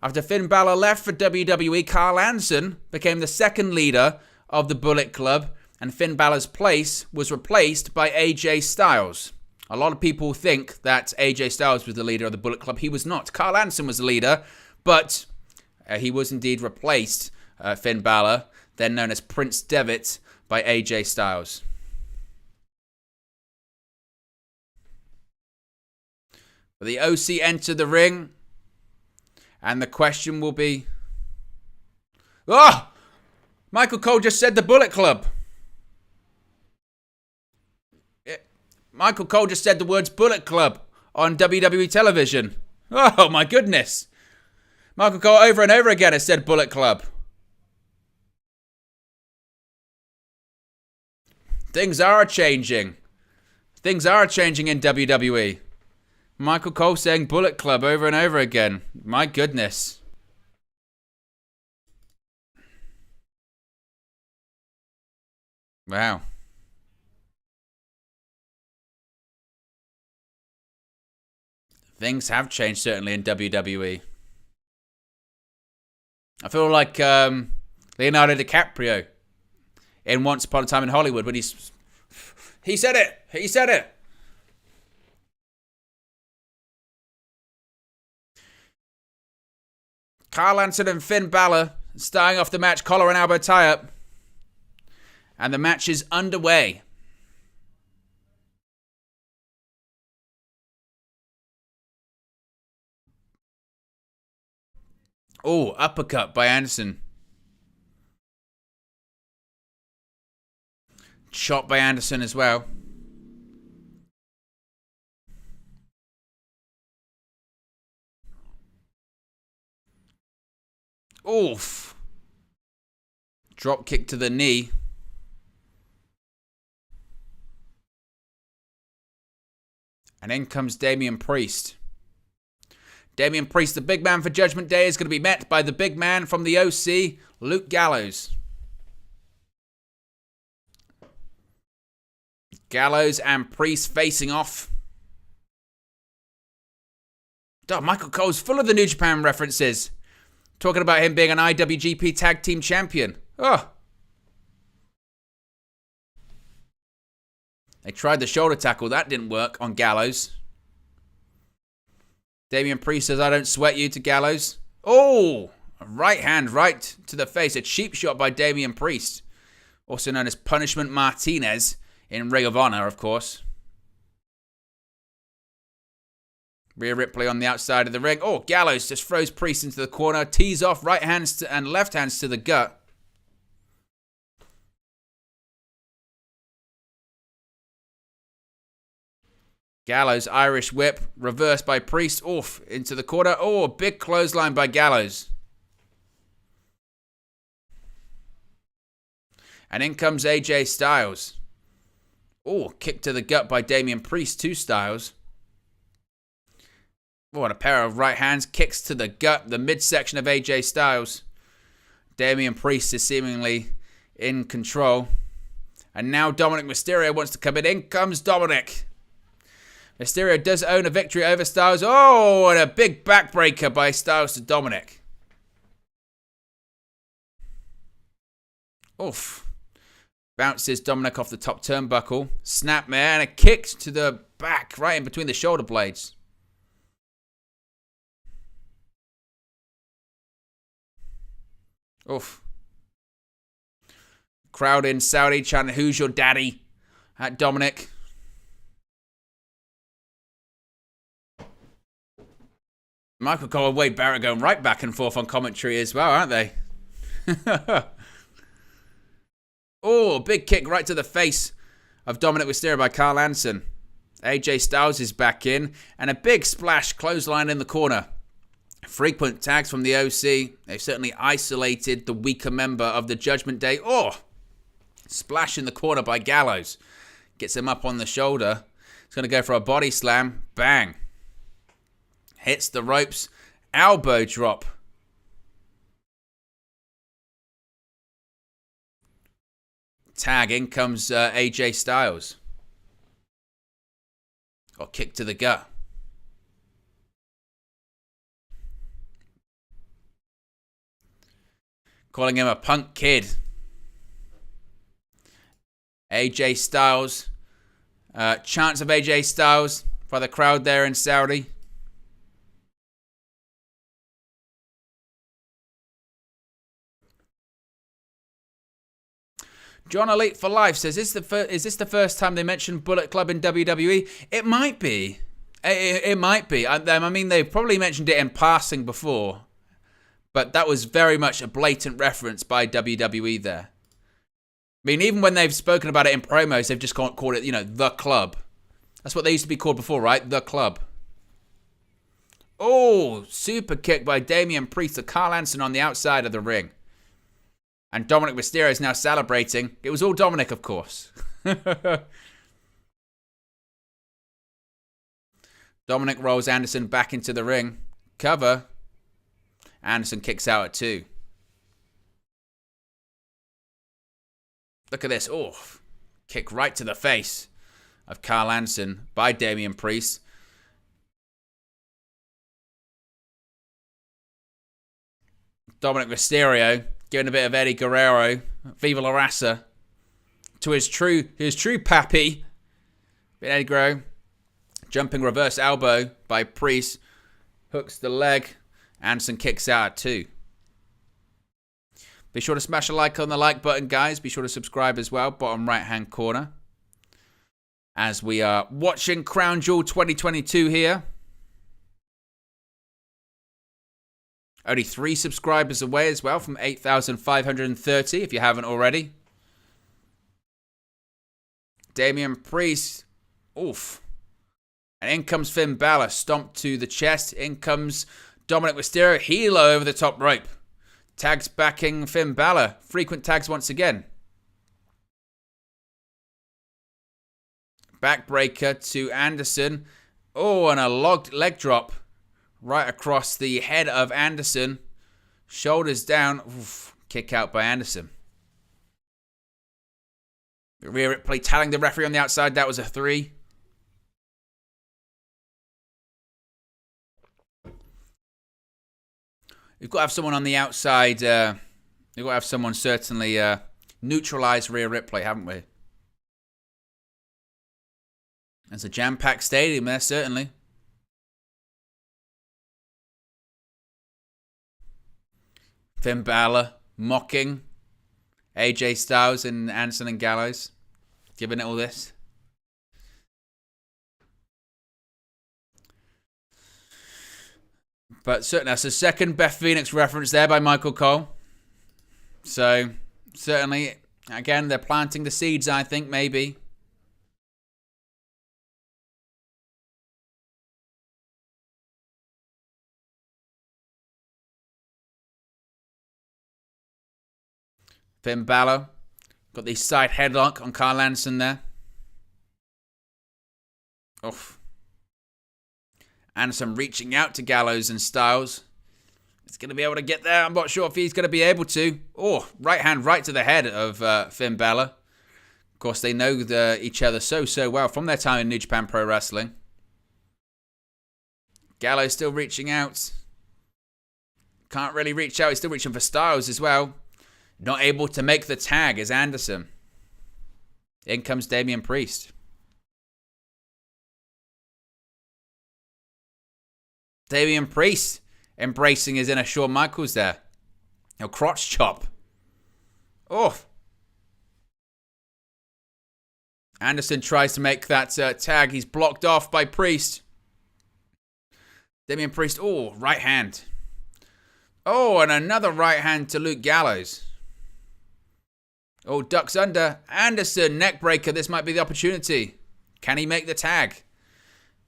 After Finn Balor left for WWE, Karl Anderson became the second leader of the Bullet Club, and Finn Balor's place was replaced by AJ Styles. A lot of people think that AJ Styles was the leader of the Bullet Club. He was not. Karl Anderson was the leader, but he was indeed replaced, Finn Balor, then known as Prince Devitt, by AJ Styles. The OC enter the ring, and the question will be, Michael Cole just said the Bullet Club. Michael Cole just said the words Bullet Club on WWE television. Oh my goodness. Michael Cole over and over again has said Bullet Club. Things are changing. Things are changing in WWE. Michael Cole saying Bullet Club over and over again. My goodness. Wow. Things have changed, certainly, in WWE. I feel like Leonardo DiCaprio in Once Upon a Time in Hollywood when he said it. He said it. Karl Anderson and Finn Balor starting off the match, collar and elbow tie-up. And the match is underway. Oh, uppercut by Anderson. Shot by Anderson as well. Oof. Drop kick to the knee. And in comes Damian Priest. Damian Priest, the big man for Judgment Day, is going to be met by the big man from the OC, Luke Gallows. Gallows and Priest facing off. Oh, Michael Cole's full of the New Japan references. Talking about him being an IWGP Tag Team Champion. Oh. They tried the shoulder tackle. That didn't work on Gallows. Damian Priest says, I don't sweat you, to Gallows. Oh, a right hand right to the face. A cheap shot by Damian Priest. Also known as Punishment Martinez in Ring of Honor, of course. Rhea Ripley on the outside of the ring. Oh, Gallows just throws Priest into the corner. Tees off right hands and left hands to the gut. Gallows, Irish whip, reversed by Priest, off into the corner. Oh, a big clothesline by Gallows. And in comes AJ Styles. Oh, kick to the gut by Damian Priest to Styles. Oh, and a pair of right hands, kicks to the gut, the midsection of AJ Styles. Damian Priest is seemingly in control. And now Dominik Mysterio wants to come in. In comes Dominik. Mysterio does own a victory over Styles. Oh, and a big backbreaker by Styles to Dominik. Oof. Bounces Dominik off the top turnbuckle. Snap, man. A kick to the back, right in between the shoulder blades. Oof. Crowd in Saudi chanting, who's your daddy? At Dominik. Michael Cole and Wade Barrett going right back and forth on commentary as well, aren't they? Oh, big kick right to the face of Dominik Mysterio by Karl Anderson. AJ Styles is back in. And a big splash clothesline in the corner. Frequent tags from the OC. They've certainly isolated the weaker member of the Judgment Day. Oh, splash in the corner by Gallows. Gets him up on the shoulder. He's going to go for a body slam. Bang. Hits the ropes. Elbow drop. Tag, in comes AJ Styles. Or kick to the gut. Calling him a punk kid. AJ Styles. Chants of AJ Styles by the crowd there in Saudi. John Elite for Life says, is this the first time they mentioned Bullet Club in WWE? It might be. It might be. I mean, they've probably mentioned it in passing before. But that was very much a blatant reference by WWE there. I mean, even when they've spoken about it in promos, they've just called it, the club. That's what they used to be called before, right? The club. Oh, super kick by Damian Priest to Karl Anderson on the outside of the ring. And Dominik Mysterio is now celebrating. It was all Dominik, of course. Dominik rolls Anderson back into the ring. Cover. Anderson kicks out at 2. Look at this. Oh, kick right to the face of Karl Anderson by Damian Priest. Dominik Mysterio giving a bit of Eddie Guerrero, Viva La Raza, to his true pappy. Eddie Guerrero, jumping reverse elbow by Priest, hooks the leg. Anderson kicks out at 2. Be sure to smash a like on the like button, guys. Be sure to subscribe as well, bottom right-hand corner. As we are watching Crown Jewel 2022 here. Only 3 subscribers away as well from 8,530 if you haven't already. Damian Priest. Oof. And in comes Finn Balor. Stomped to the chest. In comes Dominik Mysterio. Helo over the top rope. Tags backing Finn Balor. Frequent tags once again. Backbreaker to Anderson. Oh, and a logged leg drop. Right across the head of Anderson. Shoulders down. Oof, kick out by Anderson. Rhea Ripley telling the referee on the outside that was a 3. We've got to have someone on the outside. We've got to have someone certainly neutralise Rhea Ripley, haven't we? There's a jam-packed stadium there, certainly. Finn Balor mocking AJ Styles and Anderson and Gallows. Giving it all this. But certainly that's a second Beth Phoenix reference there by Michael Cole. So certainly, again, they're planting the seeds, I think, maybe. Finn Balor. Got the side headlock on Karl Anderson there. Oof. Anderson reaching out to Gallows and Styles. He's going to be able to get there. I'm not sure if he's going to be able to. Oh, right hand right to the head of Finn Balor. Of course, they know each other so well from their time in New Japan Pro Wrestling. Gallows still reaching out. Can't really reach out. He's still reaching for Styles as well. Not able to make the tag is Anderson. In comes Damian Priest. Damian Priest embracing his inner Shawn Michaels there. A crotch chop. Oh. Anderson tries to make that tag. He's blocked off by Priest. Damian Priest. Oh, right hand. Oh, and another right hand to Luke Gallows. Oh, ducks under. Anderson, neck breaker. This might be the opportunity. Can he make the tag?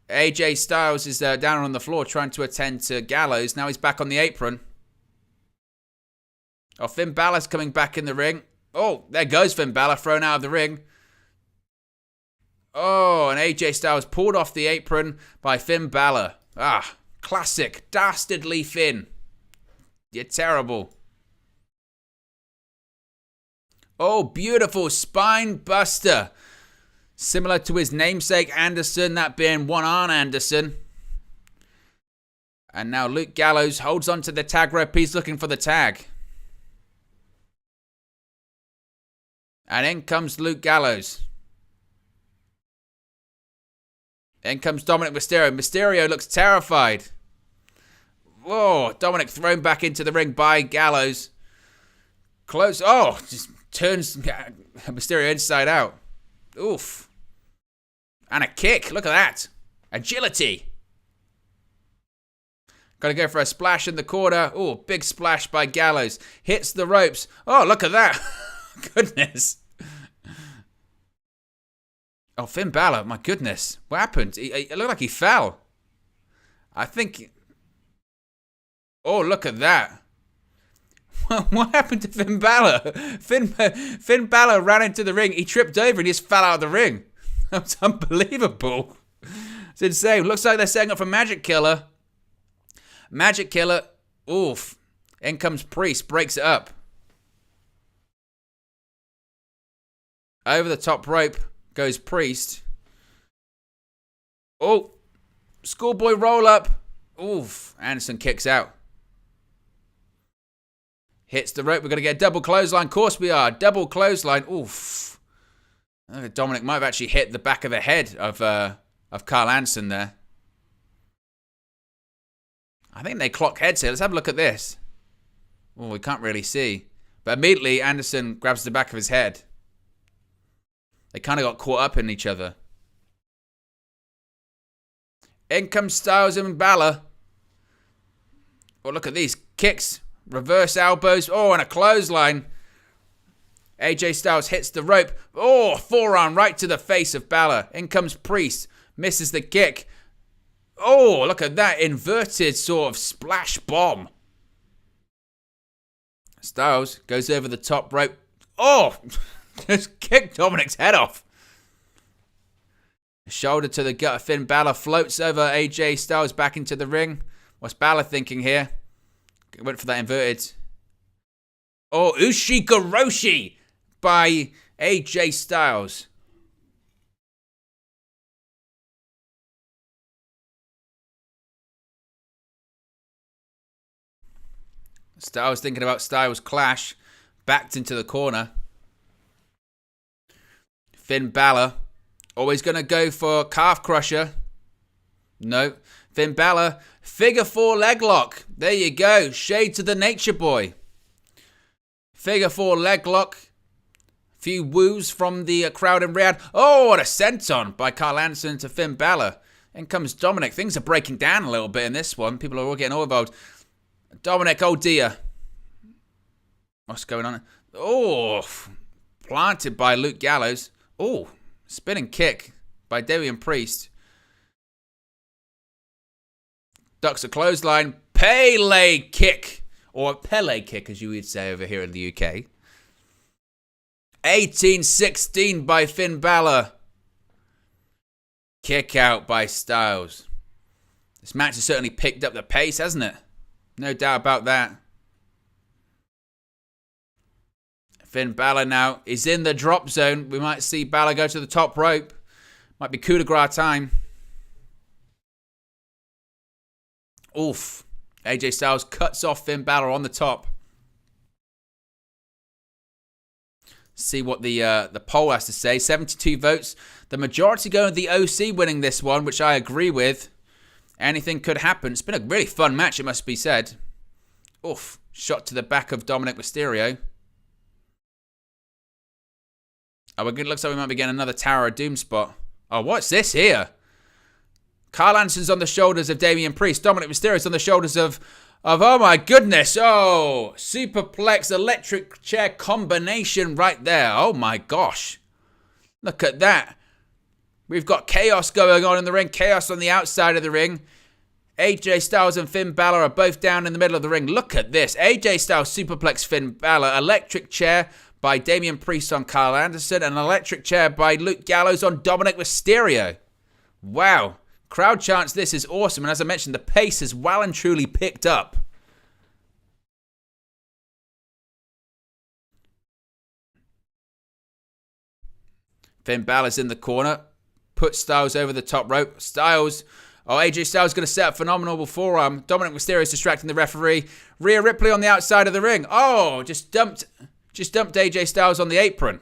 AJ Styles is down on the floor trying to attend to Gallows. Now he's back on the apron. Oh, Finn Balor's coming back in the ring. Oh, there goes Finn Balor, thrown out of the ring. Oh, and AJ Styles pulled off the apron by Finn Balor. Ah, classic. Dastardly Finn. You're terrible. Oh, beautiful spine buster. Similar to his namesake Anderson, that being one-arm Anderson. And now Luke Gallows holds on to the tag rope. He's looking for the tag. And in comes Luke Gallows. In comes Dominik Mysterio. Mysterio looks terrified. Whoa, Dominik thrown back into the ring by Gallows. Close. Oh, just turns Mysterio inside out. Oof. And a kick. Look at that. Agility. Got to go for a splash in the corner. Oh, big splash by Gallows. Hits the ropes. Oh, look at that. Goodness. Oh, Finn Balor. My goodness. What happened? It looked like he fell. I think... Oh, look at that. What happened to Finn Balor? Finn Balor ran into the ring. He tripped over and he just fell out of the ring. That's unbelievable. It's insane. Looks like they're setting up for Magic Killer. Magic Killer. Oof. In comes Priest. Breaks it up. Over the top rope goes Priest. Oh. Schoolboy roll up. Oof. Anderson kicks out. Hits the rope. We're going to get a double clothesline. Of course we are. Double clothesline. Oof. I think Dominik might have actually hit the back of the head of Karl Anderson there. I think they clock heads here. Let's have a look at this. Oh, we can't really see. But immediately Anderson grabs the back of his head. They kind of got caught up in each other. In comes Styles and Balor. Oh, look at these kicks. Reverse elbows. Oh, and a clothesline. AJ Styles hits the rope. Oh, forearm right to the face of Balor. In comes Priest. Misses the kick. Oh, look at that inverted sort of splash bomb. Styles goes over the top rope. Oh, just kicked Dominik's head off. Shoulder to the gut of Finn Balor. Floats over AJ Styles back into the ring. What's Balor thinking here? Went for that inverted. Oh, Ushigoroshi by AJ Styles. Styles thinking about Styles clash. Backed into the corner. Finn Balor. Always going to go for calf crusher. No. Finn Balor. Figure 4 leg lock. There you go. Shade to the nature boy. Figure 4 leg lock. Few woos from the crowd in Riyadh. Oh, what a senton by Karl Anderson to Finn Balor. In comes Dominik. Things are breaking down a little bit in this one. People are all getting all involved. Dominik, oh dear. What's going on? Oh, planted by Luke Gallows. Oh, spinning kick by Damian Priest. Ducks a clothesline. Pele kick. Or Pele kick, as you would say over here in the UK. 18-16 by Finn Balor. Kick out by Styles. This match has certainly picked up the pace, hasn't it? No doubt about that. Finn Balor now is in the drop zone. We might see Balor go to the top rope. Might be coup de grace time. Oof. AJ Styles cuts off Finn Balor on the top. See what the poll has to say. 72 votes. The majority going with the OC winning this one, which I agree with. Anything could happen. It's been a really fun match, it must be said. Oof. Shot to the back of Dominik Mysterio. Oh, it looks like we might be getting another Tower of Doom spot. Oh, what's this here? Karl Anderson's on the shoulders of Damian Priest. Dominik Mysterio's on the shoulders of oh my goodness. Oh, superplex electric chair combination right there. Oh my gosh. Look at that. We've got chaos going on in the ring. Chaos on the outside of the ring. AJ Styles and Finn Balor are both down in the middle of the ring. Look at this. AJ Styles superplex Finn Balor. Electric chair by Damian Priest on Karl Anderson. And an electric chair by Luke Gallows on Dominik Mysterio. Wow. Crowd chants, this is awesome. And as I mentioned, the pace has well and truly picked up. Finn Balor's in the corner. Put Styles over the top rope. Styles. Oh, AJ Styles going to set up phenomenal forearm. Dominik Mysterio is distracting the referee. Rhea Ripley on the outside of the ring. Oh, just dumped AJ Styles on the apron.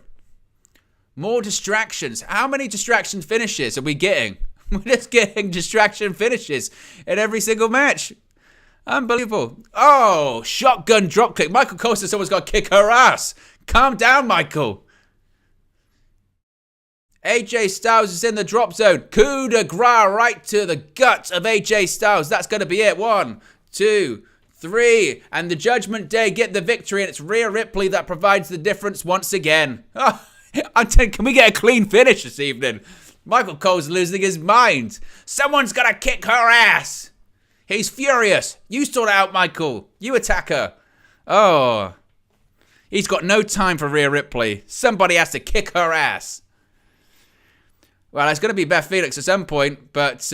More distractions. How many distraction finishes are we getting? We're just getting distraction finishes in every single match. Unbelievable. Oh, shotgun dropkick. Michael Cole says someone's got to kick her ass. Calm down, Michael. AJ Styles is in the drop zone. Coup de grace right to the gut of AJ Styles. That's going to be it. 1, 2, 3. And the Judgment Day get the victory. And it's Rhea Ripley that provides the difference once again. Oh, I'm telling you, can we get a clean finish this evening? Michael Cole's losing his mind. Someone's got to kick her ass. He's furious. You sort it out, Michael. You attack her. Oh. He's got no time for Rhea Ripley. Somebody has to kick her ass. Well, it's going to be Beth Phoenix at some point, but,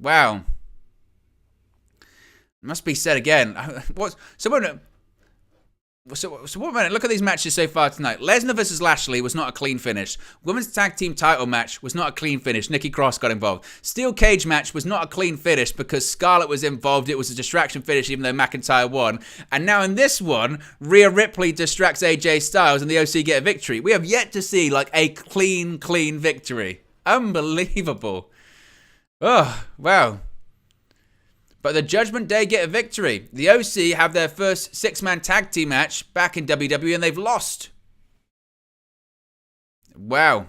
wow. It must be said again. So what minute? Look at these matches so far tonight. Lesnar versus Lashley was not a clean finish. Women's Tag Team title match was not a clean finish. Nikki Cross got involved. Steel cage match was not a clean finish because Scarlett was involved. It was a distraction finish even though McIntyre won. And now in this one, Rhea Ripley distracts AJ Styles and the OC get a victory. We have yet to see like a clean victory. Unbelievable. Oh, wow. But the Judgment Day get a victory. The OC have their first 6-man tag team match back in WWE and they've lost. Wow.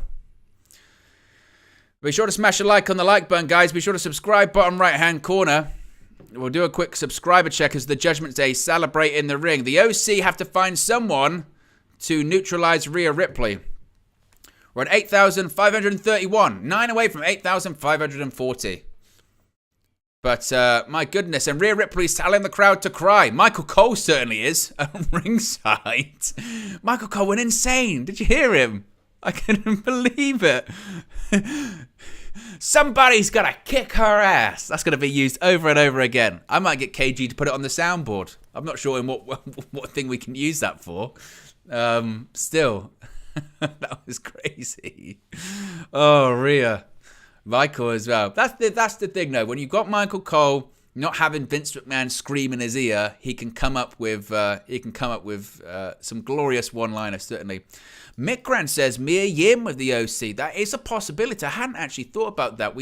Be sure to smash a like on the like button, guys. Be sure to subscribe, bottom right-hand corner. We'll do a quick subscriber check as the Judgment Day celebrate in the ring. The OC have to find someone to neutralize Rhea Ripley. We're at 8,531. 9 away from 8,540. But, my goodness, and Rhea Ripley's telling the crowd to cry. Michael Cole certainly is at ringside. Michael Cole went insane. Did you hear him? I couldn't believe it. Somebody's got to kick her ass. That's going to be used over and over again. I might get KG to put it on the soundboard. I'm not sure in what thing we can use that for. Still, that was crazy. Oh, Rhea. Michael as well. That's the thing, though. When you've got Michael Cole not having Vince McMahon scream in his ear, he can come up with some glorious one-liners. Certainly. Mick Grant says Mia Yim with the OC. That is a possibility. I hadn't actually thought about that.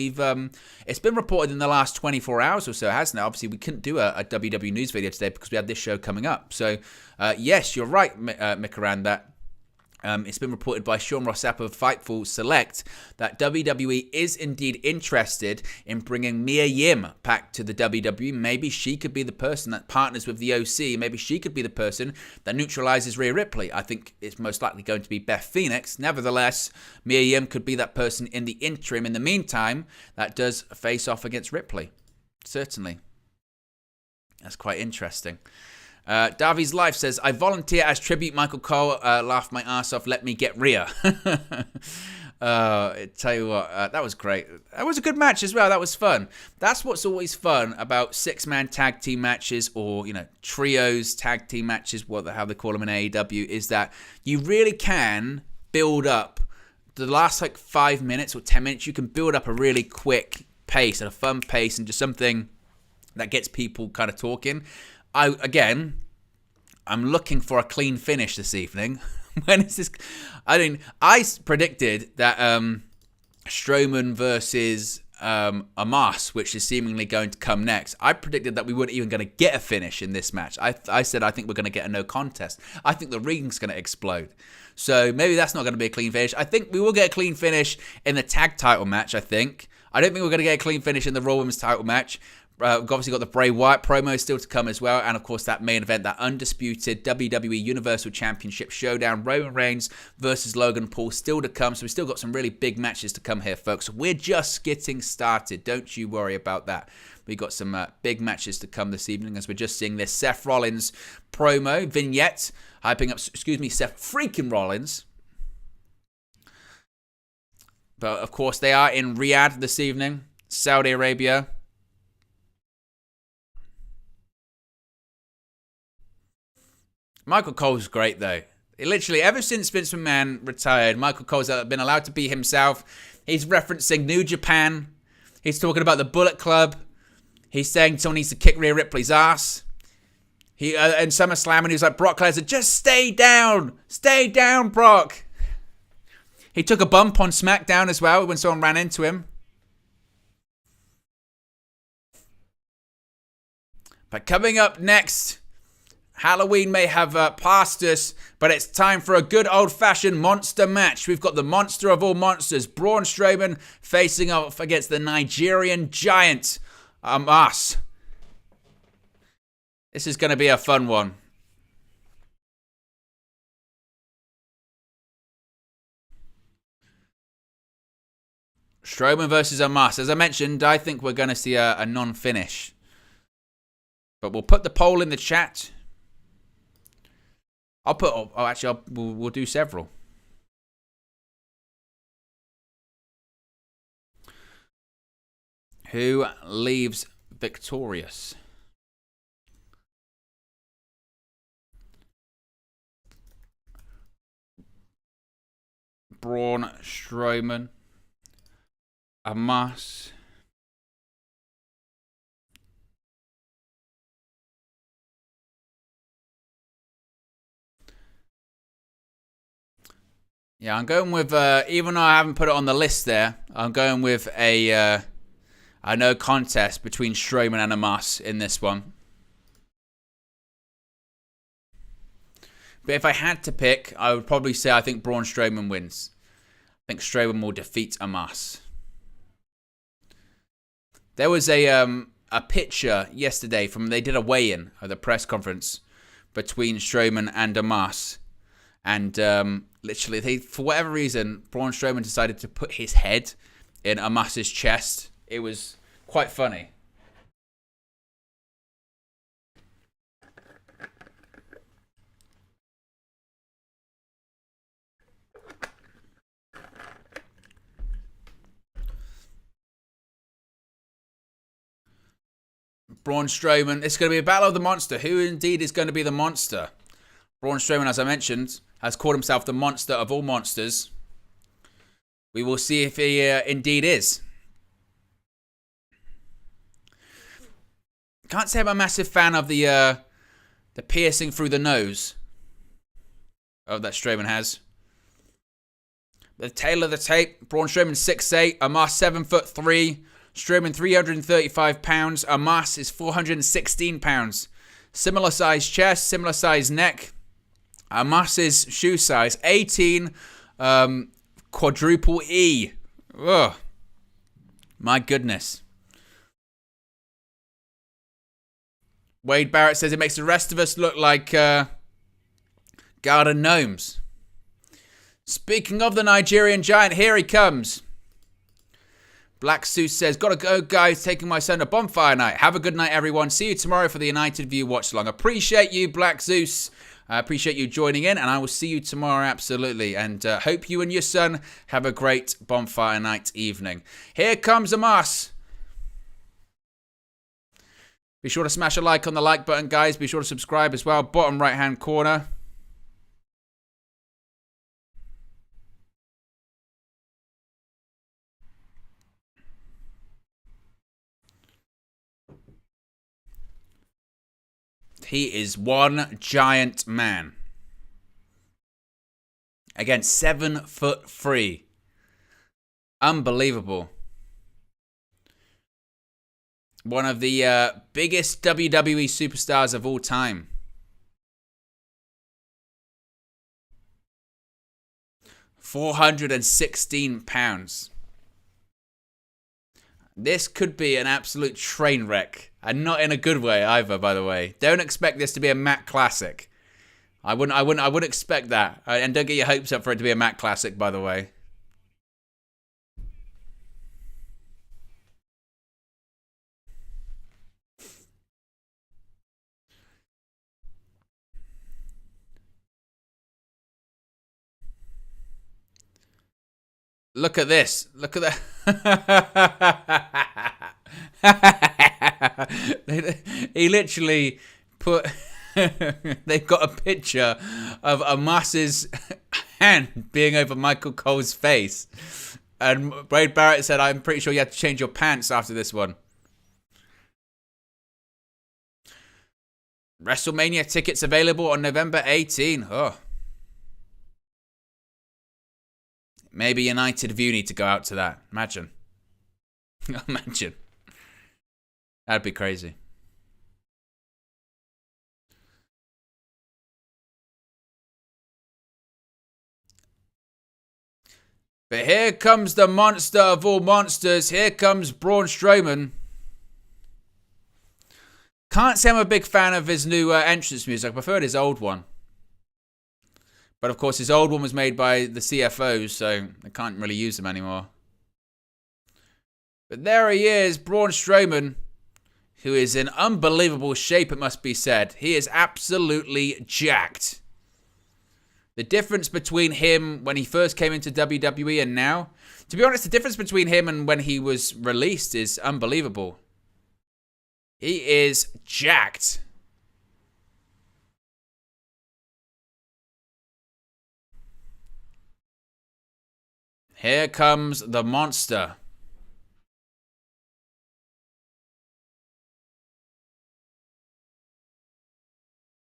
It's been reported in the last 24 hours or so, hasn't it? Obviously, we couldn't do a WWE news video today because we had this show coming up. So, yes, you're right, Mick Grant, that. It's been reported by Sean Ross Sapp of Fightful Select that WWE is indeed interested in bringing Mia Yim back to the WWE. Maybe she could be the person that partners with the OC. Maybe she could be the person that neutralizes Rhea Ripley. I think it's most likely going to be Beth Phoenix. Nevertheless, Mia Yim could be that person in the interim, in the meantime, that does face off against Ripley. Certainly. That's quite interesting. Davi's Life says, I volunteer as tribute Michael Cole. Laughed my ass off. Let me get Rhea. Tell you what, that was great. That was a good match as well. That was fun. That's what's always fun about 6-man tag team matches or, trios tag team matches, how they call them in AEW, is that you really can build up the last 5 minutes or 10 minutes. You can build up a really quick pace and a fun pace and just something that gets people kind of talking. I'm looking for a clean finish this evening. When is this? I predicted that Strowman versus Omos, which is seemingly going to come next. I predicted that we weren't even going to get a finish in this match. I said I think we're going to get a no contest. I think the ring's going to explode. So maybe that's not going to be a clean finish. I think we will get a clean finish in the tag title match, I think. I don't think we're going to get a clean finish in the Raw Women's title match. We've obviously got the Bray Wyatt promo still to come as well. And, of course, that main event, that undisputed WWE Universal Championship showdown, Roman Reigns versus Logan Paul, still to come. So we've still got some really big matches to come here, folks. We're just getting started. Don't you worry about that. We've got some big matches to come this evening as we're just seeing this Seth Rollins promo vignette hyping up, Seth freaking Rollins. But, of course, they are in Riyadh this evening, Saudi Arabia. Michael Cole's great, though. Literally, ever since Vince McMahon retired, Michael Cole's been allowed to be himself. He's referencing New Japan. He's talking about the Bullet Club. He's saying someone needs to kick Rhea Ripley's ass. In SummerSlam, and he was like, Brock Lesnar, just stay down. Stay down, Brock. He took a bump on SmackDown as well when someone ran into him. But coming up next, Halloween may have passed us, but it's time for a good old-fashioned monster match. We've got the monster of all monsters, Braun Strowman, facing off against the Nigerian giant, Omos. This is going to be a fun one. Strowman versus Omos. As I mentioned, I think we're going to see a non-finish. But we'll put the poll in the chat. We'll do several. Who leaves victorious? Braun Strowman. Omos. Yeah, I'm going with, even though I haven't put it on the list there, I'm going with a no contest between Strowman and Omos in this one. But if I had to pick, I would probably say I think Braun Strowman wins. I think Strowman will defeat Omos. There was a picture yesterday they did a weigh-in at the press conference between Strowman and Omos. And literally, for whatever reason, Braun Strowman decided to put his head in Omos's chest. It was quite funny. Braun Strowman. It's going to be a battle of the monster. Who indeed is going to be the monster? Braun Strowman, as I mentioned, has called himself the monster of all monsters. We will see if he indeed is. Can't say I'm a massive fan of the piercing through the nose. Oh, that Strowman has. The tail of the tape. Braun Strowman 6'8", Omos 7'3". Strowman 335 pounds. Omos is 416 pounds. Similar size chest, similar size neck. Omos's shoe size 18, quadruple E. Ugh. My goodness. Wade Barrett says it makes the rest of us look like garden gnomes. Speaking of the Nigerian giant, here he comes. Black Zeus says, gotta go, guys. Taking my son to bonfire night. Have a good night, everyone. See you tomorrow for the United View watch along. Appreciate you, Black Zeus. I appreciate you joining in, and I will see you tomorrow, absolutely. And hope you and your son have a great bonfire night evening. Here comes Omos. Be sure to smash a like on the like button, guys. Be sure to subscribe as well. Bottom right-hand corner. He is one giant man. Again, 7'3". Unbelievable. One of the biggest WWE superstars of all time. £416. This could be an absolute train wreck. And not in a good way either, by the way. Don't expect this to be a Matt Classic. I wouldn't expect that. And don't get your hopes up for it to be a Matt Classic, by the way. Look at this. Look at that. He literally put they've got a picture of Omos's hand being over Michael Cole's face. And Wade Barrett said, I'm pretty sure you had to change your pants after this one. WrestleMania tickets available on November 18. Oh. Maybe United View need to go out to that. Imagine. Imagine. That'd be crazy. But here comes the monster of all monsters. Here comes Braun Strowman. Can't say I'm a big fan of his new entrance music. I preferred his old one. But of course, his old one was made by the CFOs, so I can't really use them anymore. But there he is, Braun Strowman, who is in unbelievable shape, it must be said. He is absolutely jacked. The difference between him when he first came into WWE and now, to be honest, the difference between him and when he was released is unbelievable. He is jacked. Here comes the monster.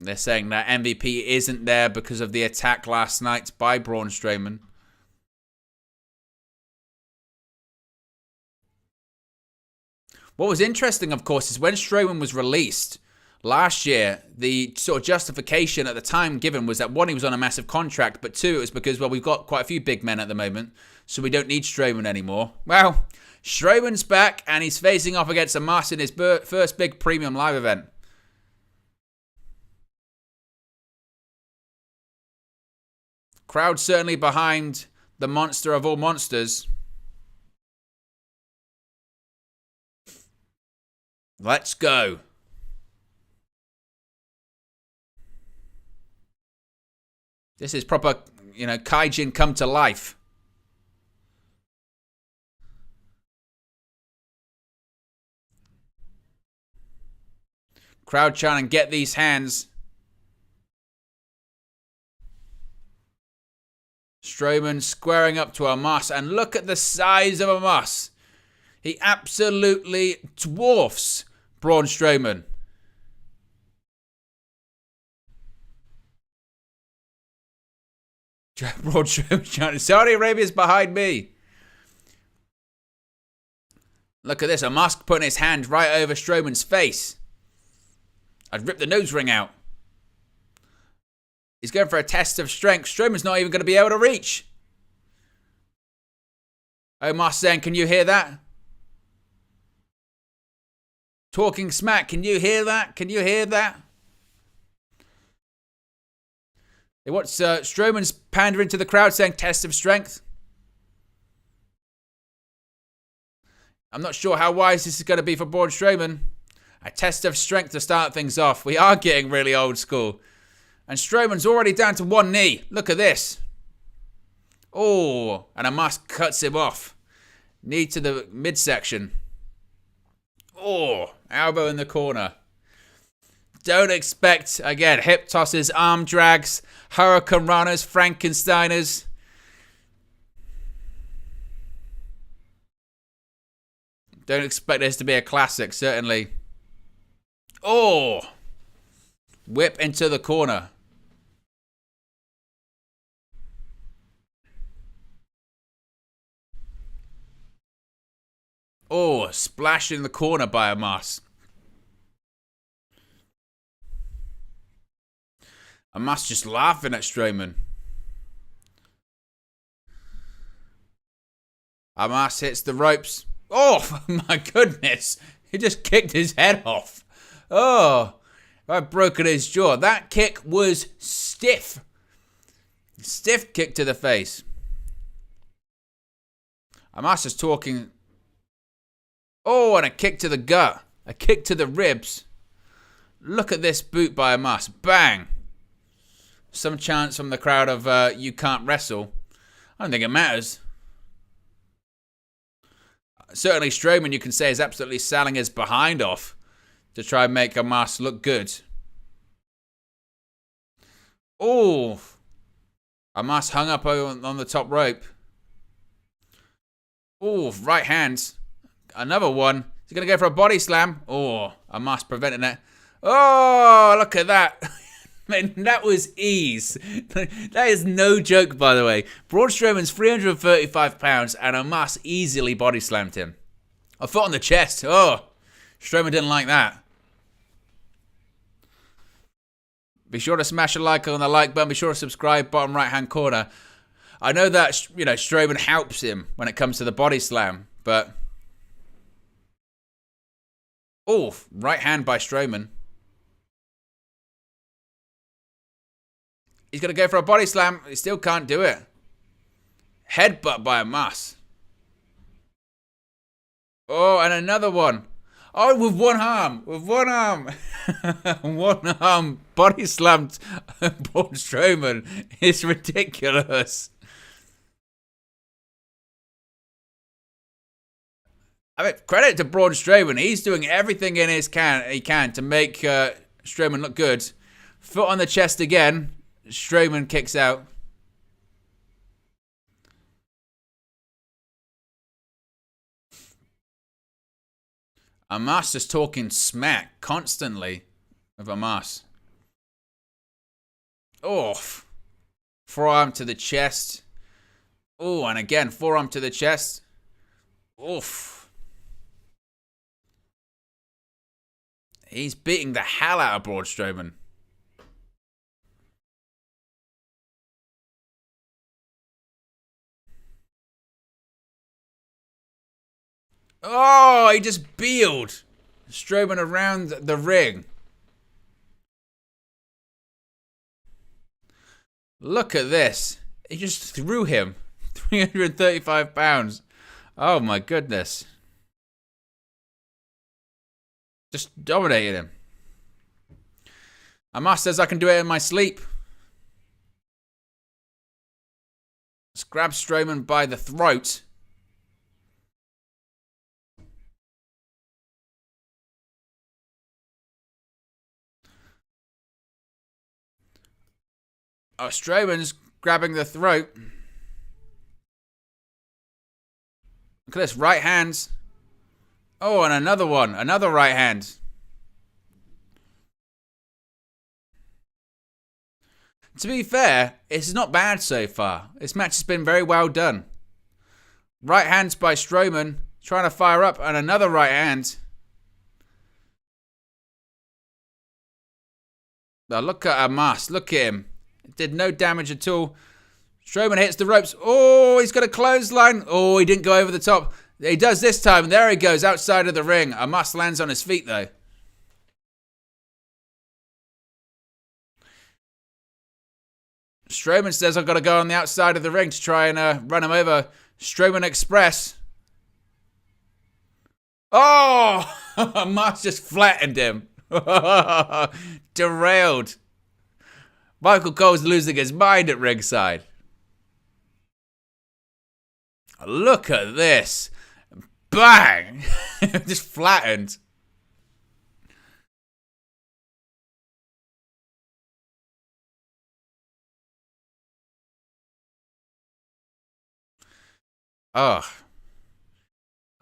They're saying that MVP isn't there because of the attack last night by Braun Strowman. What was interesting, of course, is when Strowman was released last year, the sort of justification at the time given was that, one, he was on a massive contract, but two, it was because, well, we've got quite a few big men at the moment, so we don't need Strowman anymore. Well, Strowman's back, and he's facing off against Omos in his first big premium live event. Crowd certainly behind the monster of all monsters. Let's go. This is proper, Kaijin come to life. Crowd chanting, get these hands. Strowman squaring up to Omos, and look at the size of Omos. He absolutely dwarfs Braun Strowman. Braun Strowman, Saudi Arabia's behind me. Look at this, Omos putting his hand right over Strowman's face. I'd rip the nose ring out. He's going for a test of strength. Strowman's not even going to be able to reach. Omos saying, can you hear that? Talking smack, can you hear that? Can you hear that? They watch Strowman's pandering to the crowd saying, test of strength. I'm not sure how wise this is going to be for Braun Strowman. A test of strength to start things off. We are getting really old school. And Strowman's already down to one knee. Look at this. Oh, and Omos cuts him off. Knee to the midsection. Oh, elbow in the corner. Don't expect, again, hip tosses, arm drags, Hurricane Ranas, Frankensteiners. Don't expect this to be a classic, certainly. Oh, whip into the corner. Oh, splash in the corner by Omos. Omos just laughing at Strowman. Omos hits the ropes. Oh, my goodness. He just kicked his head off. Oh, I've broken his jaw. That kick was stiff. Stiff kick to the face. Omos is talking. Oh, and a kick to the gut. A kick to the ribs. Look at this boot by Omos. Bang. Some chants from the crowd of, you can't wrestle. I don't think it matters. Certainly Strowman, you can say, is absolutely selling his behind off to try and make Omos look good. Oh, Omos hung up on the top rope. Oh, right hand. Another one. He's going to go for a body slam. Oh, Omos preventing it. Oh, look at that. Man, that was ease. That is no joke, by the way. Braun Strowman's 335 pounds and Omos easily body slammed him. A foot on the chest. Oh, Strowman didn't like that. Be sure to smash a like on the like button. Be sure to subscribe, bottom right hand corner. I know that, Strowman helps him when it comes to the body slam, but... Oh, right hand by Strowman. He's going to go for a body slam. He still can't do it. Headbutt by Omos. Oh, and another one. Oh, with one arm. With one arm. One arm body slammed Braun Strowman. It's ridiculous. I mean, credit to Braun Strowman. He's doing everything in his he can to make Strowman look good. Foot on the chest again. Strowman kicks out. Omos just talking smack constantly with Omos. Oh, forearm to the chest. Oh, and again, forearm to the chest. Oof. He's beating the hell out of Braun Strowman. Oh, he just beeled Strowman around the ring. Look at this. He just threw him. 335 pounds. Oh my goodness. Just dominated him. Omos says I can do it in my sleep. Just grab Strowman by the throat. Oh, Strowman's grabbing the throat. Look at this, right hands. Oh, and another one, another right hand. To be fair, it's not bad so far. This match has been very well done. Right hands by Strowman, trying to fire up, and another right hand. Now look at Omos, look at him. It did no damage at all. Strowman hits the ropes. Oh, he's got a clothesline. Oh, he didn't go over the top. He does this time. There he goes, outside of the ring. Omos lands on his feet, though. Strowman says, I've got to go on the outside of the ring to try and run him over. Strowman Express. Oh! Omos just flattened him. Derailed. Michael Cole's losing his mind at ringside. Look at this. Bang! Just flattened. Oh.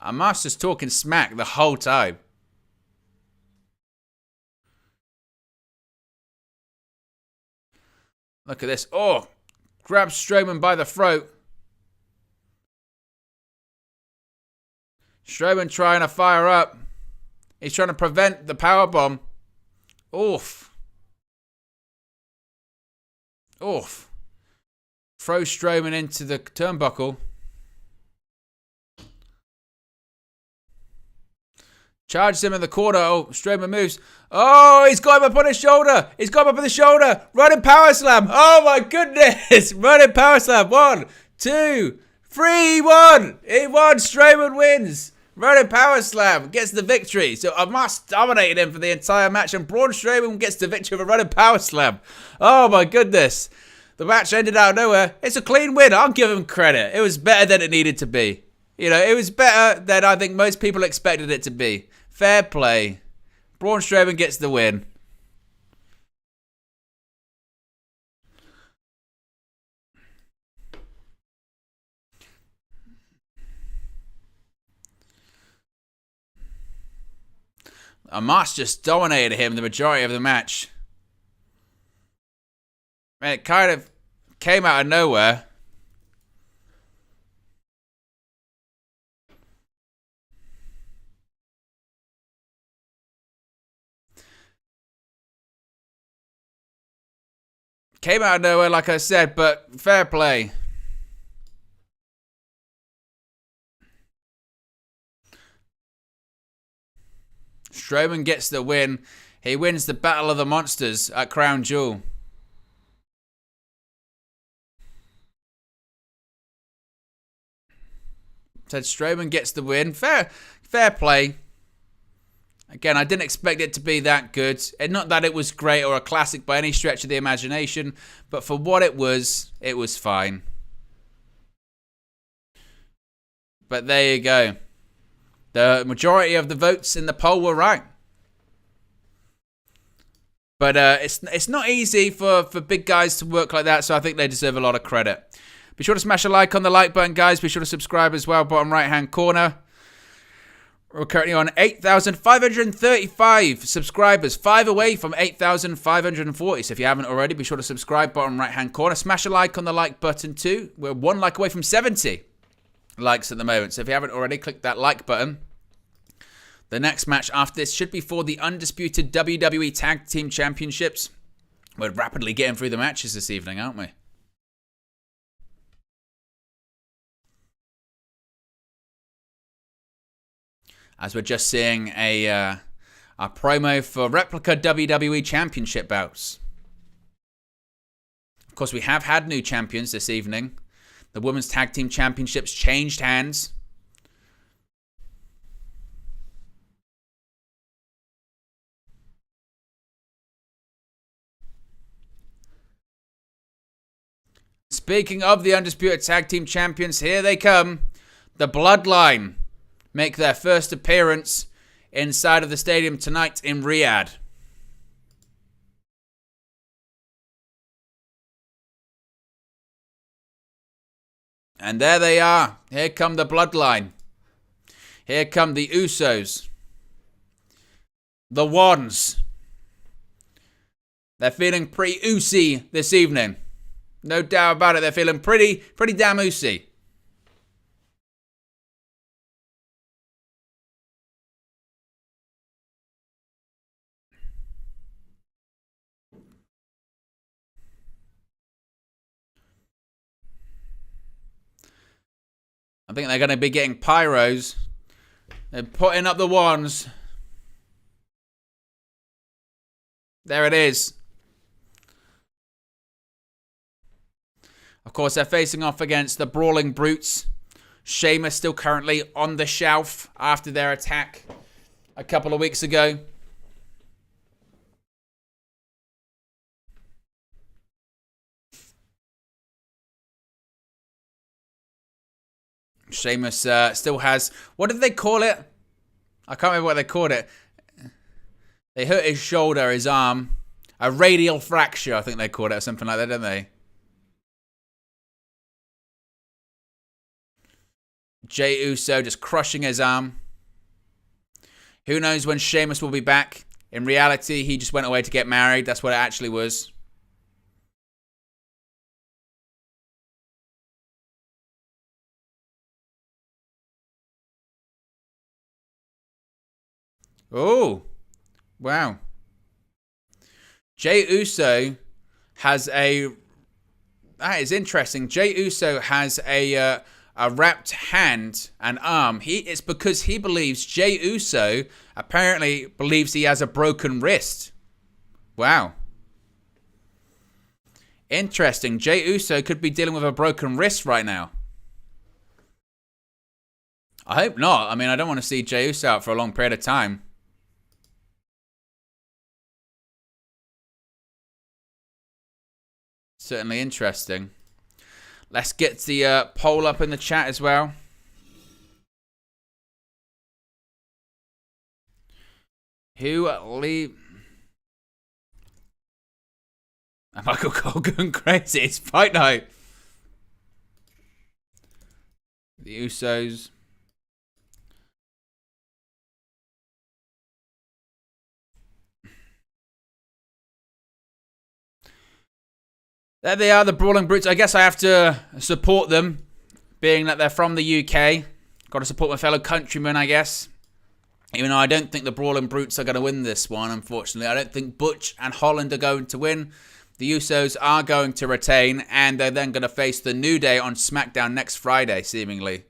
Omos just talking smack the whole time. Look at this. Oh, grabs Strowman by the throat. Strowman trying to fire up. He's trying to prevent the powerbomb. Oof. Oof. Throws Strowman into the turnbuckle. Charges him in the corner. Oh, Strowman moves. Oh, he's got him up on his shoulder. He's got him up on the shoulder. Running power slam. Oh, my goodness. Running power slam. 1, 2, 3, 1. He won. Strowman wins. Running power slam. Gets the victory. So Omos dominated him for the entire match. And Braun Strowman gets the victory with a running power slam. Oh, my goodness. The match ended out of nowhere. It's a clean win. I'll give him credit. It was better than it needed to be. You know, it was better than I think most people expected it to be. Fair play. Braun Strowman gets the win. Omos just dominated him the majority of the match. It kind of came out of nowhere. Came out of nowhere, like I said, but fair play. Strowman gets the win. He wins the Battle of the Monsters at Crown Jewel. Said Strowman gets the win. Fair play. Again, I didn't expect it to be that good. And not that it was great or a classic by any stretch of the imagination, but for what it was fine. But there you go. The majority of the votes in the poll were right. But it's not easy for big guys to work like that, so I think they deserve a lot of credit. Be sure to smash a like on the like button, guys. Be sure to subscribe as well, bottom right-hand corner. We're currently on 8,535 subscribers, 5 away from 8,540. So if you haven't already, be sure to subscribe, bottom right-hand corner. Smash a like on the like button too. We're 1 like away from 70 likes at the moment. So if you haven't already, click that like button. The next match after this should be for the Undisputed WWE Tag Team Championships. We're rapidly getting through the matches this evening, aren't we? As we're just seeing a promo for replica WWE Championship bouts. Of course, we have had new champions this evening. The Women's Tag Team Championships changed hands. Speaking of the Undisputed Tag Team Champions, here they come. The Bloodline make their first appearance inside of the stadium tonight in Riyadh. And there they are. Here come the Bloodline. Here come the Usos. The Wands. They're feeling pretty oosy this evening. No doubt about it. They're feeling pretty damn oosy. I think they're going to be getting pyros. They're putting up the wands. There it is. Of course, they're facing off against the Brawling Brutes. Sheamus still currently on the shelf after their attack a couple of weeks ago. Sheamus still has... What did they call it? I can't remember what they called it. They hurt his shoulder, his arm. A radial fracture, I think they called it, or something like that, didn't they? Jey Uso just crushing his arm. Who knows when Sheamus will be back? In reality, he just went away to get married. That's what it actually was. Oh, wow. Jey Uso has a... That is interesting. Jey Uso has a wrapped hand and arm. It's because he believes... Jey Uso apparently believes he has a broken wrist. Wow. Interesting. Jey Uso could be dealing with a broken wrist right now. I hope not. I mean, I don't want to see Jey Uso out for a long period of time. Certainly interesting. Let's get the poll up in the chat as well. Who leave? Michael Cole going crazy. It's fight night. The Usos. There they are, the Brawling Brutes. I guess I have to support them, being that they're from the UK. Got to support my fellow countrymen, I guess. Even though I don't think the Brawling Brutes are going to win this one, unfortunately. I don't think Butch and Holland are going to win. The Usos are going to retain, and they're then going to face the New Day on SmackDown next Friday, seemingly.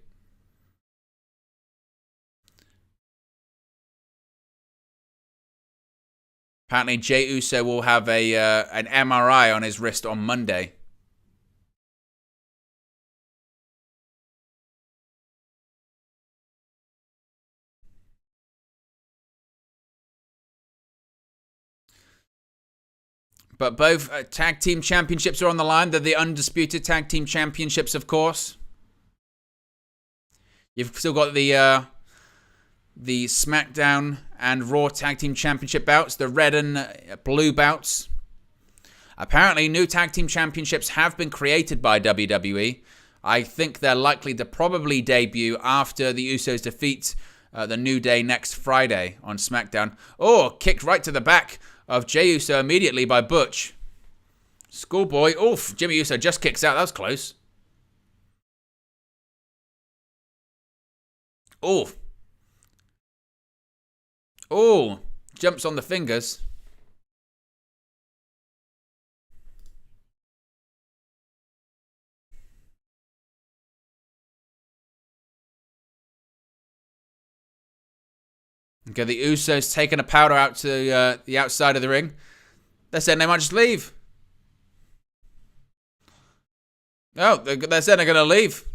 Apparently, Jey Uso will have an MRI on his wrist on Monday. But both tag team championships are on the line. They're the Undisputed Tag Team Championships, of course. You've still got the SmackDown and Raw Tag Team Championship bouts, the red and blue bouts. Apparently, new Tag Team Championships have been created by WWE. I think they're likely to probably debut after the Usos defeat the New Day next Friday on SmackDown. Oh, kicked right to the back of Jey Uso immediately by Butch. Schoolboy. Oof, Jimmy Uso just kicks out. That was close. Oof. Oh, jumps on the fingers. Okay, the Usos taking a powder out to the outside of the ring. They're saying they might just leave. Oh, they're saying they're going to leave.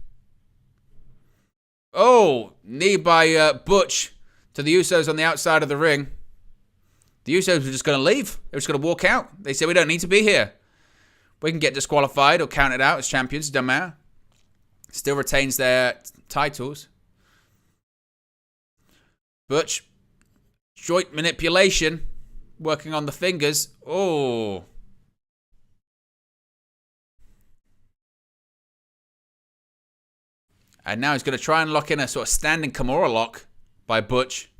Oh, knee by Butch to the Usos on the outside of the ring. The Usos were just going to leave. They were just going to walk out. They said, we don't need to be here. We can get disqualified or counted out as champions. It doesn't matter. Still retains their titles. Butch. Joint manipulation. Working on the fingers. Oh. And now he's going to try and lock in a sort of standing Kimura lock by Butch.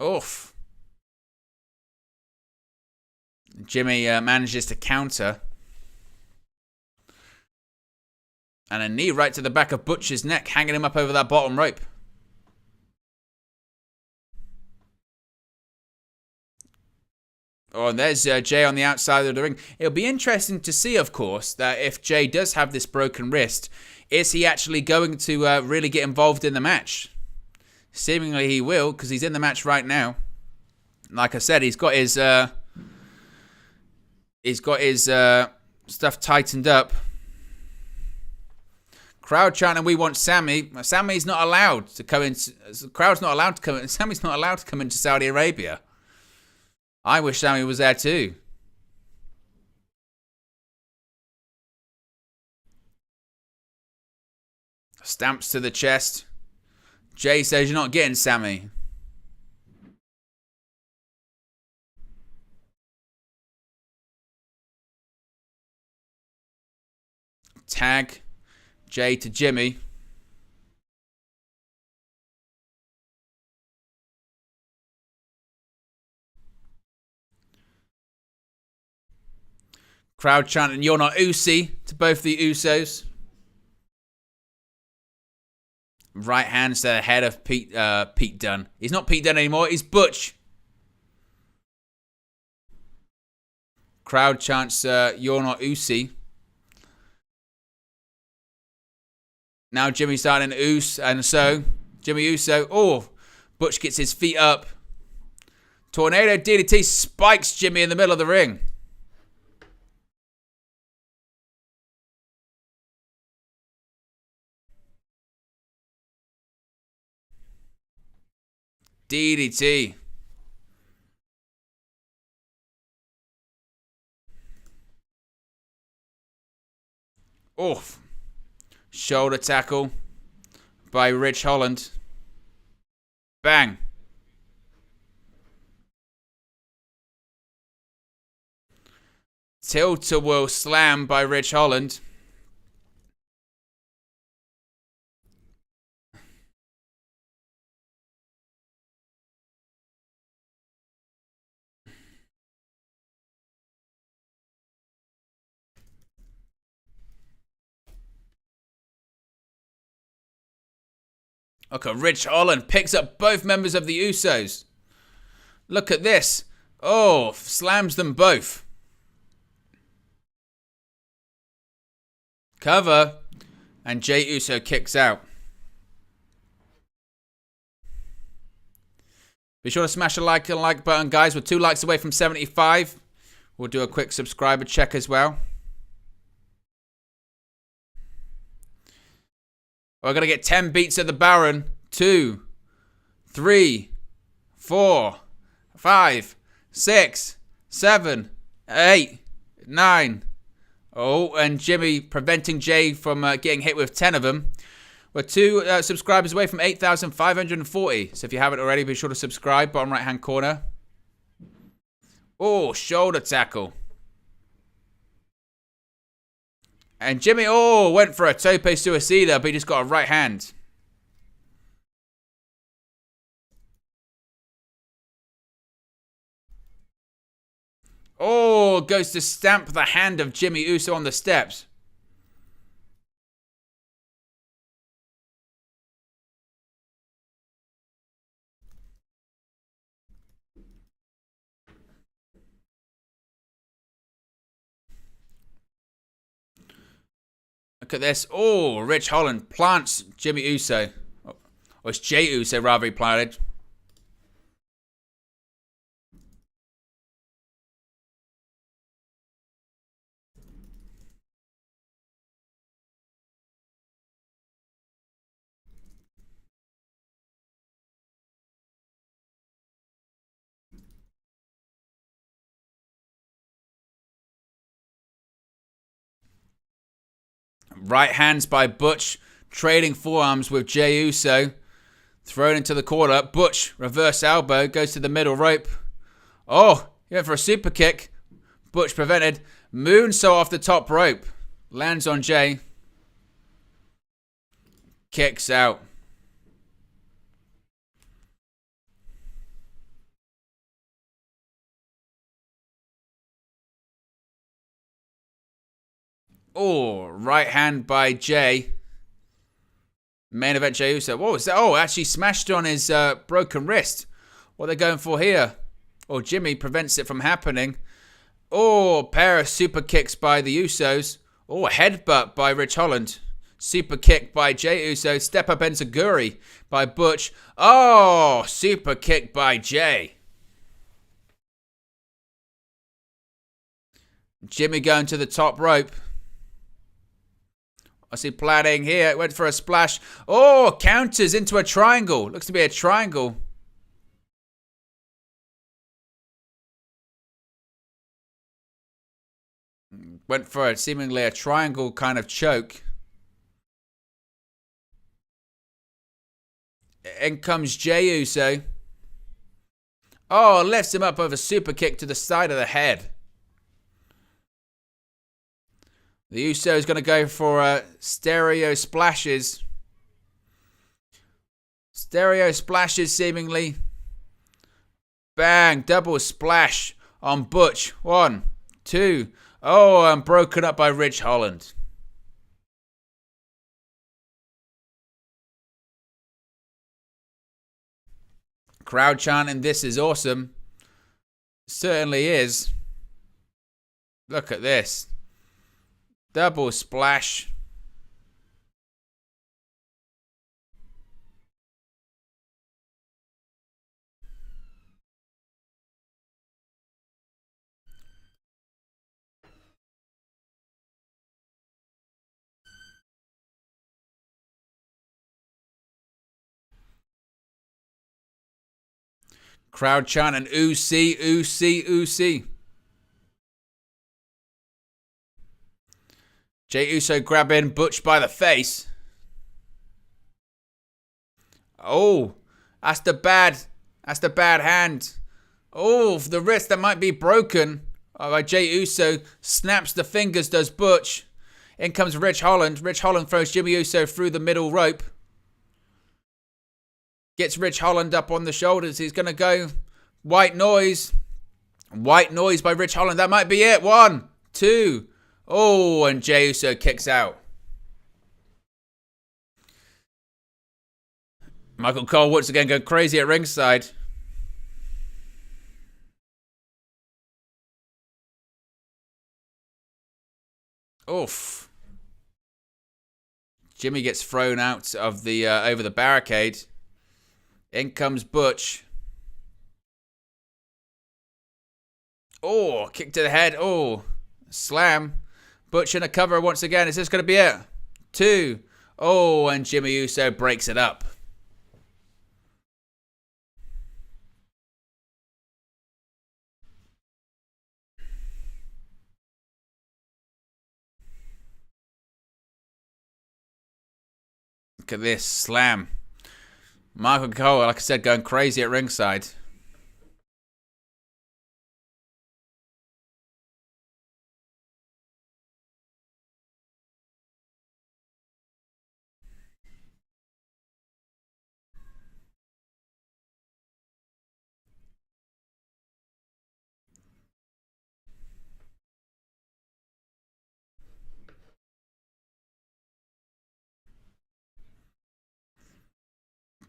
Oof. Jimmy manages to counter. And a knee right to the back of Butch's neck, hanging him up over that bottom rope. Oh, and there's Jey on the outside of the ring. It'll be interesting to see, of course, that if Jey does have this broken wrist, is he actually going to really get involved in the match? Seemingly he will, because he's in the match right now. Like I said, he's got his stuff tightened up. Crowd chanting, "We want Sammy." Sammy's not allowed to come in. The crowd's not allowed to come in. Sammy's not allowed to come into Saudi Arabia. I wish Sammy was there too. Stamps to the chest. Jey says, "You're not getting Sammy." Tag. Jey to Jimmy. Crowd chanting, "You're not Usi," to both the Usos. Right hands to the head of Pete Dunne. He's not Pete Dunne anymore, he's Butch. Crowd chants, "You're not Usi." Now Jimmy's starting Us, and so Jimmy Uso. Oh, Butch gets his feet up. Tornado DDT spikes Jimmy in the middle of the ring. DDT. Oof. Shoulder tackle by Rich Holland. Bang. Tilt-a-whirl slam by Rich Holland. Okay, Rich Holland picks up both members of the Usos. Look at this. Oh, slams them both. Cover. And Jey Uso kicks out. Be sure to smash a like button, guys. We're 2 likes away from 75. We'll do a quick subscriber check as well. We're going to get 10 beats of the Baron. 2, 3, 4, 5, 6, 7, 8, 9. Oh, and Jimmy preventing Jay from getting hit with 10 of them. We're 2 subscribers away from 8,540. So if you haven't already, be sure to subscribe. Bottom right-hand corner. Oh, shoulder tackle. And Jimmy, went for a tope suicida, but he just got a right hand. Oh, goes to stamp the hand of Jimmy Uso on the steps. Look at this. Oh, Rich Holland plants Jimmy Uso. Or it's Jey Uso, rather, he planted. Right hands by Butch, trading forearms with Jey Uso. Thrown into the corner. Butch, reverse elbow, goes to the middle rope. Oh, he went for a super kick. Butch prevented. Moonsault off the top rope. Lands on Jey. Kicks out. Oh, right hand by Jey. Main event Jey Uso. What was that? Oh, actually smashed on his broken wrist. What are they going for here? Oh, Jimmy prevents it from happening. Oh, pair of super kicks by the Usos. Oh, a headbutt by Rich Holland. Super kick by Jey Uso. Step up enziguri by Butch. Oh, super kick by Jey. Jimmy going to the top rope. I see planning here. Went for a splash. Oh, counters into a triangle. Looks to be a triangle. Went for seemingly a triangle kind of choke. In comes Jey Uso. Oh, lifts him up with a super kick to the side of the head. The Uso is going to go for stereo splashes. Stereo splashes seemingly. Bang. Double splash on Butch. 1, 2. Oh, and broken up by Rich Holland. Crowd chanting, "This is awesome." Certainly is. Look at this. Double splash. Crowd chanting, "Usi, Usi, Usi." Jey Uso grabbing Butch by the face. Oh, that's the bad hand. Oh, the wrist that might be broken by Jey Uso. Snaps the fingers, does Butch. In comes Rich Holland. Rich Holland throws Jimmy Uso through the middle rope. Gets Rich Holland up on the shoulders. He's going to go. White noise. White noise by Rich Holland. That might be it. 1, 2. Oh, and Jey Uso kicks out. Michael Cole once again going crazy at ringside. Oof. Jimmy gets thrown out of the over the barricade. In comes Butch. Oh, kick to the head. Oh, slam. Butch in a cover once again. Is this going to be it? 2. Oh, and Jimmy Uso breaks it up. Look at this slam. Michael Cole, like I said, going crazy at ringside.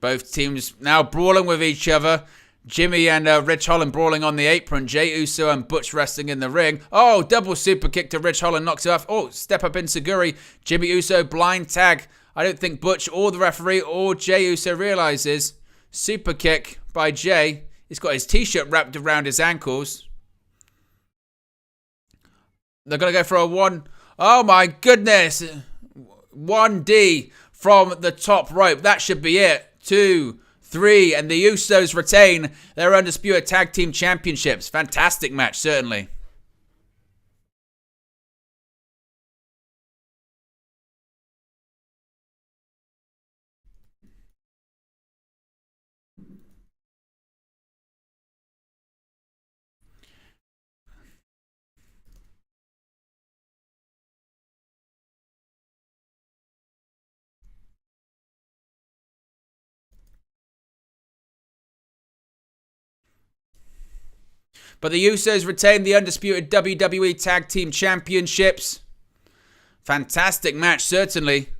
Both teams now brawling with each other. Jimmy and Rich Holland brawling on the apron. Jey Uso and Butch wrestling in the ring. Oh, double super kick to Rich Holland, knocks it off. Oh, step up enziguri. Jimmy Uso blind tag. I don't think Butch or the referee or Jey Uso realizes. Super kick by Jey. He's got his t-shirt wrapped around his ankles. They're going to go for a 1. Oh my goodness. 1D from the top rope. That should be it. 2, 3, and the Usos retain their Undisputed Tag Team Championships. Fantastic match, certainly. But the Usos retain the Undisputed WWE Tag Team Championships. Fantastic match, certainly.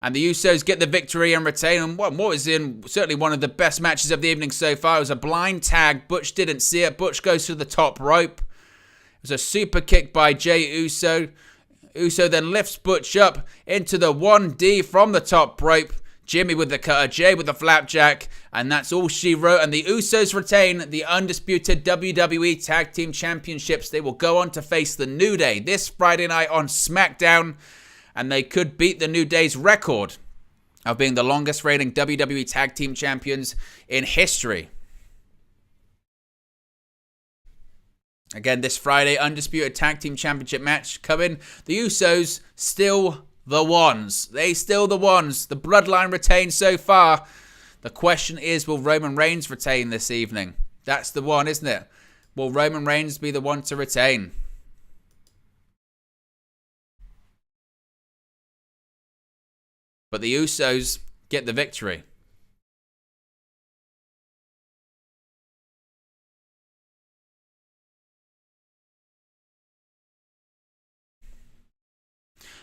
And the Usos get the victory and retain. And what was in certainly one of the best matches of the evening so far. It was a blind tag. Butch didn't see it. Butch goes to the top rope. It was a super kick by Jey Uso. Uso then lifts Butch up into the 1D from the top rope. Jimmy with the cutter, Jey with the flapjack, and that's all she wrote. And the Usos retain the Undisputed WWE Tag Team Championships. They will go on to face the New Day this Friday night on SmackDown, and they could beat the New Day's record of being the longest reigning WWE Tag Team Champions in history. Again, this Friday, Undisputed Tag Team Championship match coming. The Usos still the ones. They still the ones. The Bloodline retains so far. The question is, will Roman Reigns retain this evening? That's the one, isn't it? Will Roman Reigns be the one to retain? But the Usos get the victory.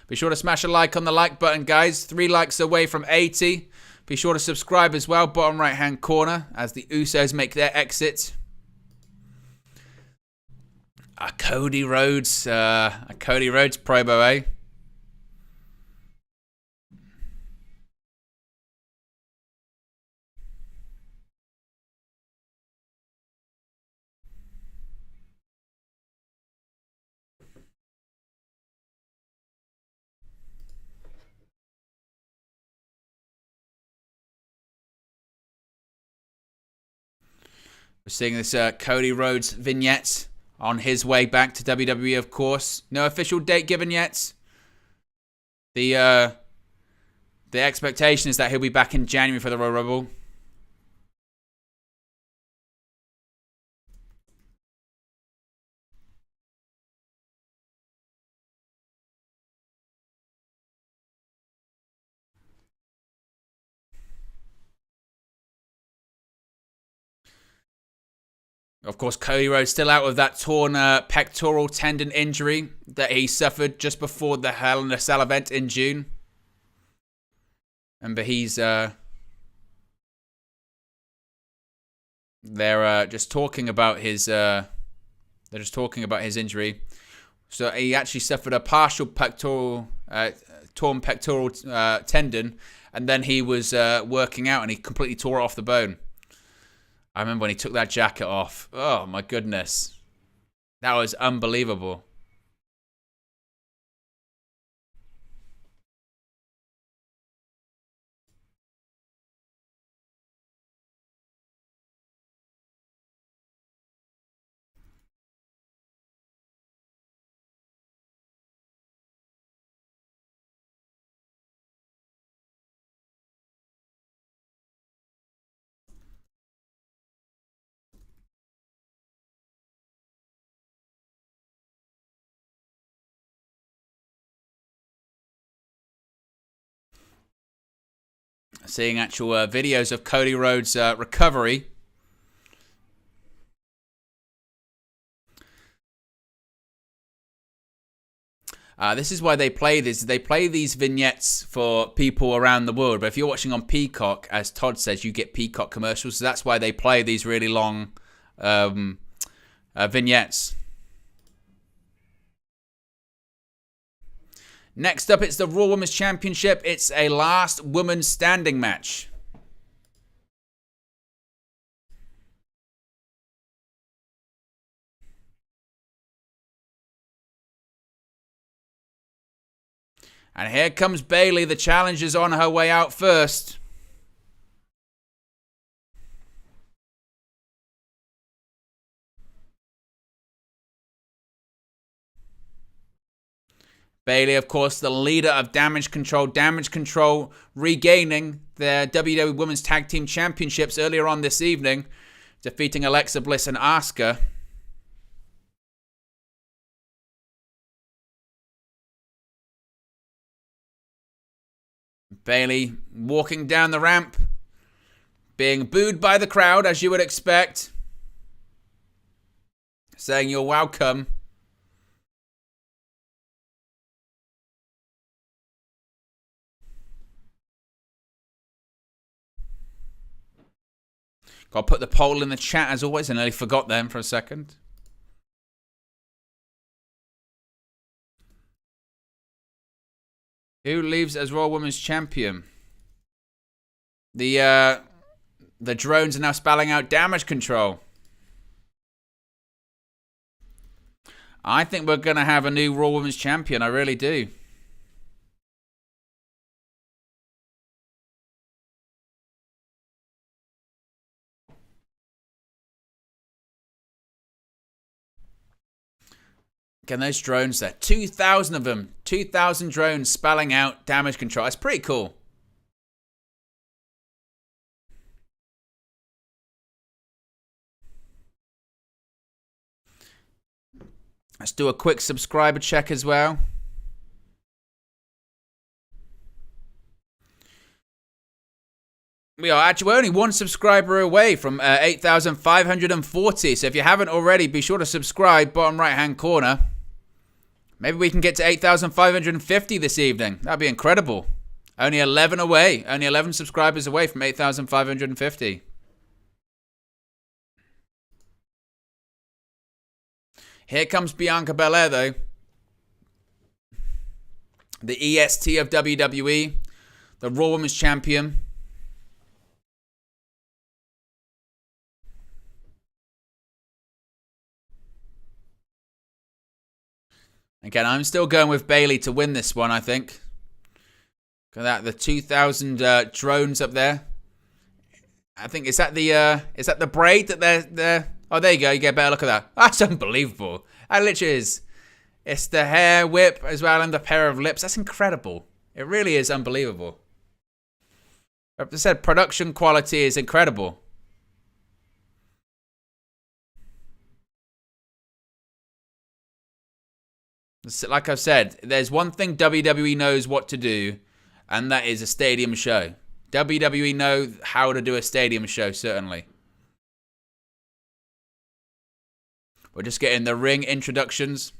Be sure to smash a like on the like button, guys. 3 likes away from 80. Be sure to subscribe as well, bottom right hand corner, as the Usos make their exit. A Cody Rhodes promo, eh? We're seeing this Cody Rhodes vignette on his way back to WWE, of course. No official date given yet. The expectation is that he'll be back in January for the Royal Rumble. Of course, Cody Rhodes still out with that torn pectoral tendon injury that he suffered just before the Hell in a Cell event in June. Remember, they're just talking about his injury. So he actually suffered a partial torn pectoral tendon, and then he was working out and he completely tore it off the bone. I remember when he took that jacket off. Oh my goodness. That was unbelievable. Seeing actual videos of Cody Rhodes' recovery. This is why they play this. They play these vignettes for people around the world. But if you're watching on Peacock, as Todd says, you get Peacock commercials. So that's why they play these really long vignettes. Next up, it's the Raw Women's Championship. It's a last woman standing match. And here comes Bayley. The challenger's on her way out first. Bayley, of course, the leader of Damage Control. Damage Control regaining their WWE Women's Tag Team Championships earlier on this evening, defeating Alexa Bliss and Asuka. Bayley walking down the ramp, being booed by the crowd, as you would expect, saying you're welcome. Got to put the poll in the chat as always. I nearly forgot them for a second. Who leaves as Raw Women's Champion? The drones are now spelling out Damage Control. I think we're going to have a new Raw Women's Champion. I really do. Again, those drones there. 2,000 of them. 2,000 drones spelling out Damage Control. That's pretty cool. Let's do a quick subscriber check as well. We're only one subscriber away from 8,540. So if you haven't already, be sure to subscribe. Bottom right-hand corner. Maybe we can get to 8,550 this evening. That'd be incredible. Only 11 away. Only 11 subscribers away from 8,550. Here comes Bianca Belair, though. The EST of WWE. The Raw Women's Champion. Again, I'm still going with Bayley to win this one, I think. Look at that, the 2,000 drones up there. I think, is that the braid that they're... Oh, there you go, you get a better look at that. That's unbelievable. That literally is. It's the hair whip as well and the pair of lips. That's incredible. It really is unbelievable. Like I said, production quality is incredible. Like I've said, there's one thing WWE knows what to do, and that is a stadium show. WWE know how to do a stadium show, certainly. We're just getting the ring introductions.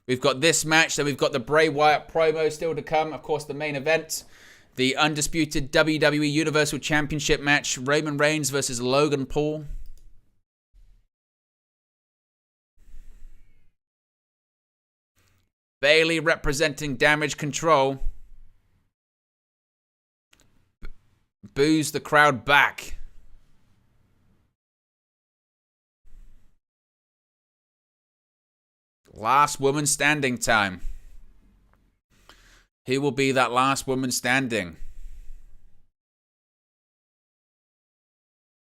We've got this match, then we've got the Bray Wyatt promo still to come. Of course, the main event. The undisputed WWE Universal Championship match, Roman Reigns versus Logan Paul. Bayley representing Damage Control. Boos the crowd back. Last woman standing time. Who will be that last woman standing?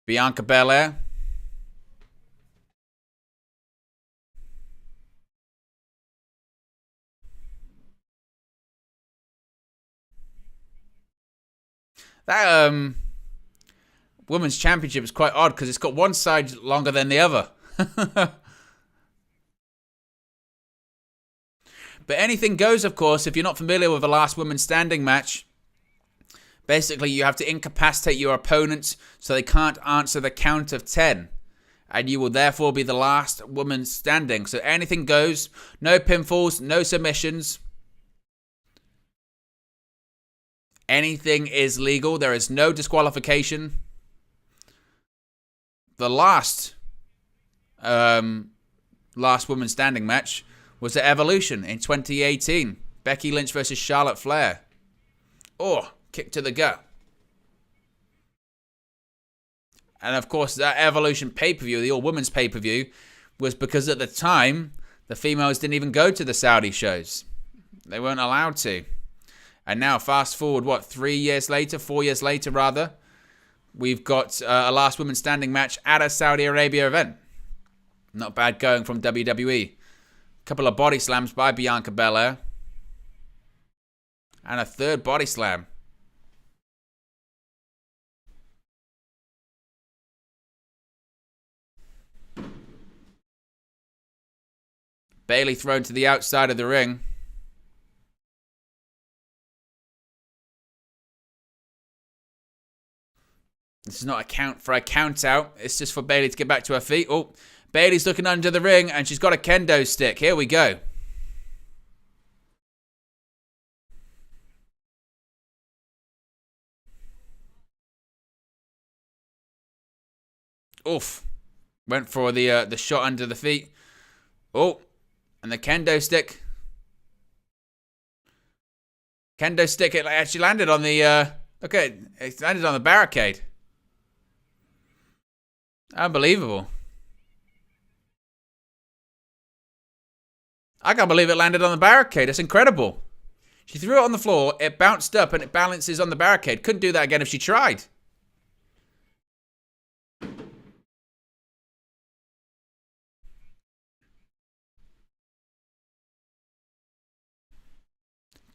Bianca Belair. That women's championship is quite odd because it's got one side longer than the other. But anything goes, of course. If you're not familiar with the last woman standing match, basically you have to incapacitate your opponent so they can't answer the count of 10. And you will therefore be the last woman standing. So anything goes. No pinfalls, no submissions. Anything is legal. There is no disqualification. The last woman standing match was at Evolution in 2018. Becky Lynch versus Charlotte Flair. Oh, kick to the gut. And of course, that Evolution pay-per-view, the all-women's pay-per-view, was because at the time, the females didn't even go to the Saudi shows. They weren't allowed to. And now, fast forward, 4 years later rather, we've got a last woman standing match at a Saudi Arabia event. Not bad going from WWE. Couple of body slams by Bianca Belair. And a third body slam. Bayley thrown to the outside of the ring. This is not a count for a count out. It's just for Bayley to get back to her feet. Oh, Bayley's looking under the ring and she's got a kendo stick. Here we go. Oof. Went for the shot under the feet. Oh, and the kendo stick. Kendo stick, it actually landed on the... okay, it landed on the barricade. Unbelievable. I can't believe it landed on the barricade. It's incredible. She threw it on the floor, it bounced up, and it balances on the barricade. Couldn't do that again if she tried.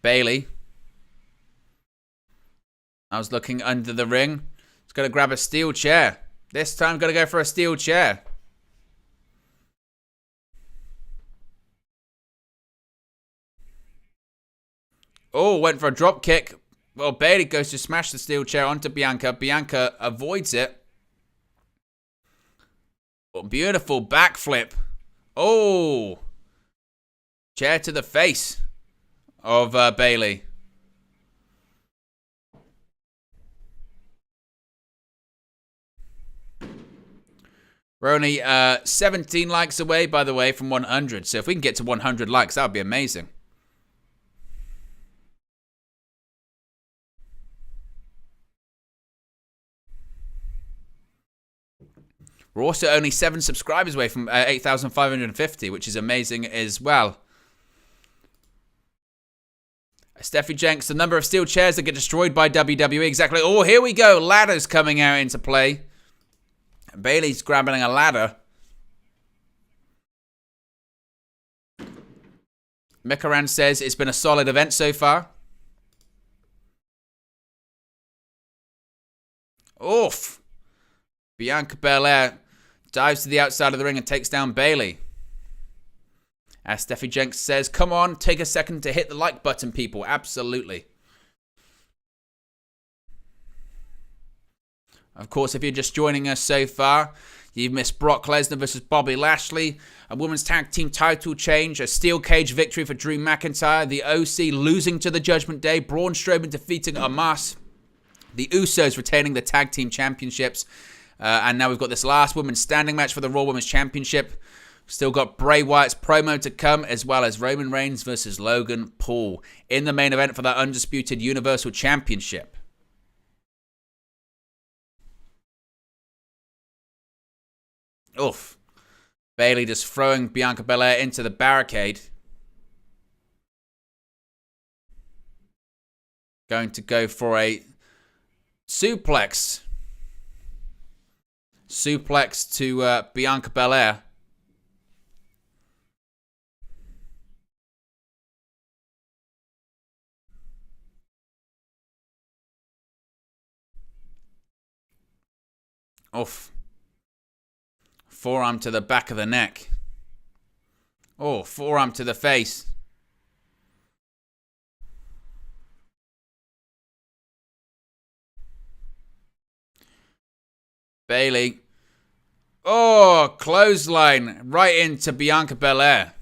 Bayley. I was looking under the ring. It's going to grab a steel chair. This time, going to go for a steel chair. Oh, went for a drop kick. Well, Bayley goes to smash the steel chair onto Bianca. Bianca avoids it. Oh, beautiful backflip. Oh. Chair to the face of Bayley. We're only 17 likes away, by the way, from 100. So if we can get to 100 likes, that would be amazing. We're also only 7 subscribers away from 8,550, which is amazing as well. Steffi Jenks, the number of steel chairs that get destroyed by WWE. Exactly. Oh, here we go. Ladders coming out into play. Bayley's grabbing a ladder. Mikaran says it's been a solid event so far. Oof. Bianca Belair dives to the outside of the ring and takes down Bayley. As Steffi Jenks says, come on, take a second to hit the like button, people. Absolutely. Of course, if you're just joining us so far, you've missed Brock Lesnar versus Bobby Lashley, a women's tag team title change, a steel cage victory for Drew McIntyre, the OC losing to the Judgment Day, Braun Strowman defeating Omos, the Usos retaining the tag team championships, and now we've got this last women's standing match for the Raw Women's Championship. Still got Bray Wyatt's promo to come, as well as Roman Reigns versus Logan Paul in the main event for that Undisputed Universal Championship. Oof. Bayley just throwing Bianca Belair into the barricade. Going to go for a suplex. Suplex to Bianca Belair. Oof. Forearm to the back of the neck. Oh, forearm to the face. Bayley. Oh, clothesline right into Bianca Belair.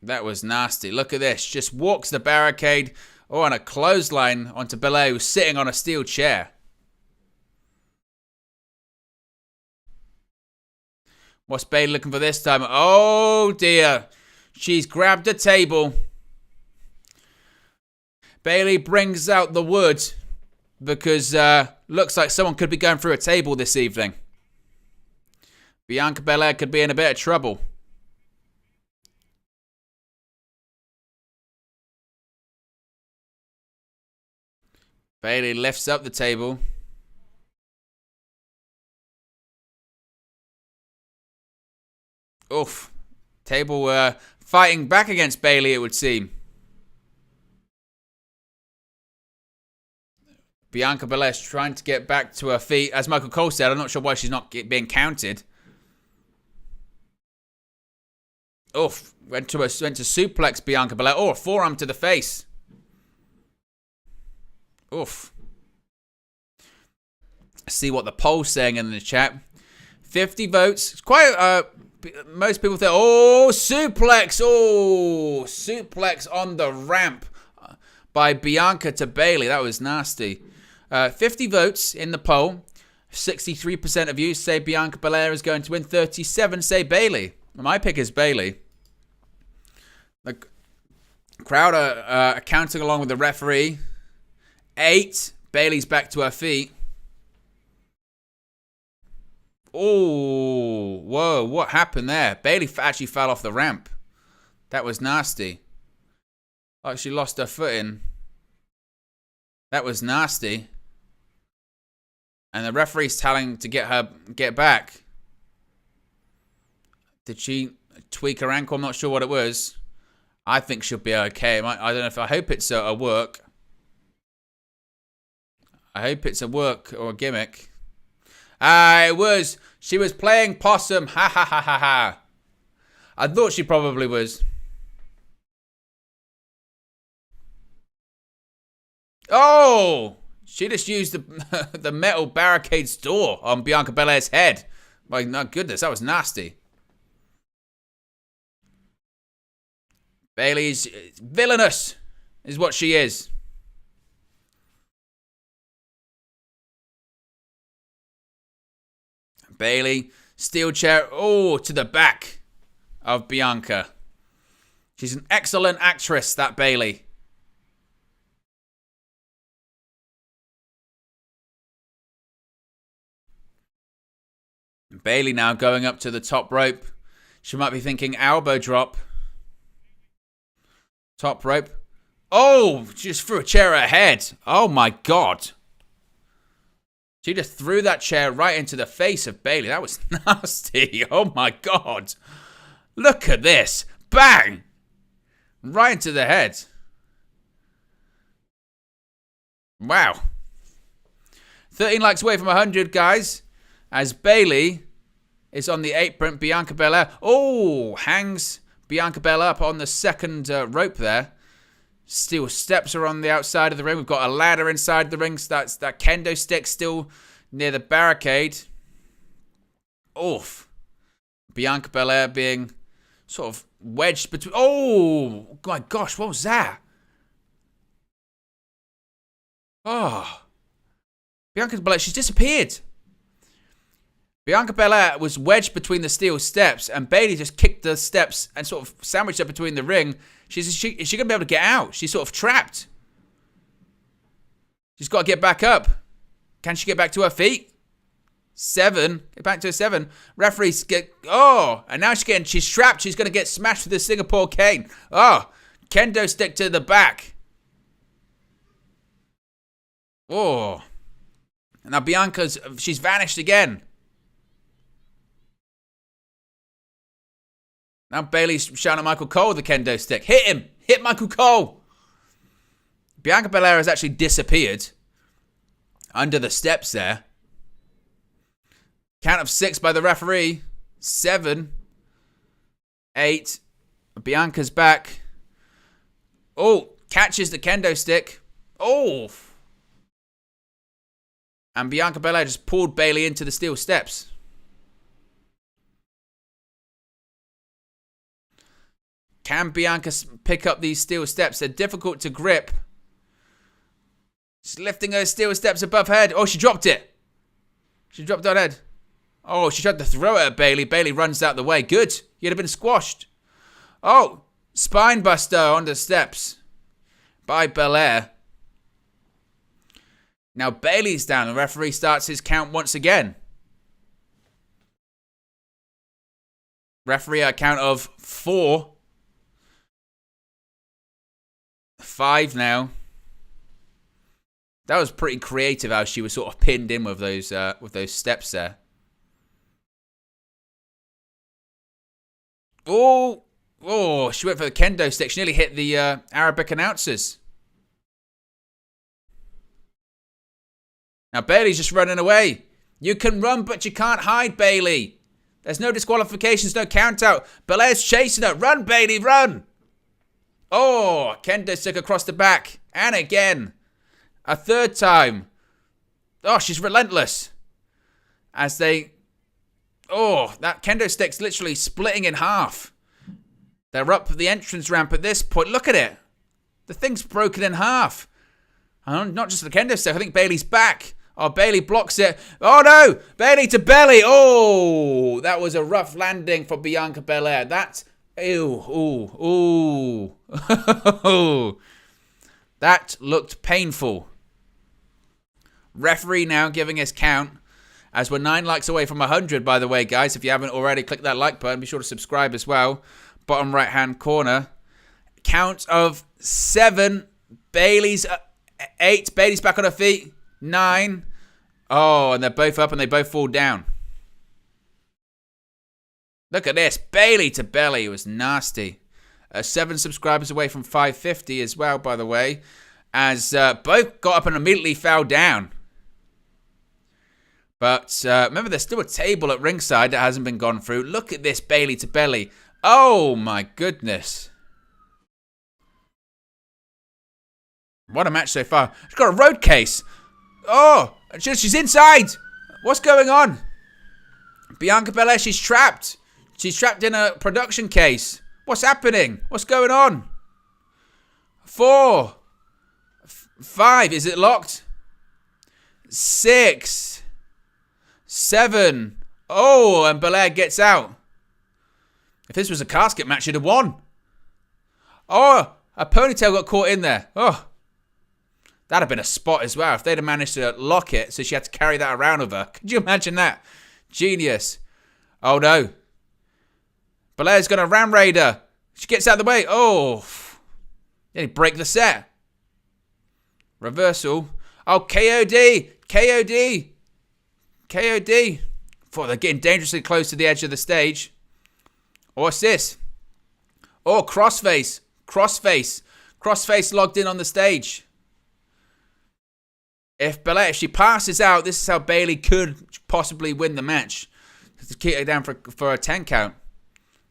That was nasty. Look at this. Just walks the barricade. Oh, and a clothesline onto Belair, who's sitting on a steel chair. What's Bayley looking for this time? Oh, dear. She's grabbed a table. Bayley brings out the wood because looks like someone could be going through a table this evening. Bianca Belair could be in a bit of trouble. Bayley lifts up the table. Oof. Table fighting back against Bayley, it would seem. Bianca Belair's trying to get back to her feet. As Michael Cole said, I'm not sure why she's not being counted. Oof. Went to suplex Bianca Belair. Oh, a forearm to the face. Oof. See what the poll's saying in the chat. 50 votes. It's quite, most people think, oh, suplex. Oh, suplex on the ramp by Bianca to Bayley. That was nasty. 50 votes in the poll. 63% of you say Bianca Belair is going to win. 37 say Bayley. My pick is Bayley. The crowd are counting along with the referee. 8. Bayley's back to her feet. Oh, whoa, what happened there? Bayley actually fell off the ramp. That was nasty. Like she lost her footing. That was nasty. And the referee's telling to get back. Did she tweak her ankle? I'm not sure what it was. I think she'll be okay. I don't know if I hope it's a work. I hope it's a work or a gimmick. It was. She was playing possum. Ha ha ha ha ha. I thought she probably was. Oh! She just used the metal barricade's door on Bianca Belair's head. My goodness, that was nasty. Bayley's villainous is what she is. Bayley, steel chair, oh, to the back of Bianca. She's an excellent actress, that Bayley. Bayley now going up to the top rope. She might be thinking elbow drop. Top rope. Oh, she just threw a chair at her head. Oh my God. She just threw that chair right into the face of Bayley. That was nasty. Oh my God. Look at this. Bang. Right into the head. Wow. 13 likes away from 100, guys. As Bayley is on the apron. Bianca Belair. Oh, hangs Bianca Belair up on the second rope there. Steel steps are on the outside of the ring. We've got a ladder inside the ring. That's that kendo stick still near the barricade. Oof. Bianca Belair being sort of wedged between... Oh, my gosh, what was that? Oh. Bianca Belair, she's disappeared. Bianca Belair was wedged between the steel steps, and Bayley just kicked the steps and sort of sandwiched her between the ring. Is she going to be able to get out? She's sort of trapped. She's got to get back up. Can she get back to her feet? 7. Get back to a 7. Referees get... Oh, and now she's trapped. She's going to get smashed with the Singapore cane. Oh, kendo stick to the back. Oh. Now she's vanished again. Now Bayley's shouting at Michael Cole with the kendo stick. Hit him! Hit Michael Cole! Bianca Belair has actually disappeared under the steps there. Count of 6 by the referee. 7. 8. Bianca's back. Oh, catches the kendo stick. Oh! And Bianca Belair just pulled Bayley into the steel steps. Can Bianca pick up these steel steps? They're difficult to grip. She's lifting her steel steps above her head. Oh, she dropped it. She dropped her head. Oh, she tried to throw it at Bayley. Bayley runs out the way. Good. You'd have been squashed. Oh, spine buster on the steps by Belair. Now Bayley's down. The referee starts his count once again. Referee a count of 4. 5 now. That was pretty creative how she was sort of pinned in with those steps there. Oh, she went for the kendo stick. She nearly hit the Arabic announcers. Now Bayley's just running away. You can run, but you can't hide, Bayley. There's no disqualifications, no count out. Belair's chasing her. Run, Bayley, run. Oh, kendo stick across the back. And again. A third time. Oh, she's relentless. As they... Oh, that kendo stick's literally splitting in half. They're up the entrance ramp at this point. Look at it. The thing's broken in half. And not just the kendo stick. I think Bayley's back. Oh, Bayley blocks it. Oh, no. Bayley to belly. Oh, that was a rough landing for Bianca Belair. That... Ooh. That looked painful. Referee now giving his count. As we're 9 likes away from 100, by the way, guys. If you haven't already, click that like button. Be sure to subscribe as well. Bottom right-hand corner. Count of 7. Bayley's 8. Bayley's back on her feet. 9. Oh, and they're both up and they both fall down. Look at this. Bayley to belly. It was nasty. 7 subscribers away from 550 as well, by the way. As both got up and immediately fell down. But remember, there's still a table at ringside that hasn't been gone through. Look at this Bayley to belly. Oh, my goodness. What a match so far. She's got a road case. Oh, she's inside. What's going on? Bianca Belair, she's trapped. She's trapped in a production case. What's happening? What's going on? 4. 5. Is it locked? 6. 7. Oh, and Belair gets out. If this was a casket match, she'd have won. Oh, a ponytail got caught in there. Oh, that'd have been a spot as well if they'd have managed to lock it so she had to carry that around with her. Could you imagine that? Genius. Oh, no. Belair's going to ram raid her. She gets out of the way. Oh. They break the set. Reversal. Oh, KOD. KOD. KOD. Oh, they're getting dangerously close to the edge of the stage. Oh, what's this? Oh, crossface. Crossface. Crossface logged in on the stage. If she passes out, this is how Bayley could possibly win the match. To keep her down for a 10 count.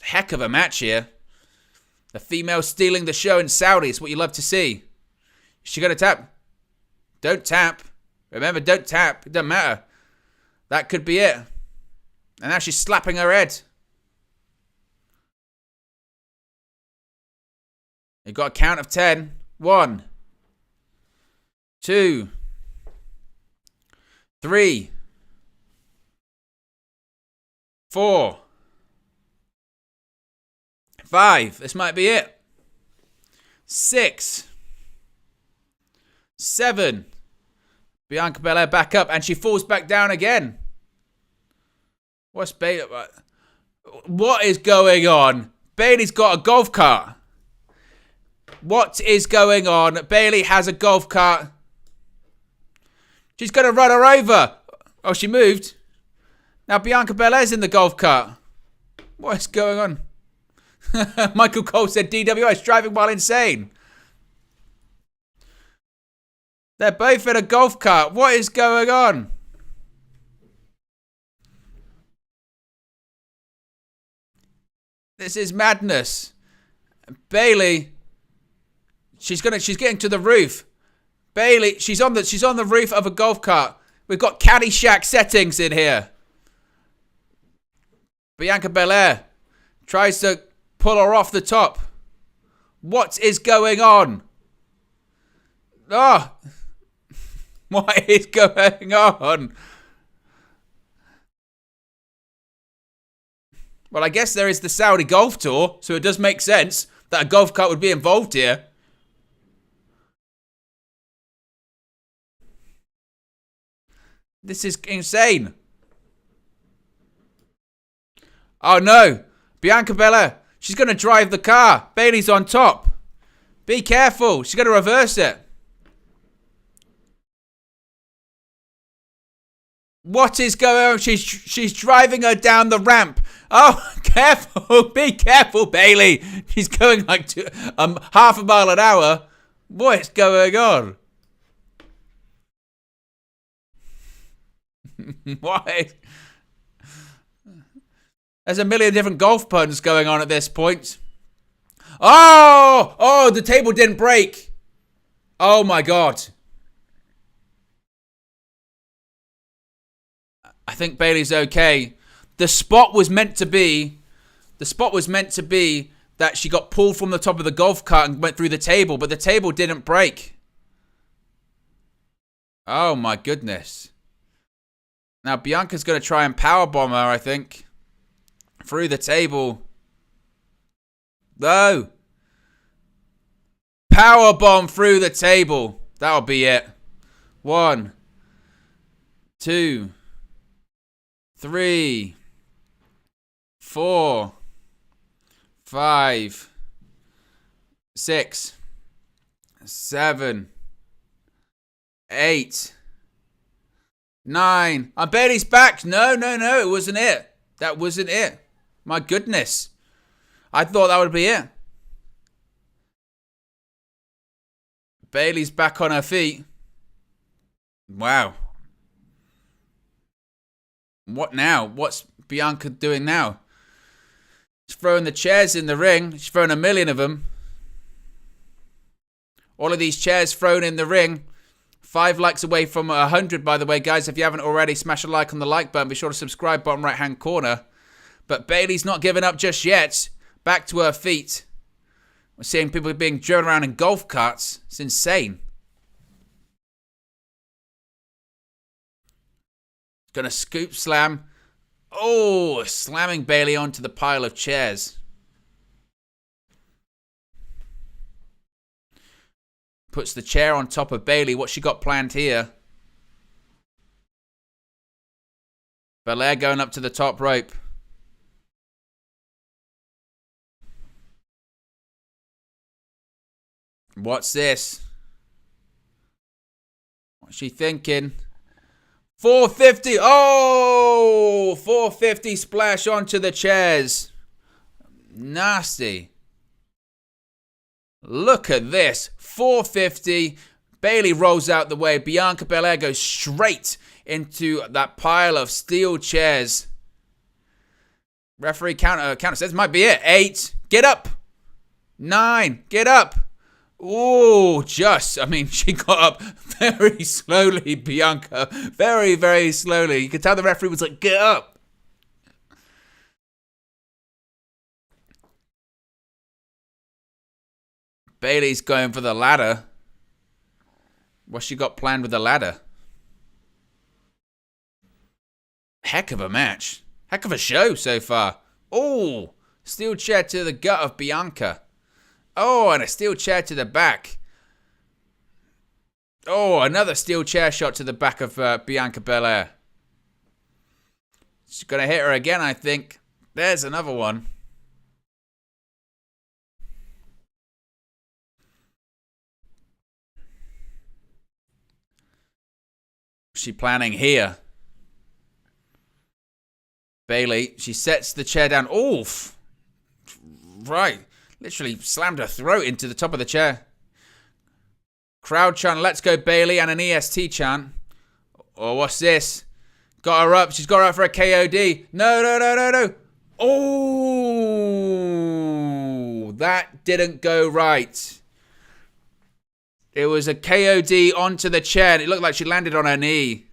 Heck of a match here. The female stealing the show in Saudi is what you love to see. Is she going to tap? Don't tap. Remember, don't tap. It doesn't matter. That could be it. And now she's slapping her head. You've got a count of 10. 1, 2, 3, 4, 5. This might be it. 6, 7. Bianca Belair back up, and she falls back down again. What's Bayley? What is going on? Bayley's got a golf cart. What is going on? Bayley has a golf cart. She's going to run her over. Oh, she moved. Now Bianca Belair's in the golf cart. What is going on? Michael Cole said DWI is driving while insane. They're both in a golf cart. What is going on? This is madness. Bayley, she's getting to the roof. Bayley, she's on the roof of a golf cart. We've got Caddyshack settings in here. Bianca Belair tries to pull her off the top. What is going on? Oh, what is going on? Well, I guess there is the Saudi Golf Tour, so it does make sense that a golf cart would be involved here. This is insane. Oh no, Bianca Belair, she's going to drive the car. Bayley's on top. Be careful, she's going to reverse it. What is going on? She's driving her down the ramp. Oh, careful. Be careful, Bayley. She's going like half a mile an hour. What is going on? Why? There's a million different golf puns going on at this point. Oh, the table didn't break. Oh my God. I think Bayley's okay. The spot was meant to be that she got pulled from the top of the golf cart and went through the table, but the table didn't break. Oh my goodness. Now Bianca's going to try and powerbomb her, I think. Through the table. No. Powerbomb through the table. That'll be it. 1, 2, 3, 4, 5, 6, 7, 8, 9. And Bayley's back. No. It wasn't it. That wasn't it. My goodness. I thought that would be it. Bayley's back on her feet. Wow. What now? What's Bianca doing now? She's throwing the chairs in the ring. She's throwing a million of them. All of these chairs thrown in the ring. 5 likes away from 100, by the way, guys. If you haven't already, smash a like on the like button. Be sure to subscribe, bottom right-hand corner. But Bayley's not giving up just yet. Back to her feet. We're seeing people being driven around in golf carts. It's insane. Gonna scoop slam. Oh, slamming Bayley onto the pile of chairs. Puts the chair on top of Bayley. What's she got planned here? Belair going up to the top rope. What's this? What's she thinking? 450. Oh, 450 splash onto the chairs. Nasty. Look at this. 450. Bayley rolls out the way. Bianca Belair goes straight into that pile of steel chairs. Referee counter says might be it. 8. Get up. 9. Get up. Oh, I mean, she got up very slowly, Bianca. Very, very slowly. You could tell the referee was like, get up. Bayley's going for the ladder. What's she got planned with the ladder? Heck of a match. Heck of a show so far. Oh, steel chair to the gut of Bianca. Oh, and a steel chair to the back. Oh, another steel chair shot to the back of Bianca Belair. She's going to hit her again, I think. There's another one. What's she planning here? Bayley, she sets the chair down. Oof. Right. Literally slammed her throat into the top of the chair. Crowd chant, let's go Bayley, and an EST chant. Oh, what's this? Got her up. She's got her up for a KOD. No. Oh, that didn't go right. It was a KOD onto the chair, and it looked like she landed on her knee.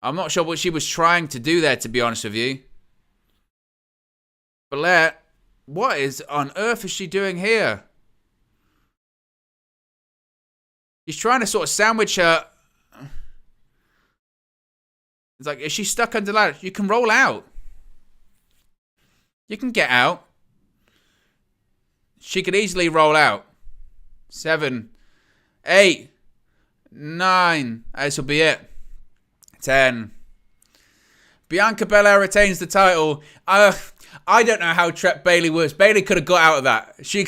I'm not sure what she was trying to do there, to be honest with you. Belair, what on earth is she doing here? She's trying to sort of sandwich her. It's like, is she stuck under the ladder? You can roll out. You can get out. She could easily roll out. 7, 8, 9. This will be it. 10. Bianca Belair retains the title. I don't know how trapped Bayley was. Bayley could have got out of that. She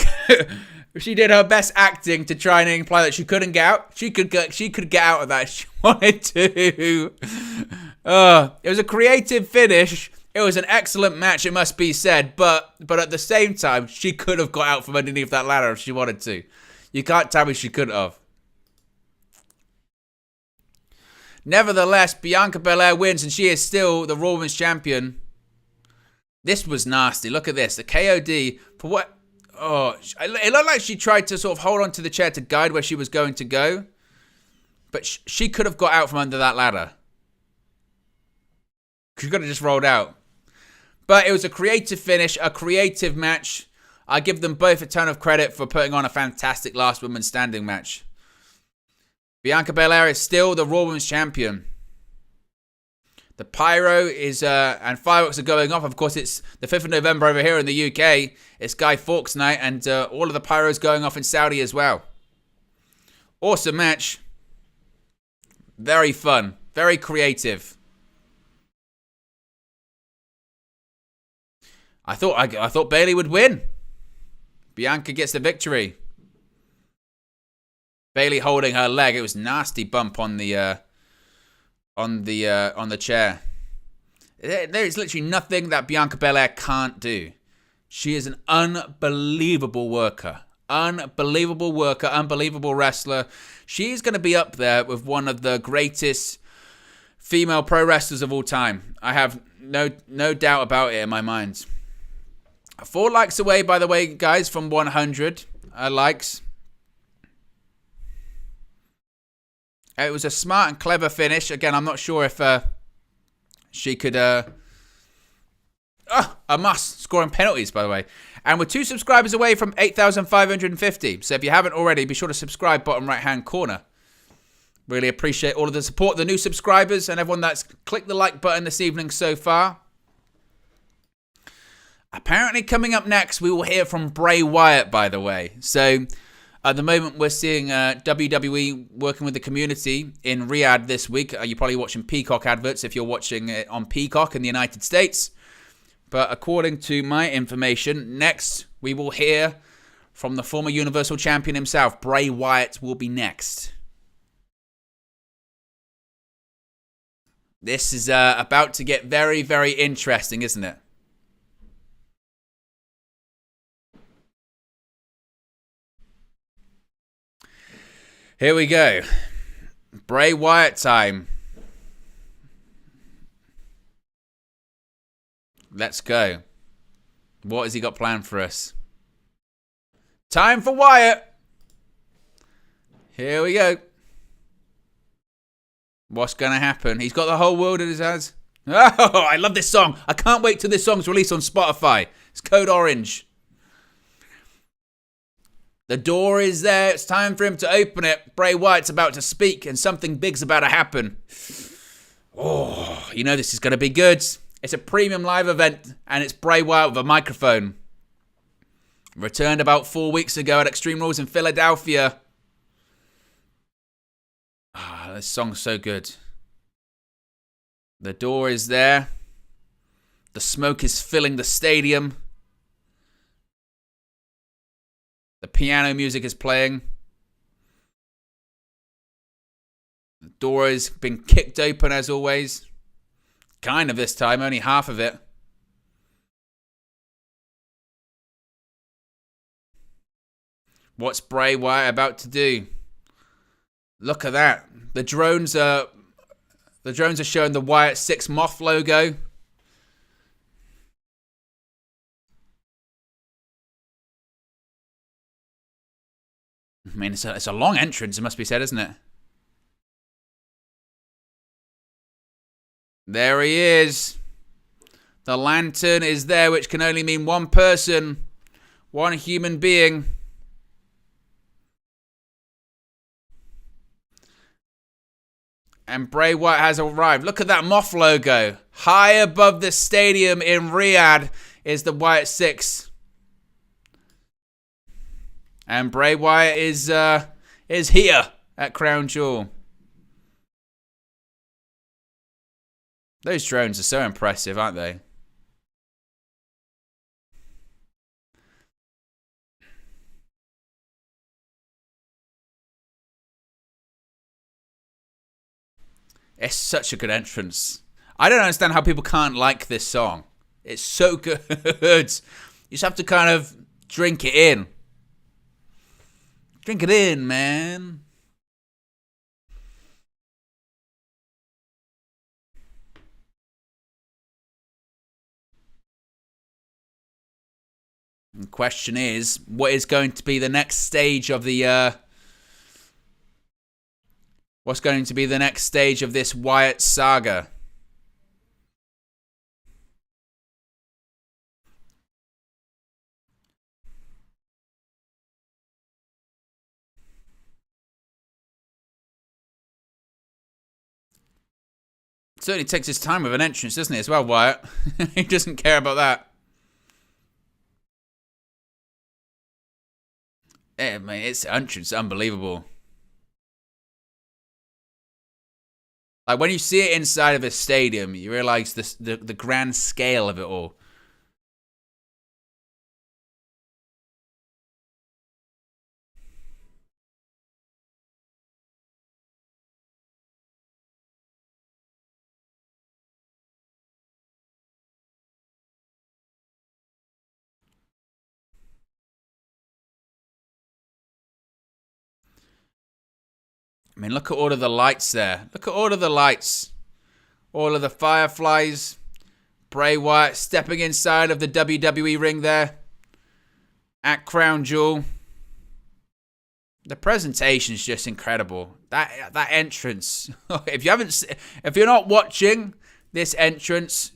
did her best acting to try and imply that she couldn't get out. She could get out of that if she wanted to. It was a creative finish. It was an excellent match, it must be said. But at the same time, she could have got out from underneath that ladder if she wanted to. You can't tell me she couldn't have. Nevertheless, Bianca Belair wins, and she is still the Raw Women's Champion. This was nasty. Look at this. The KOD. For what? Oh, it looked like she tried to sort of hold on to the chair to guide where she was going to go. But she could have got out from under that ladder. She could have just rolled out. But it was a creative finish, a creative match. I give them both a ton of credit for putting on a fantastic last woman standing match. Bianca Belair is still the Raw Women's Champion. The pyro is, and fireworks are going off. Of course, it's the 5th of November over here in the UK. It's Guy Fawkes night, and all of the pyros going off in Saudi as well. Awesome match. Very fun. Very creative. I thought Bayley would win. Bianca gets the victory. Bayley holding her leg. It was a nasty bump on the chair. There is literally nothing that Bianca Belair can't do. She is an unbelievable worker. Unbelievable worker, unbelievable wrestler. She's going to be up there with one of the greatest female pro wrestlers of all time. I have no doubt about it in my mind. 4 likes away, by the way, guys, from 100 likes. It was a smart and clever finish. Again, I'm not sure if she could... Omos scoring penalties, by the way. And we're 2 subscribers away from 8,550. So if you haven't already, be sure to subscribe, bottom right-hand corner. Really appreciate all of the support, the new subscribers, and everyone that's clicked the like button this evening so far. Apparently coming up next, we will hear from Bray Wyatt, by the way. So... at the moment, we're seeing WWE working with the community in Riyadh this week. You're probably watching Peacock adverts if you're watching it on Peacock in the United States. But according to my information, next we will hear from the former Universal Champion himself. Bray Wyatt will be next. This is about to get very, very interesting, isn't it? Here we go. Bray Wyatt time. Let's go. What has he got planned for us? Time for Wyatt. Here we go. What's going to happen? He's got the whole world in his hands. Oh, I love this song. I can't wait till this song's released on Spotify. It's Code Orange. The door is there. It's time for him to open it. Bray Wyatt's about to speak and something big's about to happen. Oh, you know this is going to be good. It's a premium live event and it's Bray Wyatt with a microphone. Returned about 4 weeks ago at Extreme Rules in Philadelphia. Ah, this song's so good. The door is there. The smoke is filling the stadium. The piano music is playing. The door has been kicked open as always. Kind of this time, only half of it. What's Bray Wyatt about to do? Look at that. The drones are showing the Wyatt 6 Moth logo. I mean, it's a long entrance, it must be said, isn't it? There he is. The lantern is there, which can only mean one person. One human being. And Bray Wyatt has arrived. Look at that Moth logo. High above the stadium in Riyadh is the Wyatt 6. And Bray Wyatt is here at Crown Jewel. Those drones are so impressive, aren't they? It's such a good entrance. I don't understand how people can't like this song. It's so good. You just have to kind of drink it in. Drink it in, man. The question is, what is going to be the next stage of the what's going to be the next stage of this Wyatt saga? It certainly takes his time with an entrance, doesn't it, as well, Wyatt? He doesn't care about that. Yeah, man, its entrance is unbelievable. Like, when you see it inside of a stadium, you realise the grand scale of it all. I mean, look at all of the lights there. Look at all of the lights. All of the fireflies. Bray Wyatt stepping inside of the WWE ring there. At Crown Jewel. The presentation's just incredible. That entrance. If you're not watching this entrance,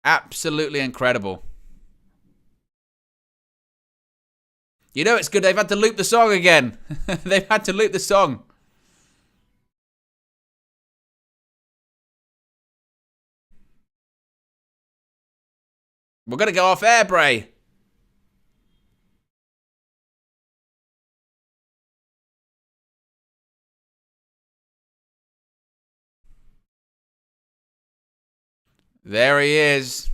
absolutely incredible. You know it's good. They've had to loop the song again. They've had to loop the song. We're going to go off air, Bray. There he is.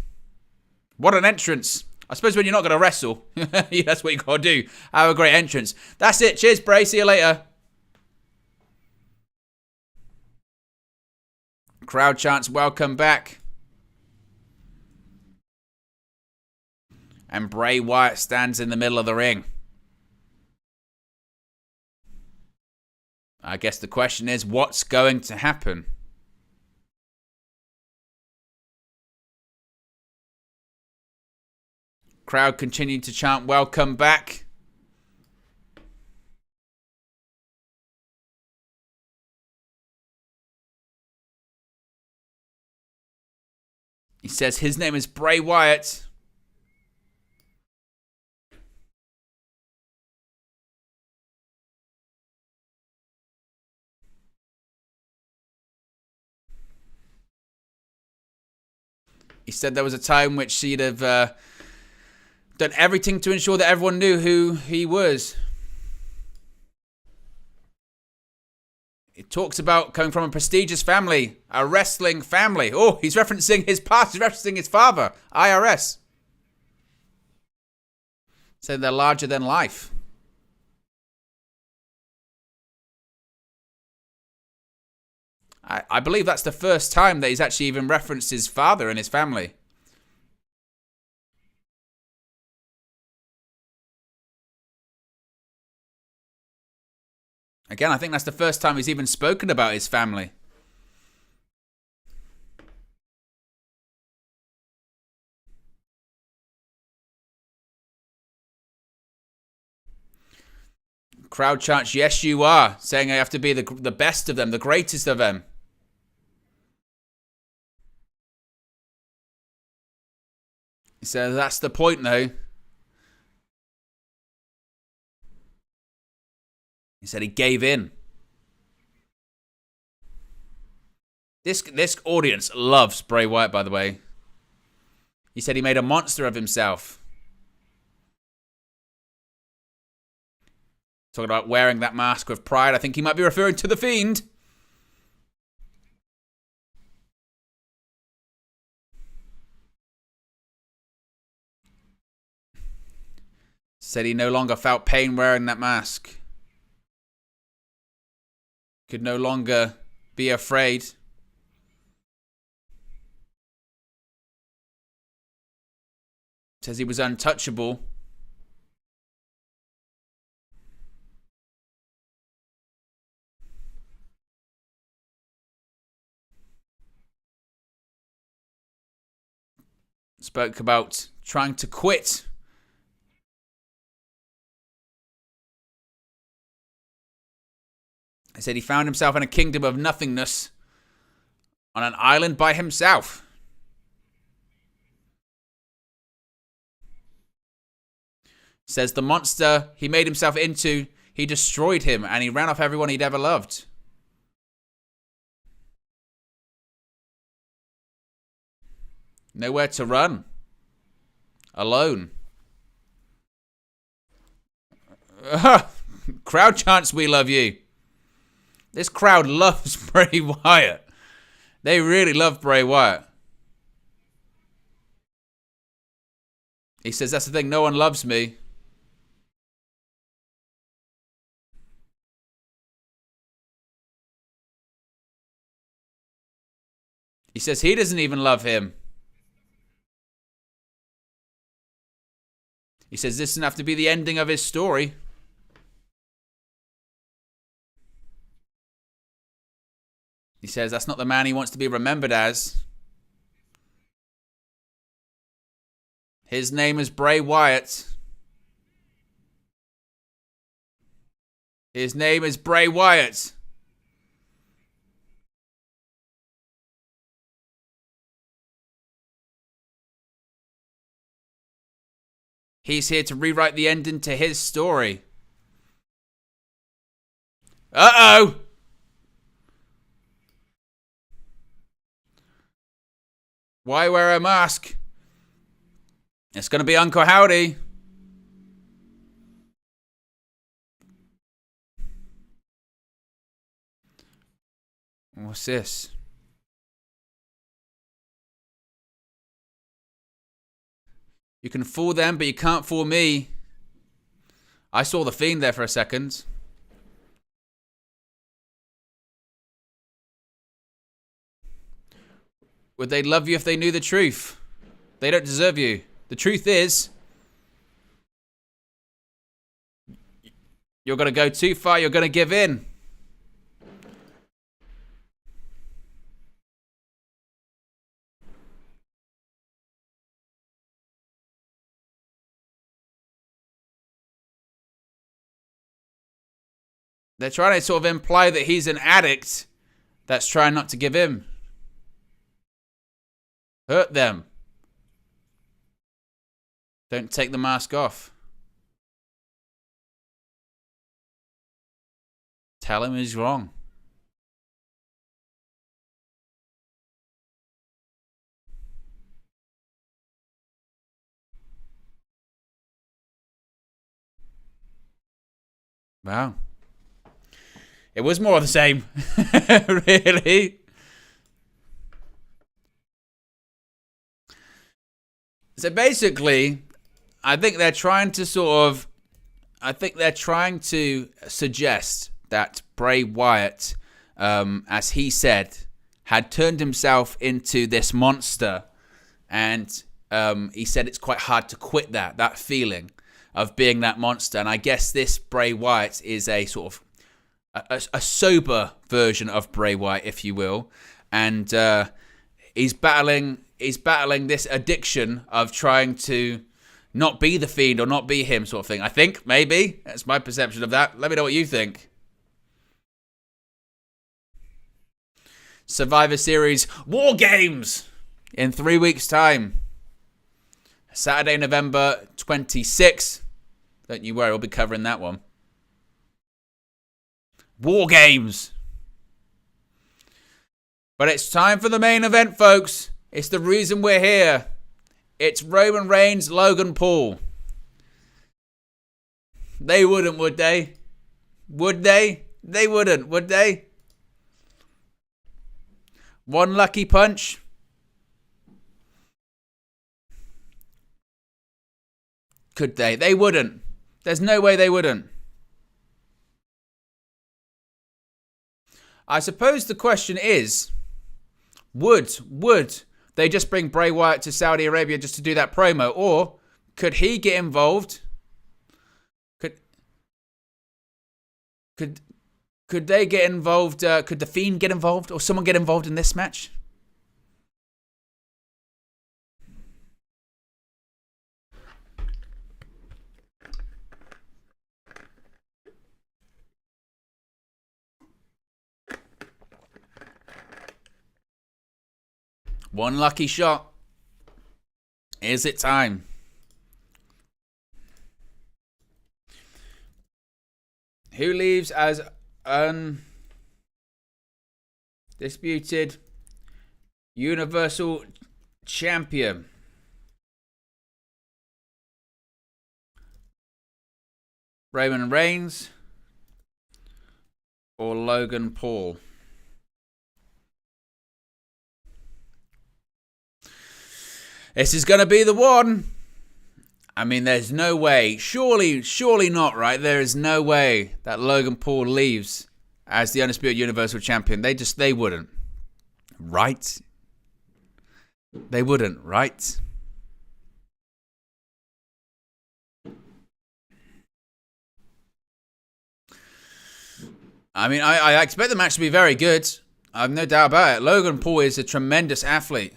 What an entrance. I suppose when you're not going to wrestle, that's what you got to do. Have a great entrance. That's it. Cheers, Bray. See you later. Crowd chants, welcome back. And Bray Wyatt stands in the middle of the ring. I guess the question is, what's going to happen? Crowd continued to chant, welcome back. He says his name is Bray Wyatt. He said there was a time which he'd have done everything to ensure that everyone knew who he was. He talks about coming from a prestigious family, a wrestling family. Oh, he's referencing his past. He's referencing his father, IRS. Said they're larger than life. I believe that's the first time that he's actually even referenced his father and his family. Again, I think that's the first time he's even spoken about his family. Crowd chants, yes you are, saying I have to be the best of them, the greatest of them. He said that's the point though. He said he gave in. This audience loves Bray Wyatt, by the way. He said he made a monster of himself. Talking about wearing that mask with pride. I think he might be referring to The Fiend. Said he no longer felt pain wearing that mask. Could no longer be afraid. Says he was untouchable. Spoke about trying to quit. He said he found himself in a kingdom of nothingness on an island by himself. Says the monster he made himself into, he destroyed him and he ran off everyone he'd ever loved. Nowhere to run. Alone. Crowd chants, we love you. This crowd loves Bray Wyatt. They really love Bray Wyatt. He says, that's the thing, no one loves me. He says he doesn't even love him. He says this doesn't have to be the ending of his story. He says that's not the man he wants to be remembered as. His name is Bray Wyatt. His name is Bray Wyatt. He's here to rewrite the ending to his story. Uh-oh! Why wear a mask? It's going to be Uncle Howdy. What's this? You can fool them, but you can't fool me. I saw the Fiend there for a second. Would they love you if they knew the truth? They don't deserve you. The truth is, you're going to go too far, you're going to give in. They're trying to sort of imply that he's an addict that's trying not to give in. Hurt them. Don't take the mask off. Tell him he's wrong. Wow. It was more of the same. Really? So basically, I think they're trying to suggest that Bray Wyatt, as he said, had turned himself into this monster. And he said it's quite hard to quit that feeling of being that monster. And I guess this Bray Wyatt is a sort of a sober version of Bray Wyatt, if you will. And he's battling this addiction of trying to not be the Fiend or not be him, sort of thing. I think, maybe. That's my perception of that. Let me know what you think. Survivor Series War Games in 3 weeks' time. Saturday, November 26th. Don't you worry, we'll be covering that one. War Games. But it's time for the main event, folks. It's the reason we're here. It's Roman Reigns, Logan Paul. They wouldn't, would they? Would they? They wouldn't, would they? One lucky punch. Could they? They wouldn't. There's no way they wouldn't. I suppose the question is, would they just bring Bray Wyatt to Saudi Arabia just to do that promo? Or could he get involved? Could they get involved? Could The Fiend get involved? Or someone get involved in this match? One lucky shot. Is it time? Who leaves as undisputed Universal Champion? Roman Reigns or Logan Paul? This is going to be the one. I mean, there's no way. Surely not, right? There is no way that Logan Paul leaves as the Undisputed Universal Champion. They wouldn't. Right? They wouldn't, right? I mean, I expect the match to be very good. I've no doubt about it. Logan Paul is a tremendous athlete.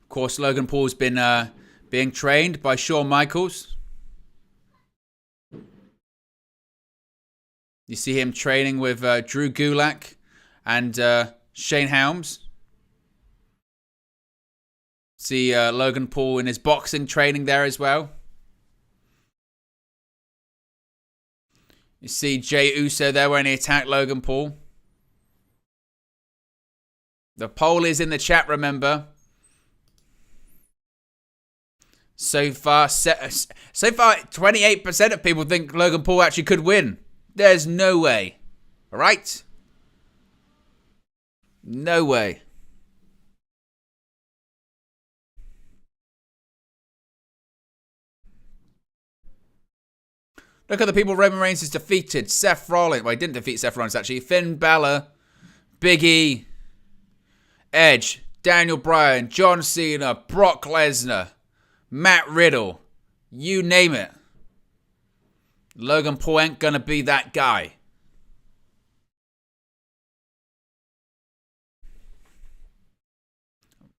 Of course, Logan Paul's been being trained by Shawn Michaels. You see him training with Drew Gulak and Shane Helms. See Logan Paul in his boxing training there as well. You see Jey Uso there when he attacked Logan Paul. The poll is in the chat, remember. So far, 28% of people think Logan Paul actually could win. There's no way. All right? No way. Look at the people Roman Reigns has defeated. Seth Rollins. Well, he didn't defeat Seth Rollins, actually. Finn Balor, Big E, Edge, Daniel Bryan, John Cena, Brock Lesnar, Matt Riddle, you name it. Logan Paul ain't gonna be that guy.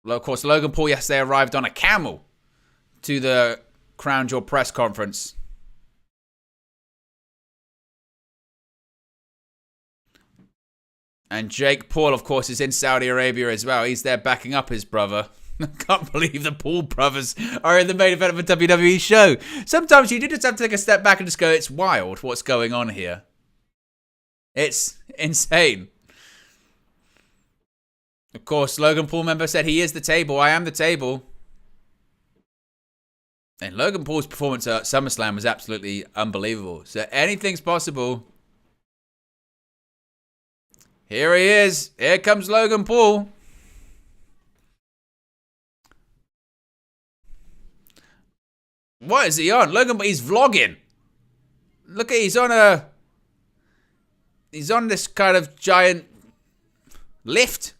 Of course, Logan Paul yesterday arrived on a camel to the Crown Jewel press conference. And Jake Paul, of course, is in Saudi Arabia as well. He's there backing up his brother. I can't believe the Paul brothers are in the main event of a WWE show. Sometimes you do just have to take a step back and just go, it's wild what's going on here. It's insane. Of course, Logan Paul member said he is the table. I am the table. And Logan Paul's performance at SummerSlam was absolutely unbelievable. So anything's possible. Here he is. Here comes Logan Paul. What is he on? Logan, he's vlogging. Look at, he's on this kind of giant lift.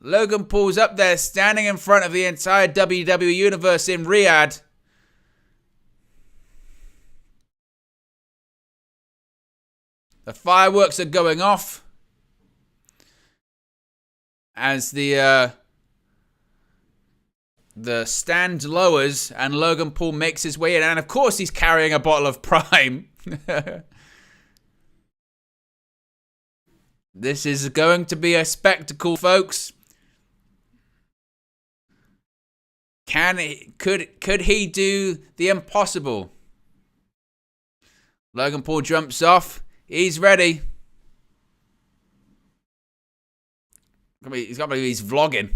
Logan Paul's up there standing in front of the entire WWE universe in Riyadh. The fireworks are going off as the stand lowers and Logan Paul makes his way in. And of course he's carrying a bottle of Prime. This is going to be a spectacle, folks. Could he do the impossible? Logan Paul jumps off. He's ready. He's vlogging.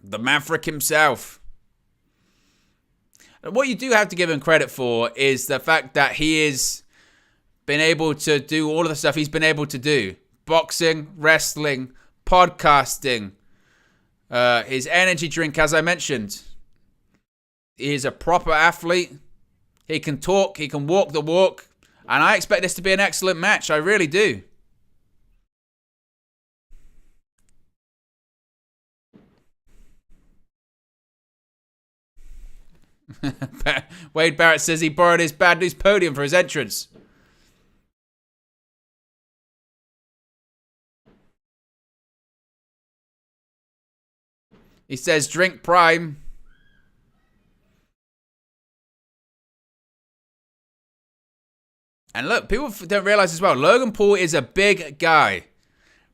The Maverick himself. And what you do have to give him credit for is the fact that he has been able to do all of the stuff he's been able to do. Boxing, wrestling, podcasting, his energy drink, as I mentioned. He is a proper athlete. He can talk. He can walk the walk. And I expect this to be an excellent match. I really do. Wade Barrett says he borrowed his Bad News podium for his entrance. He says drink Prime. And look, people don't realize as well, Logan Paul is a big guy.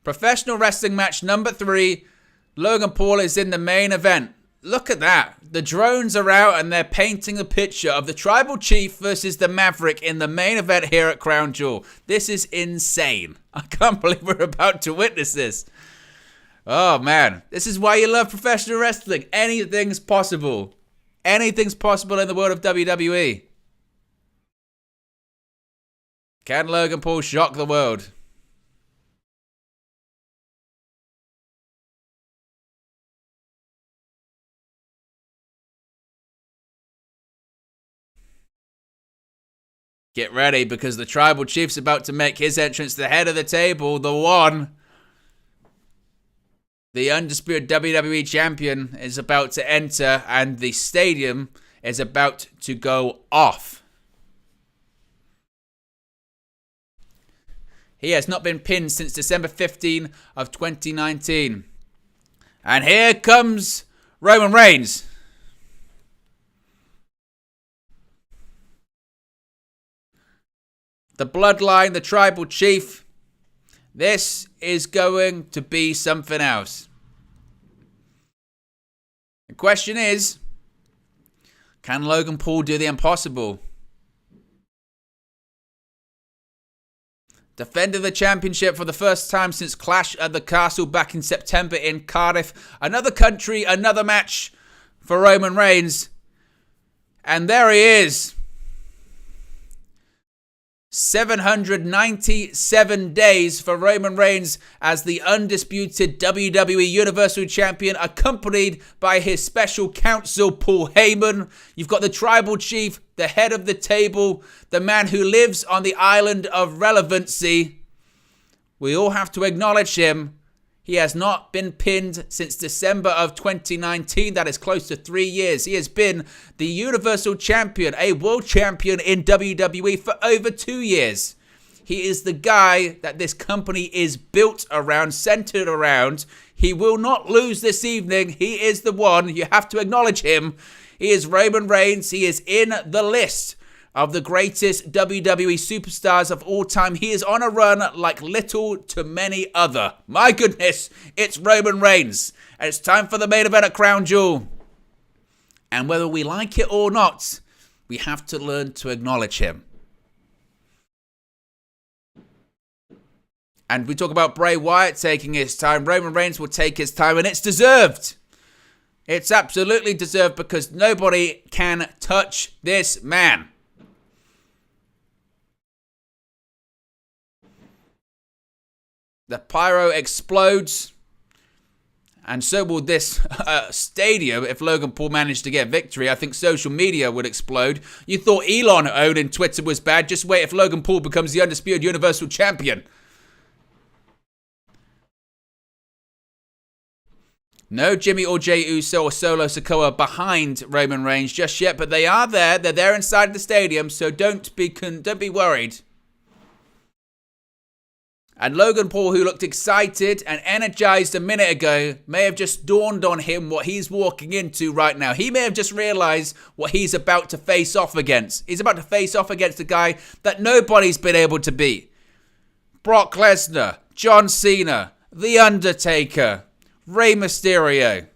Professional wrestling match number 3. Logan Paul is in the main event. Look at that. The drones are out and they're painting a picture of the Tribal Chief versus the Maverick in the main event here at Crown Jewel. This is insane. I can't believe we're about to witness this. Oh, man. This is why you love professional wrestling. Anything's possible. Anything's possible in the world of WWE. Can Logan Paul shock the world? Get ready, because the Tribal Chief's about to make his entrance to the head of the table. The one, the Undisputed WWE Champion, is about to enter, and the stadium is about to go off. He has not been pinned since December 15 of 2019. And here comes Roman Reigns. The Bloodline, the Tribal Chief. This is going to be something else. The question is, can Logan Paul do the impossible? Defending the championship for the first time since Clash at the Castle back in September in Cardiff. Another country, another match for Roman Reigns. And there he is. 797 days for Roman Reigns as the undisputed WWE Universal Champion, accompanied by his special counsel, Paul Heyman. You've got the Tribal Chief, the head of the table, the man who lives on the island of relevancy. We all have to acknowledge him. He has not been pinned since December of 2019. That is close to 3 years. He has been the Universal Champion, a world champion in WWE for over 2 years. He is the guy that this company is built around, centered around. He will not lose this evening. He is the one. You have to acknowledge him. He is Roman Reigns. He is in the list of the greatest WWE superstars of all time. He is on a run like little to many other. My goodness, it's Roman Reigns. And it's time for the main event at Crown Jewel. And whether we like it or not, we have to learn to acknowledge him. And we talk about Bray Wyatt taking his time. Roman Reigns will take his time, and it's deserved. It's absolutely deserved because nobody can touch this man. The pyro explodes. And so will this stadium if Logan Paul managed to get victory. I think social media would explode. You thought Elon owning Twitter was bad. Just wait if Logan Paul becomes the Undisputed Universal Champion. No Jimmy or Jey Uso or Solo Sikoa behind Roman Reigns just yet, but they are there. They're there inside the stadium, so don't be worried. And Logan Paul, who looked excited and energized a minute ago, may have just dawned on him what he's walking into right now. He may have just realized what he's about to face off against. He's about to face off against a guy that nobody's been able to beat. Brock Lesnar, John Cena, The Undertaker, Rey Mysterio,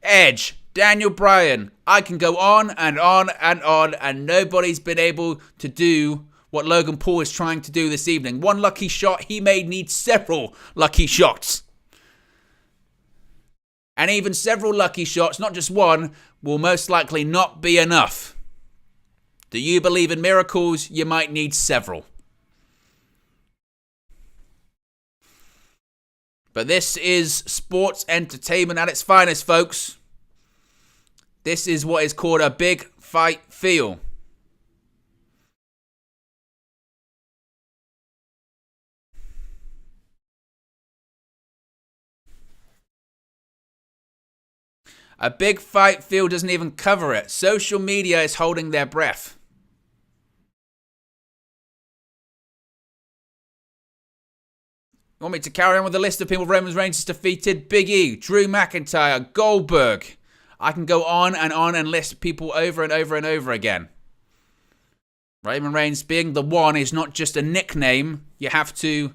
Edge, Daniel Bryan. I can go on and on and on, and nobody's been able to do what Logan Paul is trying to do this evening. One lucky shot, he may need several lucky shots. And even several lucky shots, not just one, will most likely not be enough. Do you believe in miracles? You might need several. But this is sports entertainment at its finest, folks. This is what is called a big fight feel. A big fight feel doesn't even cover it. Social media is holding their breath. You want me to carry on with the list of people Roman Reigns has defeated? Big E, Drew McIntyre, Goldberg. I can go on and list people over and over and over again. Roman Reigns being the one is not just a nickname. You have to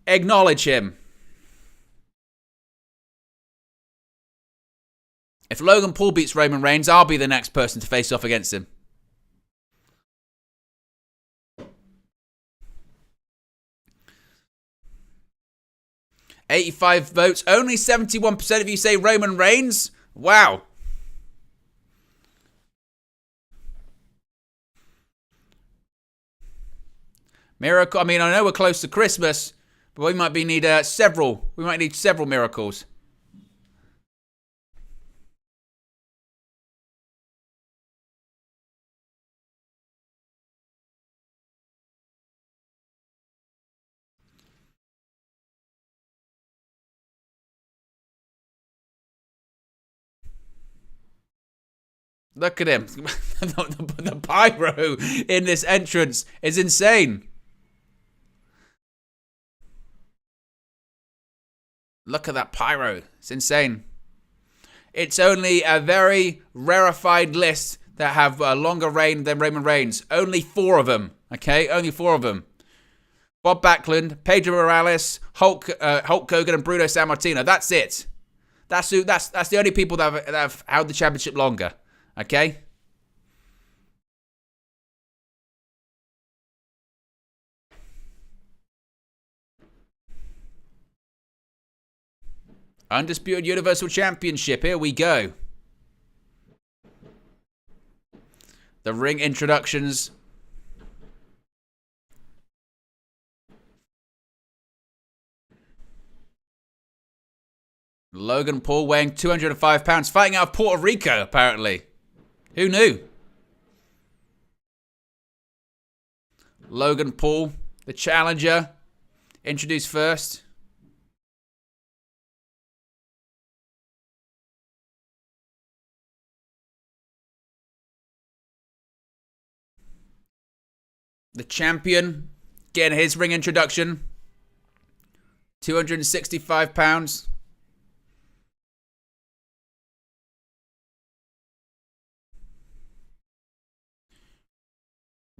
acknowledge him. If Logan Paul beats Roman Reigns, I'll be the next person to face off against him. $85 votes. Only 71% of you say Roman Reigns. Wow. Miracle. I mean, I know we're close to Christmas, but we might need several. We might need several miracles. Look at him. The pyro in this entrance is insane. Look at that pyro. It's insane. It's only a very rarefied list that have a longer reign than Roman Reigns. Only 4 of them. Okay? Only 4 of them. Bob Backlund, Pedro Morales, Hulk Hogan, and Bruno Sammartino. That's it. That's the only people that have held the championship longer. Okay? Undisputed Universal Championship. Here we go. The ring introductions. Logan Paul weighing 205 pounds, fighting out of Puerto Rico, apparently. Who knew? Logan Paul, the challenger, introduced first. The champion getting his ring introduction. 265 pounds.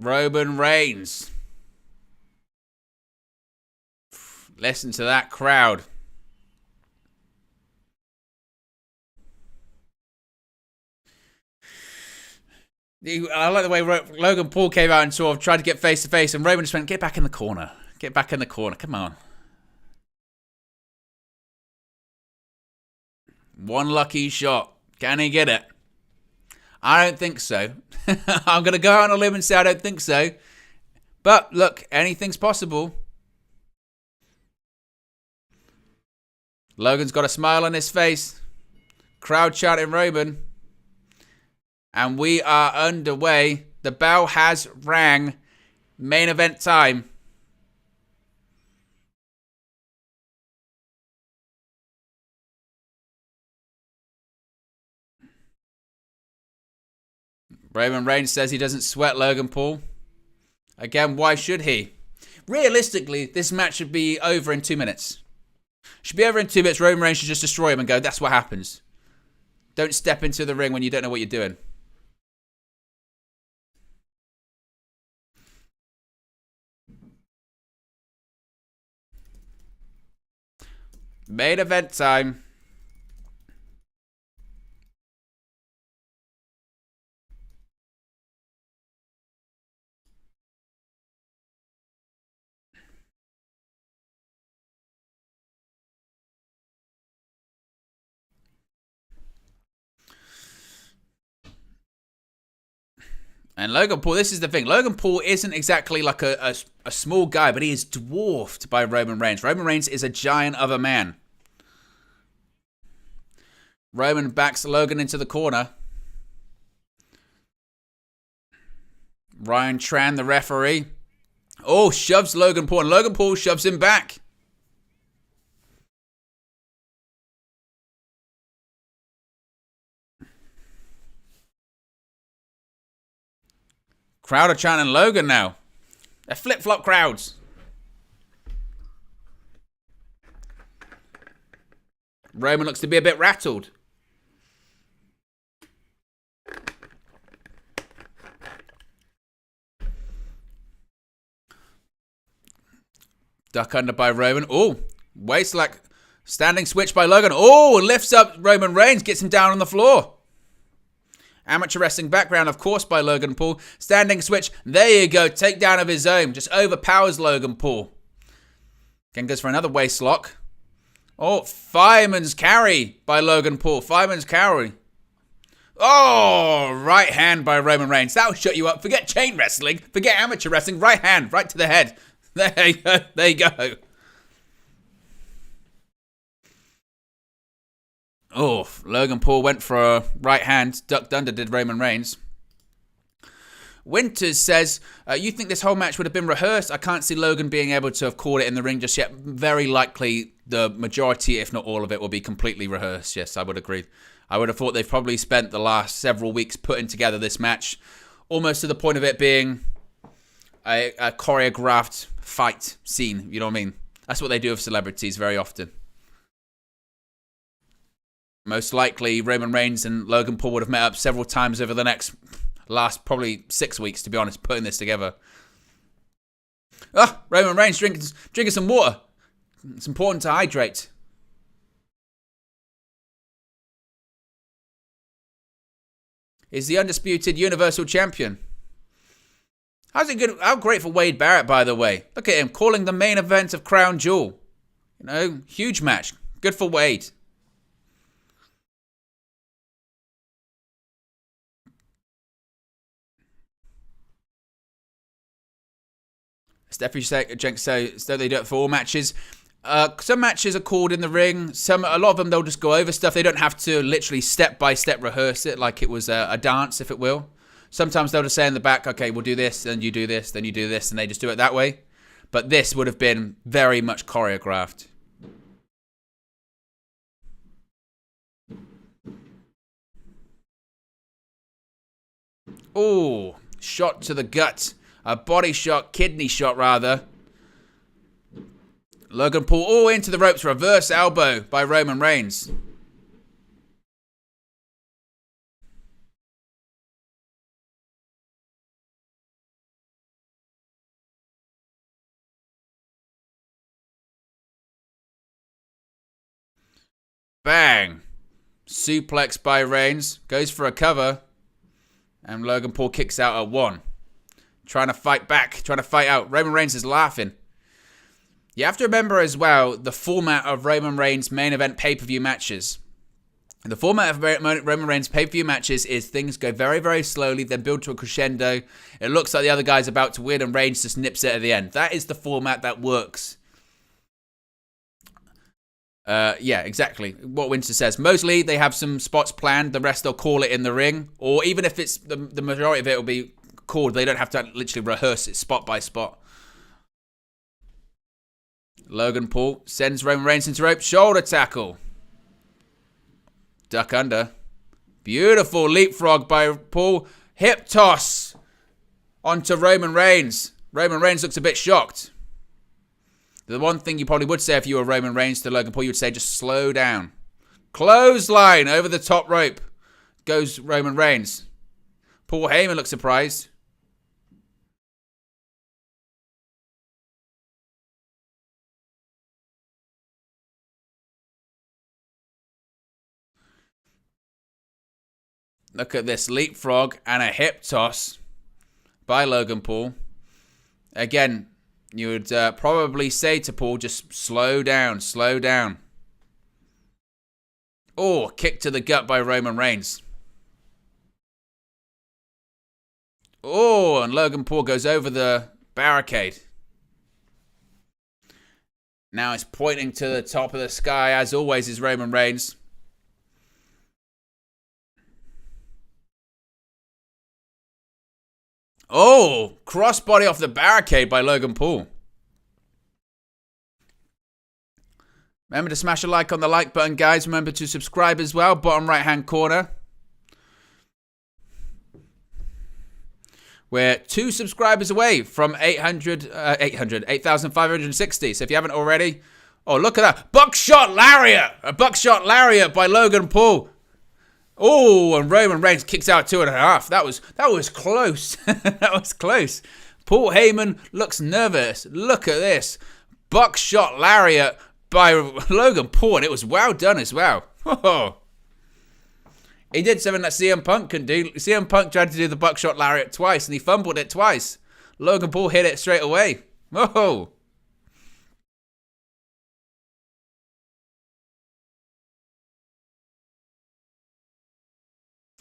Roman Reigns. Listen to that crowd. I like the way Logan Paul came out and sort of tried to get face to face, and Roman just went, "Get back in the corner. Get back in the corner. Come on." One lucky shot. Can he get it? I don't think so. I'm going to go out on a limb and say I don't think so. But look, anything's possible. Logan's got a smile on his face. Crowd shouting Roman. And we are underway. The bell has rang. Main event time. Roman Reigns says he doesn't sweat Logan Paul. Again, why should he? Realistically, this match should be over in 2 minutes. Should be over in 2 minutes. Roman Reigns should just destroy him and go, that's what happens. Don't step into the ring when you don't know what you're doing. Main event time. And Logan Paul, this is the thing. Logan Paul isn't exactly like a small guy, but he is dwarfed by Roman Reigns. Roman Reigns is a giant of a man. Roman backs Logan into the corner. Ryan Tran, the referee. Oh, shoves Logan Paul, and Logan Paul shoves him back. Crowd are chanting Logan now. They're flip-flop crowds. Roman looks to be a bit rattled. Duck under by Roman. Oh, waist like standing switch by Logan. Oh, lifts up Roman Reigns, gets him down on the floor. Amateur wrestling background, of course, by Logan Paul. Standing switch. There you go. Takedown of his own. Just overpowers Logan Paul. Again goes for another waist lock. Oh, fireman's carry by Logan Paul. Fireman's carry. Oh, right hand by Roman Reigns. That'll shut you up. Forget chain wrestling. Forget amateur wrestling. Right hand. Right to the head. There you go. There you go. Oh, Logan Paul went for a right hand, ducked under, did Roman Reigns. Winters says, you think this whole match would have been rehearsed? I can't see Logan being able to have called it in the ring just yet. Very likely the majority, if not all of it, will be completely rehearsed. Yes, I would agree. I would have thought they've probably spent the last several weeks putting together this match, almost to the point of it being a choreographed fight scene. You know what I mean? That's what they do with celebrities very often. Most likely, Roman Reigns and Logan Paul would have met up several times over the last probably 6 weeks, to be honest, putting this together. Roman Reigns drinking some water. It's important to hydrate. He's the undisputed Universal Champion. How's it good? How great for Wade Barrett, by the way. Look at him calling the main event of Crown Jewel. You know, huge match. Good for Wade. Stephanie Jenks says they do it for all matches. Some matches are called in the ring. A lot of them, they'll just go over stuff. They don't have to literally step-by-step rehearse it like it was a dance, if it will. Sometimes they'll just say in the back, okay, we'll do this, then you do this, then you do this, and they just do it that way. But this would have been very much choreographed. Oh, shot to the gut. A body shot, kidney shot rather. Logan Paul all into the ropes. Reverse elbow by Roman Reigns. Bang. Suplex by Reigns. Goes for a cover. And Logan Paul kicks out at 1. Trying to fight back. Trying to fight out. Roman Reigns is laughing. You have to remember as well the format of Roman Reigns' main event pay-per-view matches. The format of Roman Reigns' pay-per-view matches is things go very, very slowly, then build to a crescendo. It looks like the other guy's about to win and Reigns just nips it at the end. That is the format that works. Yeah, exactly. What Winter says. Mostly they have some spots planned. The rest they'll call it in the ring. Or even if it's the majority of it will be called, they don't have to literally rehearse it spot by spot. Logan Paul sends Roman Reigns into rope. Shoulder tackle. Duck under. Beautiful leapfrog by Paul. Hip toss onto Roman Reigns. Roman Reigns looks a bit shocked. The one thing you probably would say if you were Roman Reigns to Logan Paul, you would say just slow down. Clothesline over the top rope goes Roman Reigns. Paul Heyman looks surprised. Look at this leapfrog and a hip toss by Logan Paul. Again, you would probably say to Paul, just slow down, slow down. Oh, kick to the gut by Roman Reigns. Oh, and Logan Paul goes over the barricade. Now it's pointing to the top of the sky, as always, is Roman Reigns. Oh, crossbody off the barricade by Logan Paul. Remember to smash a like on the like button, guys. Remember to subscribe as well, bottom right-hand corner. We're 2 subscribers away from 8,560. So if you haven't already, oh, look at that. Buckshot Lariat. A buckshot Lariat by Logan Paul. Oh, and Roman Reigns kicks out 2.5. That was close. That was close. Paul Heyman looks nervous. Look at this. Buckshot Lariat by Logan Paul. And it was well done as well. Oh. He did something that CM Punk couldn't do. CM Punk tried to do the buckshot Lariat twice, and he fumbled it twice. Logan Paul hit it straight away. Oh.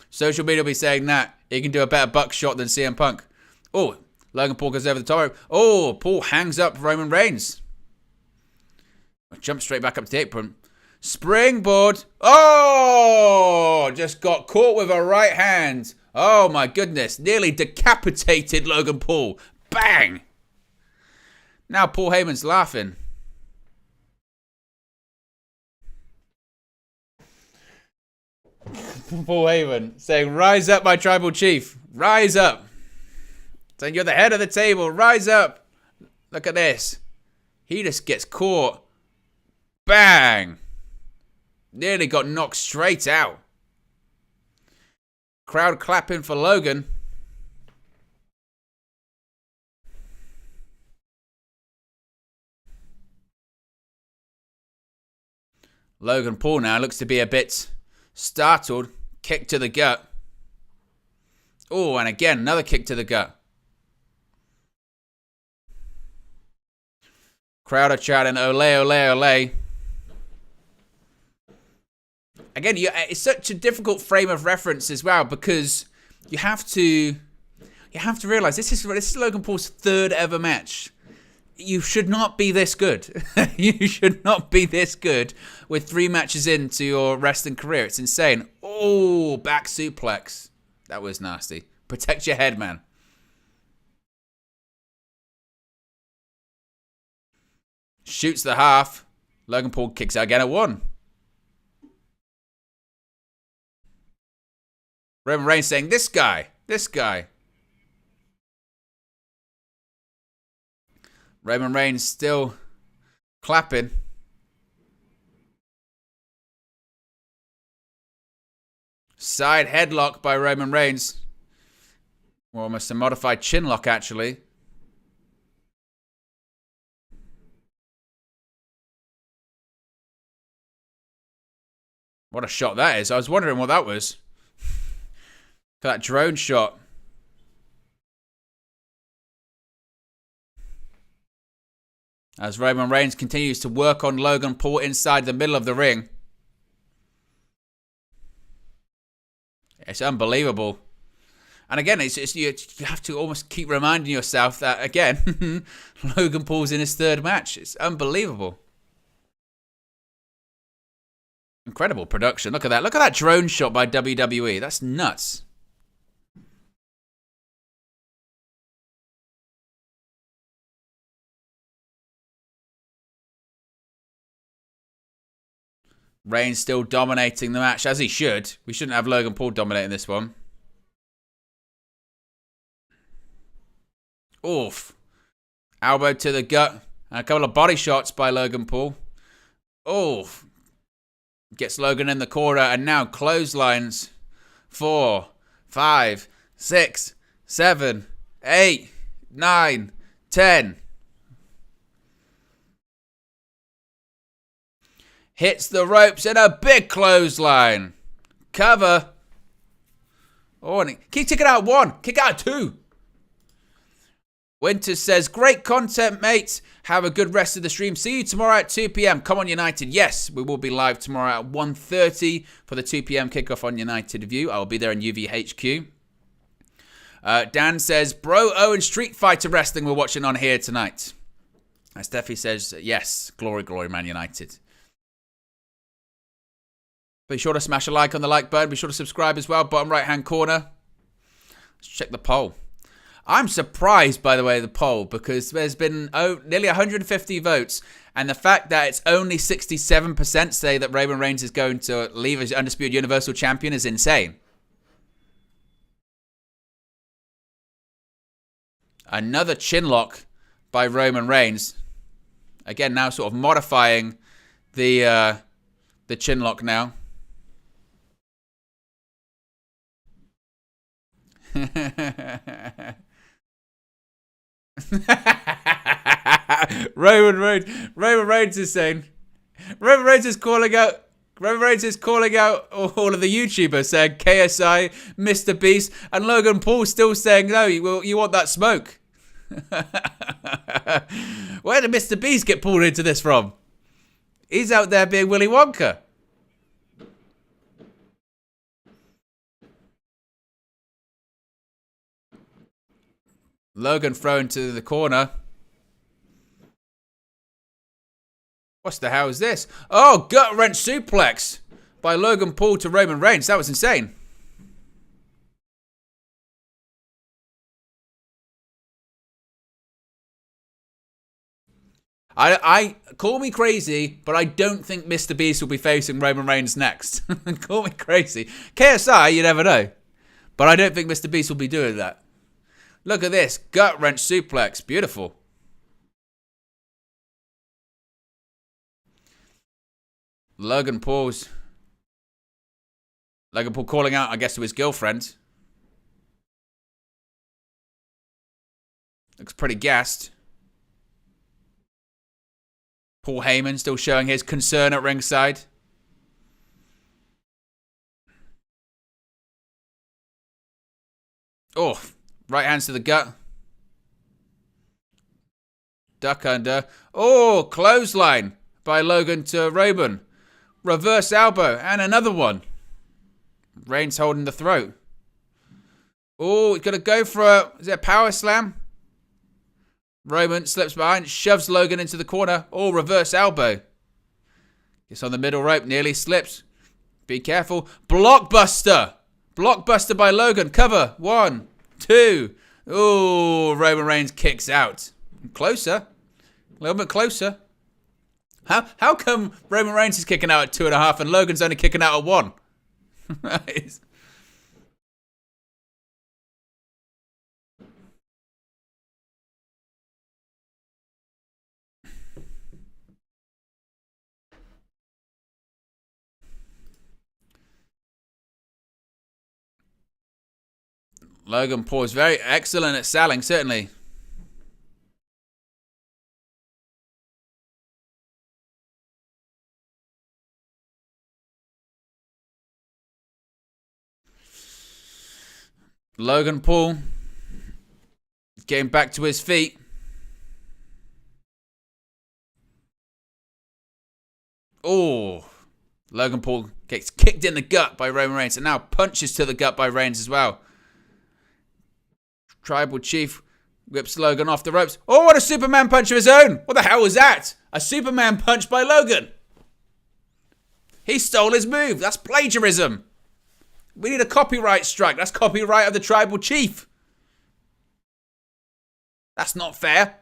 Social media will be saying that. He can do a better buckshot than CM Punk. Oh, Logan Paul goes over the top rope. Oh, Paul hangs up Roman Reigns. Jump straight back up to the apron. Springboard. Oh, just got caught with a right hand. Oh, my goodness. Nearly decapitated Logan Paul. Bang. Now Paul Heyman's laughing. Paul Heyman saying, rise up, my tribal chief. Rise up. Saying, you're the head of the table. Rise up. Look at this. He just gets caught. Bang. Nearly got knocked straight out. Crowd clapping for Logan. Logan Paul now looks to be a bit startled. Kick to the gut. Oh, and again, another kick to the gut. Crowd are shouting, ole, ole, ole. Again, it's such a difficult frame of reference as well, because you have to realize this is Logan Paul's 3rd ever match. You should not be this good. You should not be this good with 3 matches into your wrestling career. It's insane. Oh, back suplex. That was nasty. Protect your head, man. Shoots the half. Logan Paul kicks out again at 1. Roman Reigns saying, this guy. Roman Reigns still clapping. Side headlock by Roman Reigns. Or almost a modified chin lock, actually. What a shot that is. I was wondering what that was. For that drone shot. As Roman Reigns continues to work on Logan Paul inside the middle of the ring. It's unbelievable. And again, you have to almost keep reminding yourself that, again, Logan Paul's in his third match. It's unbelievable. Incredible production. Look at that. Look at that drone shot by WWE. That's nuts. Reigns still dominating the match, as he should. We shouldn't have Logan Paul dominating this one. Oof. Elbow to the gut. And a couple of body shots by Logan Paul. Oof. Gets Logan in the corner. And now clotheslines. 4, 5, 6, 7, 8, 9, 10. Hits the ropes in a big clothesline. Cover. Oh, and keep kicking out 1. Kick out 2. Winter says, great content, mates. Have a good rest of the stream. See you tomorrow at 2 p.m. Come on, United. Yes, we will be live tomorrow at 1:30 for the 2 p.m. kickoff on United View. I will be there in UVHQ. Dan says, Bro Owen Street Fighter Wrestling we're watching on here tonight. As Steffi says, yes, glory, glory, Man United. Be sure to smash a like on the like button. Be sure to subscribe as well. Bottom right-hand corner. Let's check the poll. I'm surprised, by the way, the poll, because there's been nearly 150 votes, and the fact that it's only 67% say that Roman Reigns is going to leave as Undisputed Universal Champion is insane. Another chin lock by Roman Reigns. Again, now sort of modifying the chin lock now. Roman Reigns is saying, Roman Reigns is calling out all of the YouTubers saying KSI, Mr. Beast, and Logan Paul still saying no, you want that smoke. Where did Mr. Beast get pulled into this from? He's out there being Willy Wonka. Logan thrown to the corner. What the hell is this? Oh, gut-wrench suplex by Logan Paul to Roman Reigns. That was insane. I call me crazy, but I don't think Mr. Beast will be facing Roman Reigns next. Call me crazy. KSI, you never know. But I don't think Mr. Beast will be doing that. Look at this. Gut-wrench suplex. Beautiful. Logan Paul calling out, I guess, to his girlfriend. Looks pretty gassed. Paul Heyman still showing his concern at ringside. Oh, right hands to the gut. Duck under. Oh, clothesline by Logan to Roman. Reverse elbow and another one. Reigns holding the throat. Oh, he's going to go for is it a power slam? Roman slips behind, shoves Logan into the corner. Oh, reverse elbow. Gets on the middle rope, nearly slips. Be careful. Blockbuster. Blockbuster by Logan. Cover. 1, 2. Oh, Roman Reigns kicks out. Closer. A little bit closer. How come Roman Reigns is kicking out at 2.5 and Logan's only kicking out at 1? Logan Paul is very excellent at selling, certainly. Logan Paul getting back to his feet. Oh, Logan Paul gets kicked in the gut by Roman Reigns and now punches to the gut by Reigns as well. Tribal Chief whips Logan off the ropes. Oh, what a Superman punch of his own. What the hell was that? A Superman punch by Logan. He stole his move. That's plagiarism. We need a copyright strike. That's copyright of the Tribal Chief. That's not fair.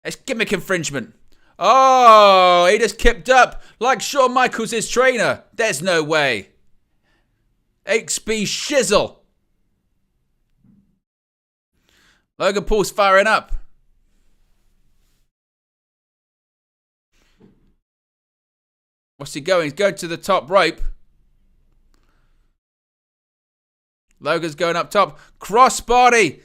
It's gimmick infringement. Oh, he just kipped up like Shawn Michaels, his trainer. There's no way. HB shizzle. Logan Paul's firing up. What's he going? He's going to the top rope. Logan's going up top. Crossbody.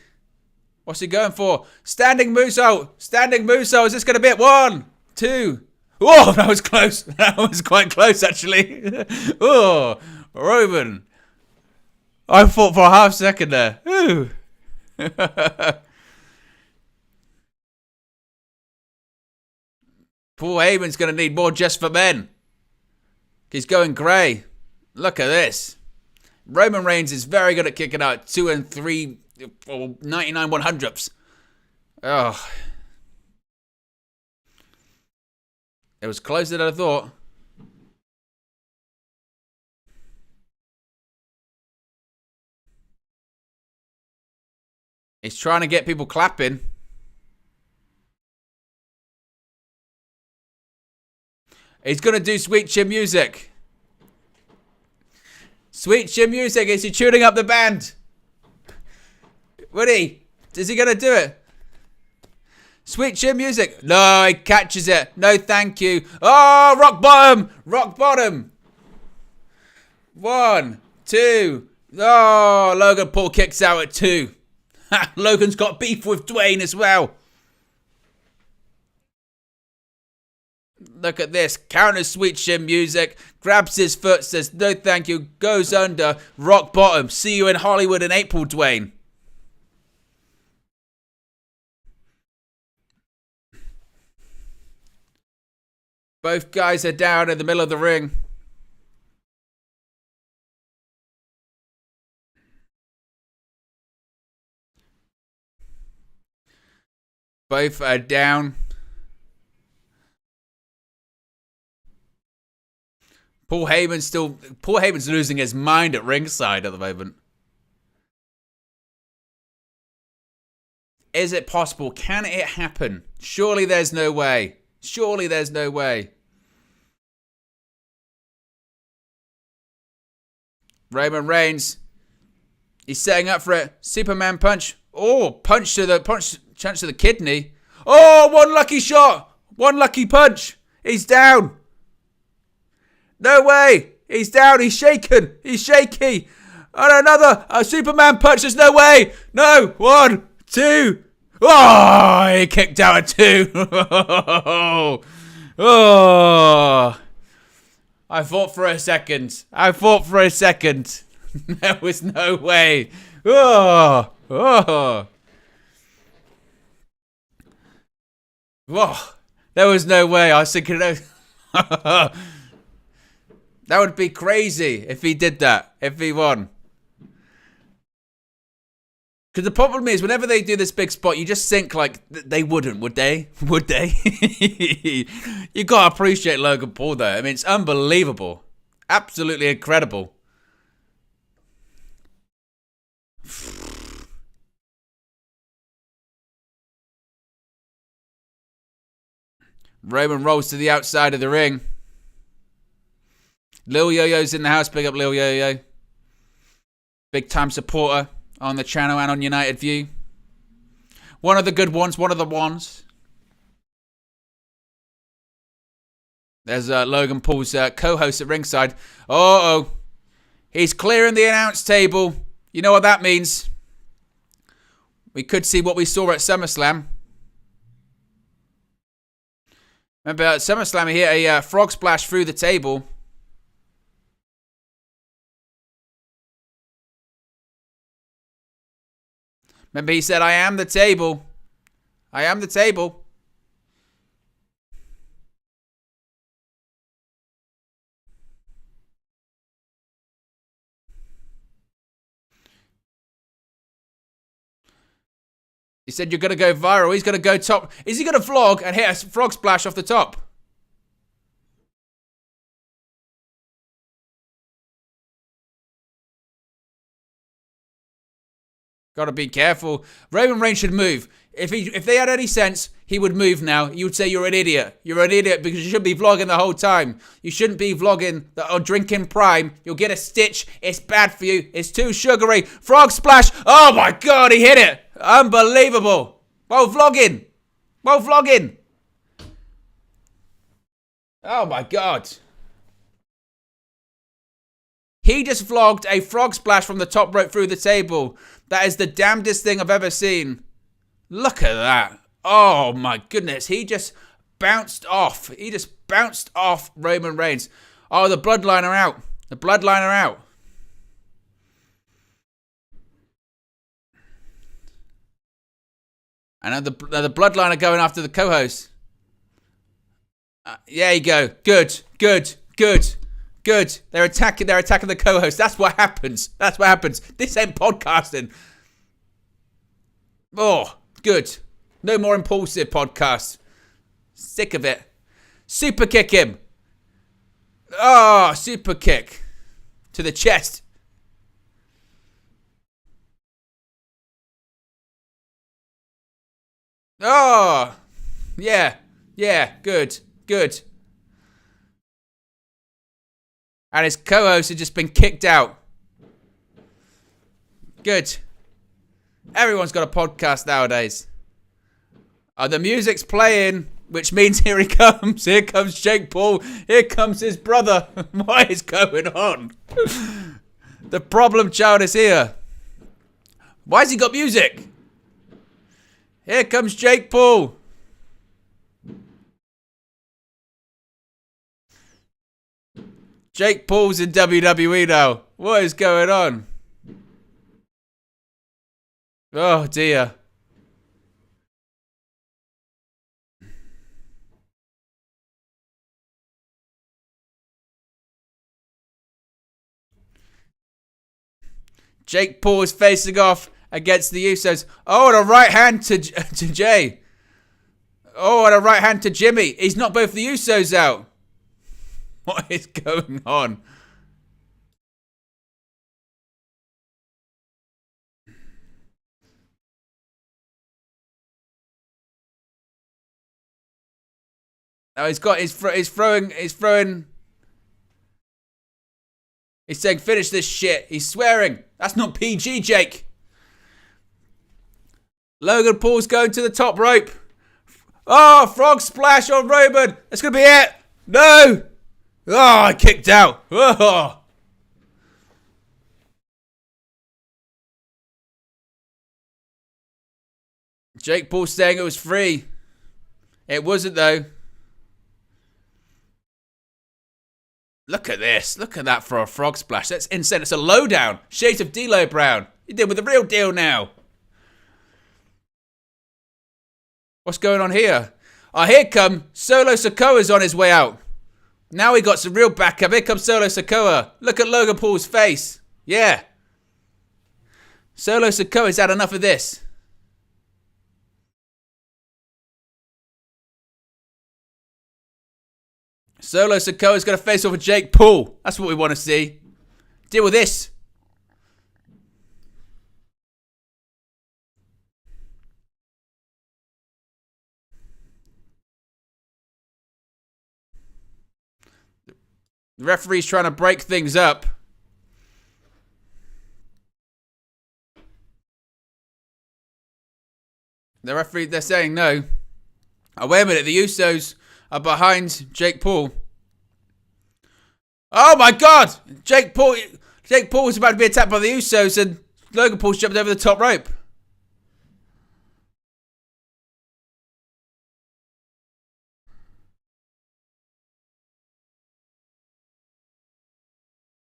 What's he going for? Standing Mrsool. Standing Mrsool. Is this going to be it? 1, 2. Oh, that was close. That was quite close, actually. Oh, Roman. I thought for a half second there. Ooh. Paul Heyman's going to need more just for men. He's going grey. Look at this. Roman Reigns is very good at kicking out 2 and 3 or 99 100ths. Oh. It was closer than I thought. He's trying to get people clapping. He's going to do Sweet Chin Music. Sweet Chin Music. Is he tuning up the band? Would he? Is he going to do it? Sweet Chin Music. No, he catches it. No, thank you. Oh, rock bottom. Rock bottom. 1, 2. Oh, Logan Paul kicks out at 2. Logan's got beef with Dwayne as well. Look at this. Counters Sweet Chin Music. Grabs his foot. Says no thank you. Goes under. Rock bottom. See you in Hollywood in April, Dwayne. Both guys are down in the middle of the ring. Both are down. Paul Heyman's losing his mind at ringside at the moment. Is it possible? Can it happen? Surely there's no way. Surely there's no way. Roman Reigns. He's setting up for it. Superman punch. Oh, punch to the kidney. Oh, one lucky shot. One lucky punch. He's down. No way. He's down. He's shaken. He's shaky. And another. A Superman punch. There's no way. No. 1, 2. Oh, he kicked out at 2. Oh. I thought for a second. There was no way. Oh. Oh. Whoa. There was no way. I was thinking, that would be crazy if he did that. If he won. Because the problem is, whenever they do this big spot, you just think, like, they wouldn't, would they? Would they? You got to appreciate Logan Paul, though. I mean, it's unbelievable. Absolutely incredible. Roman rolls to the outside of the ring. Lil Yo-Yo's in the house. Big up Lil Yo-Yo. Big time supporter on the channel and on United View. One of the good ones. One of the ones. There's Logan Paul's co-host at ringside. Uh-oh. He's clearing the announce table. You know what that means. We could see what we saw at SummerSlam. Remember at SummerSlam, he hit a frog splash through the table. Remember he said, I am the table. I am the table. He said you're going to go viral. He's going to go top. Is he going to vlog and hit a frog splash off the top? Got to be careful. Roman Reigns should move. If they had any sense, he would move now. You would say you're an idiot. You're an idiot because you should be vlogging the whole time. You shouldn't be vlogging or drinking Prime. You'll get a stitch. It's bad for you. It's too sugary. Frog splash. Oh my God, he hit it. Unbelievable. While vlogging. While vlogging. Oh my God. He just vlogged a frog splash from the top rope through the table. That is the damnedest thing I've ever seen. Look at that. Oh my goodness. He just bounced off. He just bounced off Roman Reigns. Oh, the Bloodline are out. The Bloodline are out. And the Bloodline are going after the co-host. There you go. Good. Good. Good. Good. They're attacking the co-host. That's what happens. That's what happens. This ain't podcasting. Oh, good. No more impulsive podcasts. Sick of it. Super kick him. Oh, super kick. To the chest. Oh. Yeah. Yeah. Good. Good. And his co-host had just been kicked out. Good. Everyone's got a podcast nowadays. The music's playing, which means here he comes. Here comes Jake Paul. Here comes his brother. What is going on? The problem child is here. Why has he got music? Here comes Jake Paul. Jake Paul's in WWE now. What is going on? Oh dear. Jake Paul is facing off against the Usos. Oh, and a right hand to Jay. Oh, and a right hand to Jimmy. He's knocked both the Usos out. What is going on? Oh, he's throwing. He's saying, finish this shit. He's swearing. That's not PG, Jake. Logan Paul's going to the top rope. Oh, frog splash on Roman. That's going to be it. No. Oh, I kicked out. Oh. Jake Paul saying it was free. It wasn't, though. Look at this. Look at that for a frog splash. That's insane. It's a lowdown. Shades of D'Lo Brown. You're dealing with the real deal now. What's going on here? Oh, here come Solo Sikoa's on his way out. Now we got some real backup. Here comes Solo Sikoa. Look at Logan Paul's face. Yeah. Solo Sikoa's had enough of this. Solo Sikoa's going to face off with Jake Paul. That's what we want to see. Deal with this. The referee's trying to break things up. The referee, they're saying no. Oh, wait a minute. The Usos are behind Jake Paul. Oh my God! Jake Paul was about to be attacked by the Usos and Logan Paul's jumped over the top rope.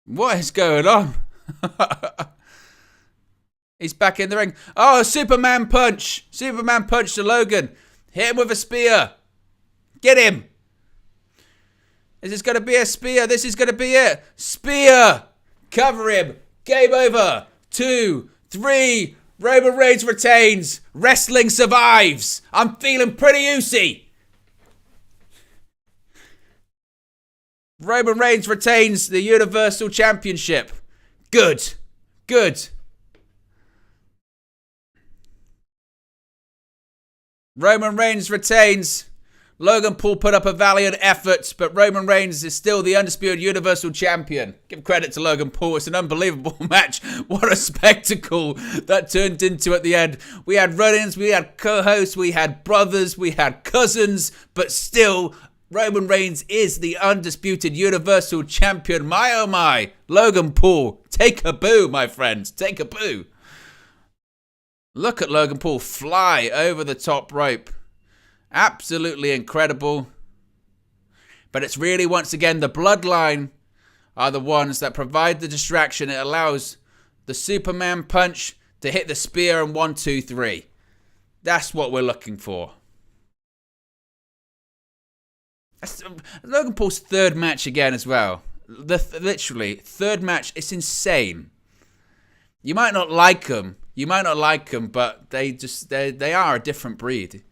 What is going on? He's back in the ring. Oh, Superman punch. Superman punch to Logan. Hit him with a spear. Get him. Is this going to be a spear? This is going to be it. Spear. Cover him. Game over. 2, 3. Roman Reigns retains. Wrestling survives. I'm feeling pretty oozy. Roman Reigns retains the Universal Championship. Good. Good. Roman Reigns retains. Logan Paul put up a valiant effort, but Roman Reigns is still the undisputed Universal Champion. Give credit to Logan Paul. It's an unbelievable match. What a spectacle that turned into at the end. We had run-ins, we had co-hosts, we had brothers, we had cousins, but still, Roman Reigns is the undisputed Universal Champion. My oh my. Logan Paul, take a boo, my friends. Take a boo. Look at Logan Paul fly over the top rope. Absolutely incredible. But it's really, once again, the Bloodline are the ones that provide the distraction. It allows the Superman punch to hit the spear and 1, 2, 3. That's what we're looking for. That's Logan Paul's third match again as well. Literally, third match. It's insane. You might not like them. You might not like them, but they are a different breed.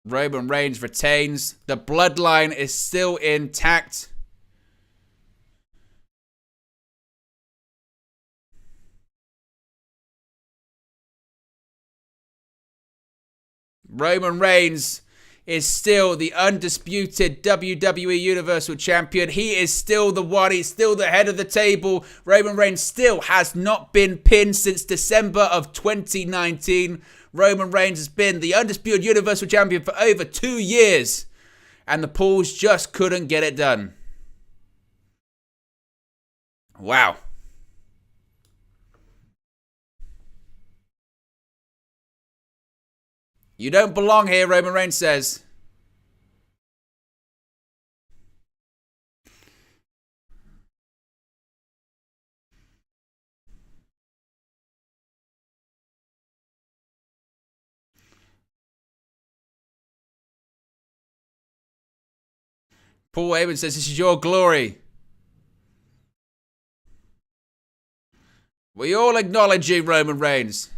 Roman Reigns retains. The Bloodline is still intact. Roman Reigns is still the undisputed WWE Universal Champion. He is still the one. He's still the head of the table. Roman Reigns still has not been pinned since December of 2019. Roman Reigns has been the undisputed Universal Champion for over 2 years. And the Pauls just couldn't get it done. Wow. You don't belong here, Roman Reigns says. Paul Heyman says, this is your glory. We all acknowledge you, Roman Reigns.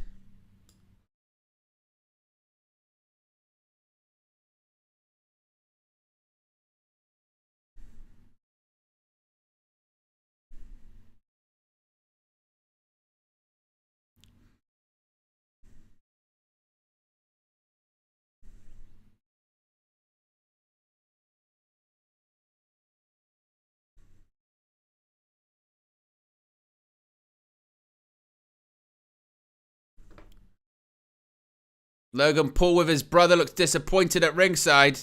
Logan Paul with his brother looks disappointed at ringside.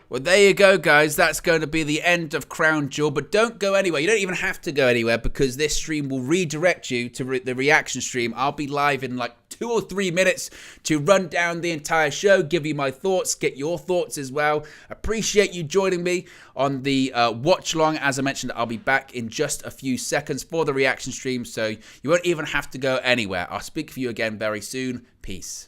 Well, there you go, guys. That's going to be the end of Crown Jewel. But don't go anywhere. You don't even have to go anywhere because this stream will redirect you to the reaction stream. I'll be live in like 2 or 3 minutes to run down the entire show, give you my thoughts, get your thoughts as well. Appreciate you joining me on the watch along. As I mentioned, I'll be back in just a few seconds for the reaction stream, so you won't even have to go anywhere. I'll speak for you again very soon. Peace.